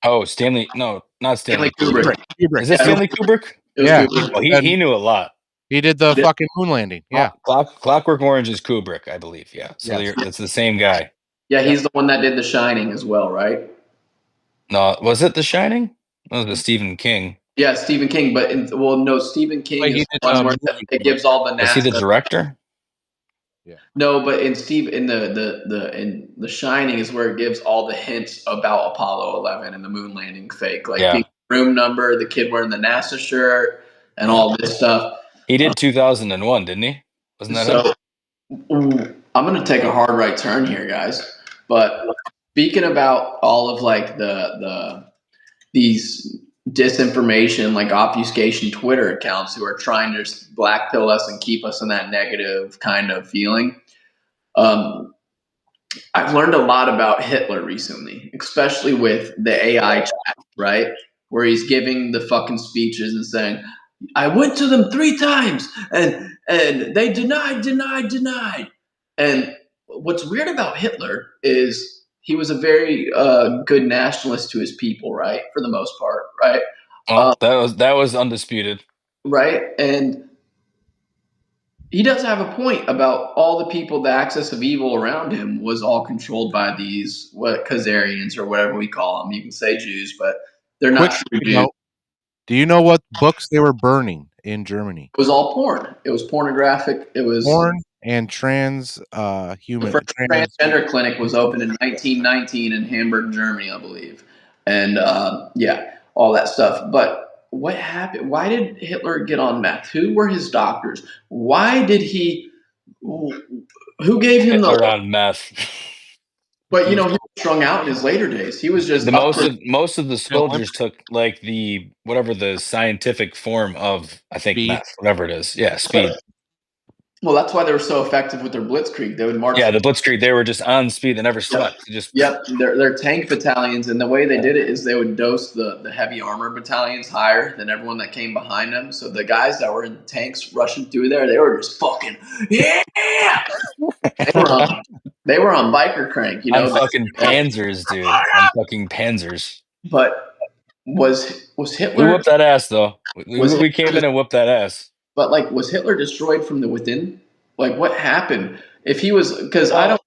Oh, Stanley. No, not Stanley Kubrick. Is it Stanley Kubrick? Yeah. Well, he knew a lot. He did the fucking moon landing. Yeah. Clockwork Orange is Kubrick, I believe. Yeah. So it's the same guy. Yeah, he's the one that did The Shining as well, right? No, was it The Shining? That was Stephen King. Yeah, Stephen King. But no, Stephen King is the one where it gives all the. Was he the director? Yeah. No, but in The Shining is where it gives all the hints about Apollo 11 and the moon landing fake, like the room number, the kid wearing the NASA shirt, and all this stuff. He did 2001, didn't he? Wasn't that him? I'm going to take a hard right turn here, guys. But speaking about all of like these disinformation, like obfuscation Twitter accounts who are trying to blackpill us and keep us in that negative kind of feeling. I've learned a lot about Hitler recently, especially with the AI chat, right? Where he's giving the fucking speeches and saying, I went to them 3 times and they denied. And what's weird about Hitler is he was a very good nationalist to his people, right? For the most part, right? Oh, that was undisputed. Right, and he does have a point about all the people, the axis of evil around him was all controlled by these Khazarians or whatever we call them. You can say Jews, but they're not true Jews. Do you know what books they were burning in Germany? It was all porn. It was pornographic. It was porn and human. The first transgender clinic was opened in 1919 in Hamburg, Germany, I believe, and yeah, all that stuff. But what happened? Why did Hitler get on meth? Who were his doctors? Why did he? Who gave him Hitler on meth? But he was strung out in his later days. He was just most of the soldiers took like the whatever the scientific form of speed. Meth, whatever it is. Yeah, speed. Well, that's why they were so effective with their blitzkrieg. They would march. Yeah, the blitzkrieg. They were just on speed. They never slept. They're tank battalions, and the way they did it is they would dose the heavy armor battalions higher than everyone that came behind them. So the guys that were in tanks rushing through there, they were just fucking They were on biker crank, I'm fucking Panzers, dude. I'm fucking Panzers. But was Hitler? We whooped that ass, though. We came in and whooped that ass. But like, was Hitler destroyed from the within? Like, what happened? If he was, because there's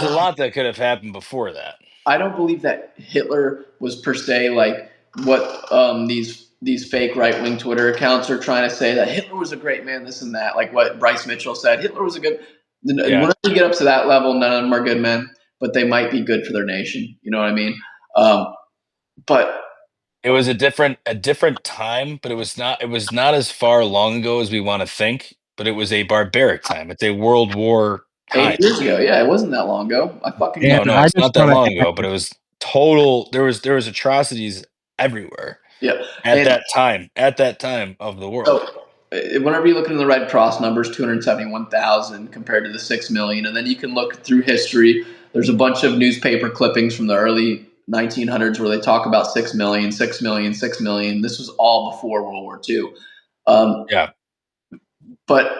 a lot that could have happened before that. I don't believe that Hitler was per se like what these fake right wing Twitter accounts are trying to say, that Hitler was a great man, this and that. Like what Bryce Mitchell said, Hitler was a good. Yeah. Whenever you get up to that level, none of them are good men, but they might be good for their nation. You know what I mean? But it was a different time, but it was not as far long ago as we want to think. But it was a barbaric time. It's a World War time. 8 years ago. Yeah, it wasn't that long ago. I fucking no, it's not that long ago. But it was total. There was atrocities everywhere. Yeah, at that time of the world. So, whenever you look into the Red Cross numbers, 271,000 compared to the 6 million, and then you can look through history. There's a bunch of newspaper clippings from the early 1900s where they talk about 6 million, 6 million, 6 million. This was all before World War II. Yeah. But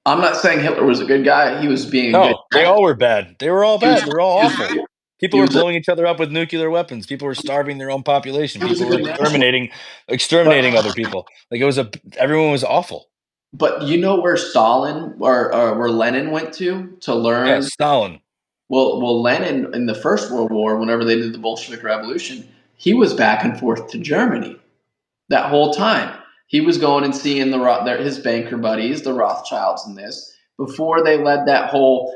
I'm not saying Hitler was a good guy. He was being a good guy. They all were bad. They were all bad. They were all awful. People were blowing each other up with nuclear weapons. People were starving their own population. People were exterminating other people. Like everyone was awful. But you know where Stalin or where Lenin went to learn? Yeah, Stalin. Well, Lenin in the First World War, whenever they did the Bolshevik Revolution, he was back and forth to Germany that whole time. He was going and seeing his banker buddies, the Rothschilds, and this before they led that whole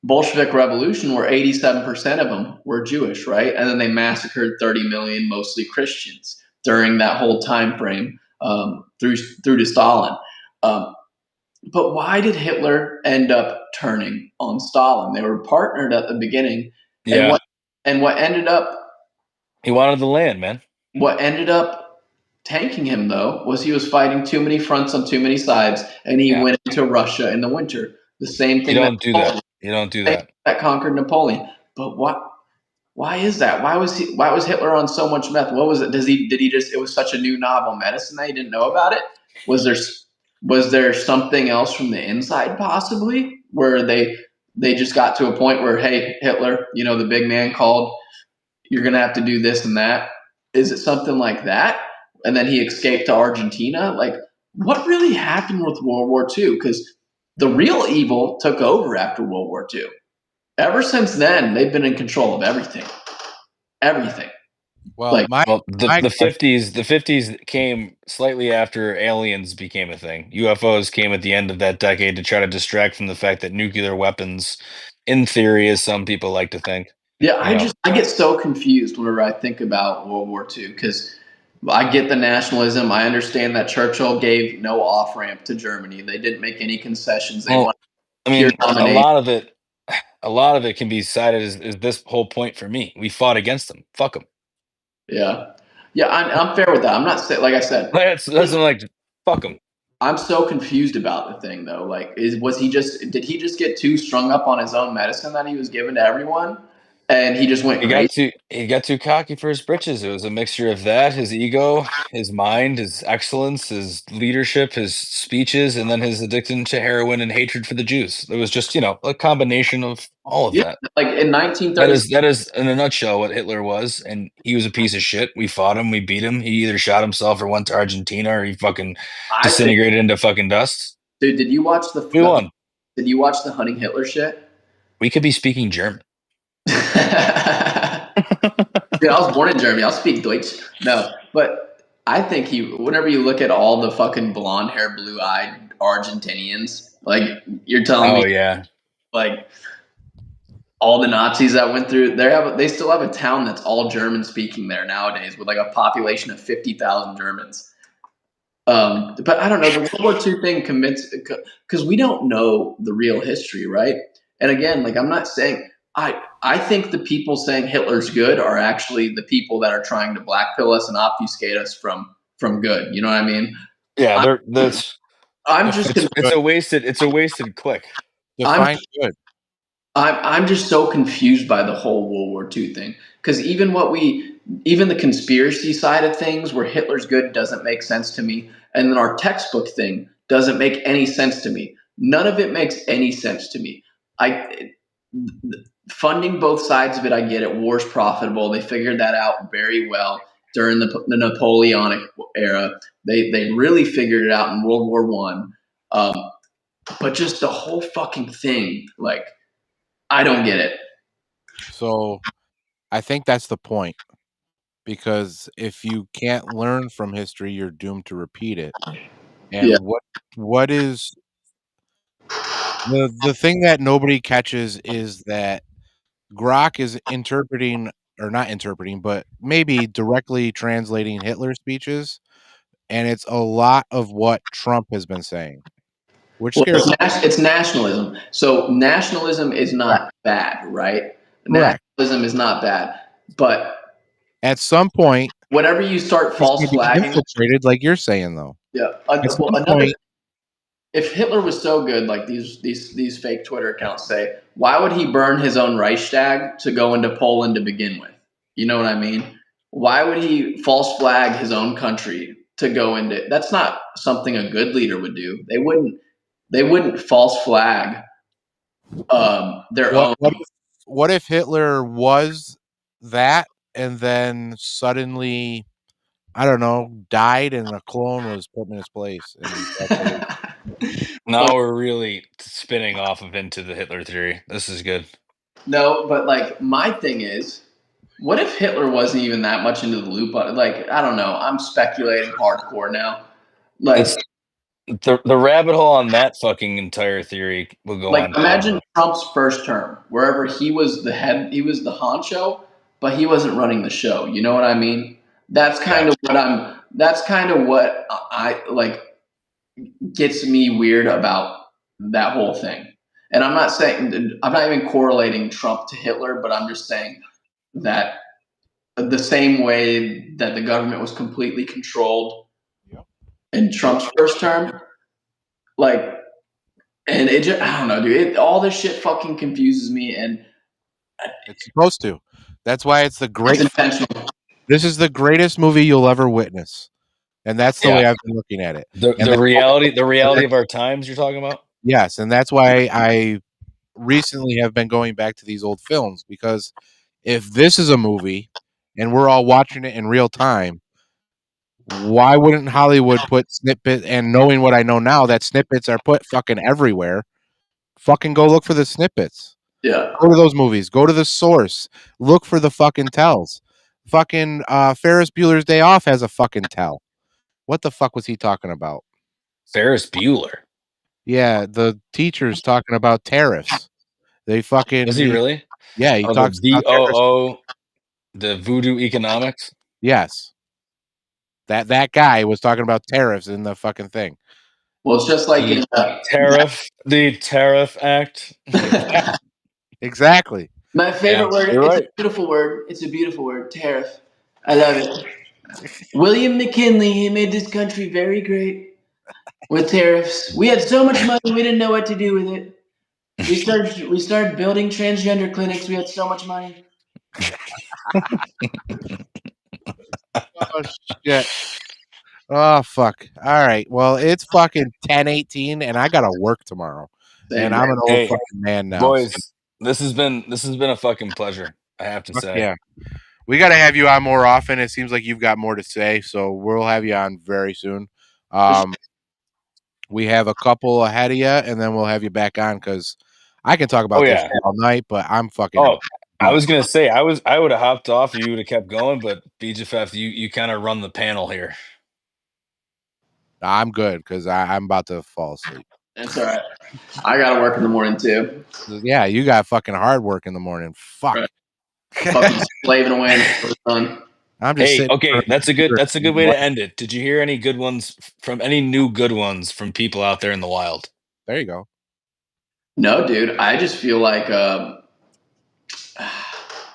Bolshevik Revolution, where 87% of them were Jewish, right? And then they massacred 30 million, mostly Christians, during that whole time frame through to Stalin. But why did Hitler end up turning on Stalin? They were partnered at the beginning. Yeah. And what ended up? He wanted the land, man. What ended up tanking him, though, was he was fighting too many fronts on too many sides, and he went into Russia in the winter. The same thing. You don't do that. That conquered Napoleon. But what? Why is that? Why was Hitler on so much meth? What was it? Did he just? It was such a new novel medicine that he didn't know about it. Was there something else from the inside possibly where they just got to a point where, hey, Hitler, the big man called, you're gonna have to do this and that. Is it something like that? And then he escaped to Argentina. Like, what really happened with World War II? Because the real evil took over after World War II. Ever since then, they've been in control of everything. Everything. Well, the 50s came slightly after aliens became a thing. UFOs came at the end of that decade to try to distract from the fact that nuclear weapons, in theory, as some people like to think. Yeah, I get so confused whenever I think about World War II because I get the nationalism. I understand that Churchill gave no off-ramp to Germany. They didn't make any concessions. They wanted a lot of it can be cited as this whole point for me. We fought against them. Fuck them. Yeah. Yeah, I'm fair with that. I'm not saying, like I said. That's like, fuck them. I'm so confused about the thing, though. Like, did he just get too strung up on his own medicine that he was giving to everyone? and he just went crazy. He got too cocky for his britches. It was a mixture of that, his ego, his mind, his excellence, his leadership, his speeches, and then his addiction to heroin and hatred for the Jews. It was just, a combination of all of that. Like in 1930, That is in a nutshell what Hitler was, and he was a piece of shit. We fought him, we beat him. He either shot himself or went to Argentina, or he fucking disintegrated into fucking dust. Dude, did you watch We won. Did you watch the Hunting Hitler shit? We could be speaking German. Dude, I was born in Germany. I'll speak Deutsch. No, but I think whenever you look at all the fucking blonde hair, blue eyed Argentinians, like you're telling me, yeah, like all the Nazis that went through, they still have a town that's all German speaking there nowadays, with like a population of 50,000 Germans. But I don't know, the World War II thing because we don't know the real history, right? And again, like I'm not saying I think the people saying Hitler's good are actually the people that are trying to blackpill us and obfuscate us from good. You know what I mean? Yeah, it's a wasted click. Define good. I'm just so confused by the whole World War II thing, because even the conspiracy side of things where Hitler's good doesn't make sense to me, and then our textbook thing doesn't make any sense to me. None of it makes any sense to me. Funding both sides of it, I get it. War's profitable. They figured that out very well during the Napoleonic era. They really figured it out in World War I. But just the whole fucking thing, like, I don't get it. So I think that's the point, because if you can't learn from history, you're doomed to repeat it. And what is the thing that nobody catches is that Grok is not interpreting, but maybe directly translating Hitler's speeches, and it's a lot of what Trump has been saying. It's nationalism. So nationalism is not bad, right? Correct. Nationalism is not bad, but at some point, whenever you start false flagging, infiltrated, like you're saying, though. Yeah. If Hitler was so good, like these fake Twitter accounts say, why would he burn his own Reichstag to go into Poland to begin with? You know what I mean? Why would he false flag his own country to go into? That's not something a good leader would do. They wouldn't false flag their own. What if Hitler was that and then suddenly, I don't know, died and a clone was put in his place? Now we're really spinning off of into the Hitler theory. This is good. No, but like my thing is, what if Hitler wasn't even that much into the loop? Like, I don't know. I'm speculating hardcore now. Like the rabbit hole on that fucking entire theory will go on. Imagine Trump's first term, wherever he was the head, he was the honcho, but he wasn't running the show. You know what I mean? That's kind of what I like gets me weird about that whole thing. And I'm not even correlating Trump to Hitler, but I'm just saying that the same way that the government was completely controlled in Trump's first term, like, and it just, I don't know, dude, all this shit fucking confuses me, and it's supposed to. That's why it's intentional. This is the greatest movie you'll ever witness. And that's the way I've been looking at it. The reality of our times you're talking about? Yes, and that's why I recently have been going back to these old films, because if this is a movie and we're all watching it in real time, why wouldn't Hollywood put snippets? And knowing what I know now, that snippets are put fucking everywhere. Fucking go look for the snippets. Yeah. Go to those movies. Go to the source. Look for the fucking tells. Fucking Ferris Bueller's Day Off has a fucking tell. What the fuck was he talking about? Ferris Bueller? Yeah, the teacher's talking about tariffs. They fucking... Is he really? Yeah, he talks about VOO, the voodoo economics? Yes. That guy was talking about tariffs in the fucking thing. Well, it's just like the Tariff Act. Exactly. My favorite word. It's a beautiful word. It's a beautiful word. Tariff. I love it. William McKinley, he made this country very great with tariffs. We had so much money, we didn't know what to do with it. We started building transgender clinics. We had so much money. Oh shit. Oh fuck. All right. Well, it's fucking 10:18 and I gotta work tomorrow. Same. And I'm an old Hey, fucking man now. boys, this has been a fucking pleasure. I have to Fuck say. yeah. We gotta have you on more often. It seems like you've got more to say, so we'll have you on very soon. We have a couple ahead of you, and then we'll have you back on because I can talk about this yeah. shit all night, but I'm fucking. Oh, I was gonna say I would have hopped off. You would have kept going, but BJFF, you kind of run the panel here. I'm good because I'm about to fall asleep. It's all right. I gotta work in the morning too. Yeah, you got fucking hard work in the morning. Fuck. Right. Fucking slaving away until it's done. I'm just Hey, sitting. okay, that's a good way to end it. Did you hear any good ones from any new good ones from people out there in the wild? There you go. No, dude. I just feel like A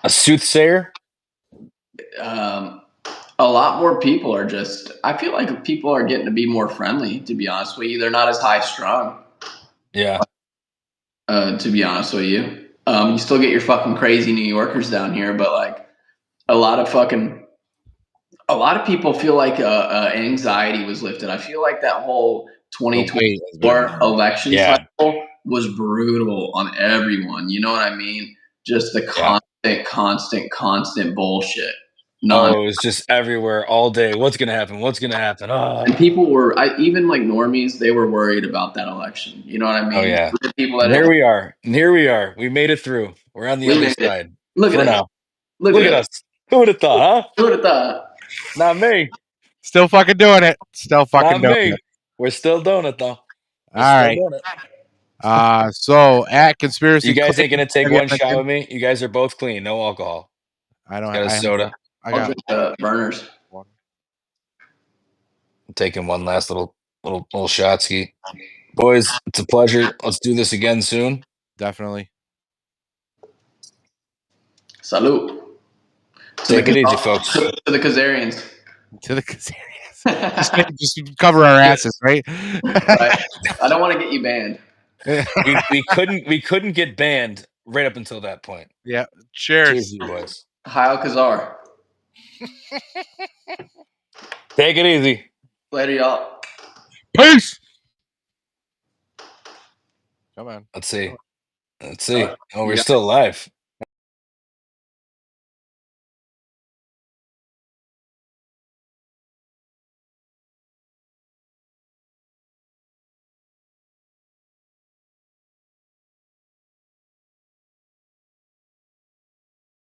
soothsayer? a lot more people are just. I feel like people are getting to be more friendly. To be honest with you, they're not as high strung. Yeah. To be honest with you, you still get your fucking crazy New Yorkers down here, but like a lot of people feel like anxiety was lifted. I feel like that whole 2024 election cycle was brutal on everyone. You know what I mean? Just the constant bullshit. Oh, it was just everywhere all day. What's gonna happen? What's gonna happen? Oh. And people were, even like normies, they were worried about that election. You know what I mean? Oh yeah. The people that Here we are. We made it through. We're on the We other made it. side. Look for at now. us. Look at us. Who would have thought, huh? Who would have thought? Not me. Still fucking doing it. Still fucking Not doing me. it. We're still doing it though. All right. So at Conspiracy, you guys Click, ain't gonna take have you one shot mentioned- with me. You guys are both clean. No alcohol. I don't Got a have soda. I I'll got drink the burners. I'm taking one last little shot ski. Boys, it's a pleasure. Let's do this again soon. definitely. Salute. Take it easy, folks. To the Khazarians. To the Khazarians. just cover our asses, right? Right. I don't want to get you banned. we couldn't get banned right up until that point. Yeah. Cheers. Cheers, you boys. Hail Khazar. Take it easy. Later, y'all. Peace. Come on. Let's see. Oh, we're still alive.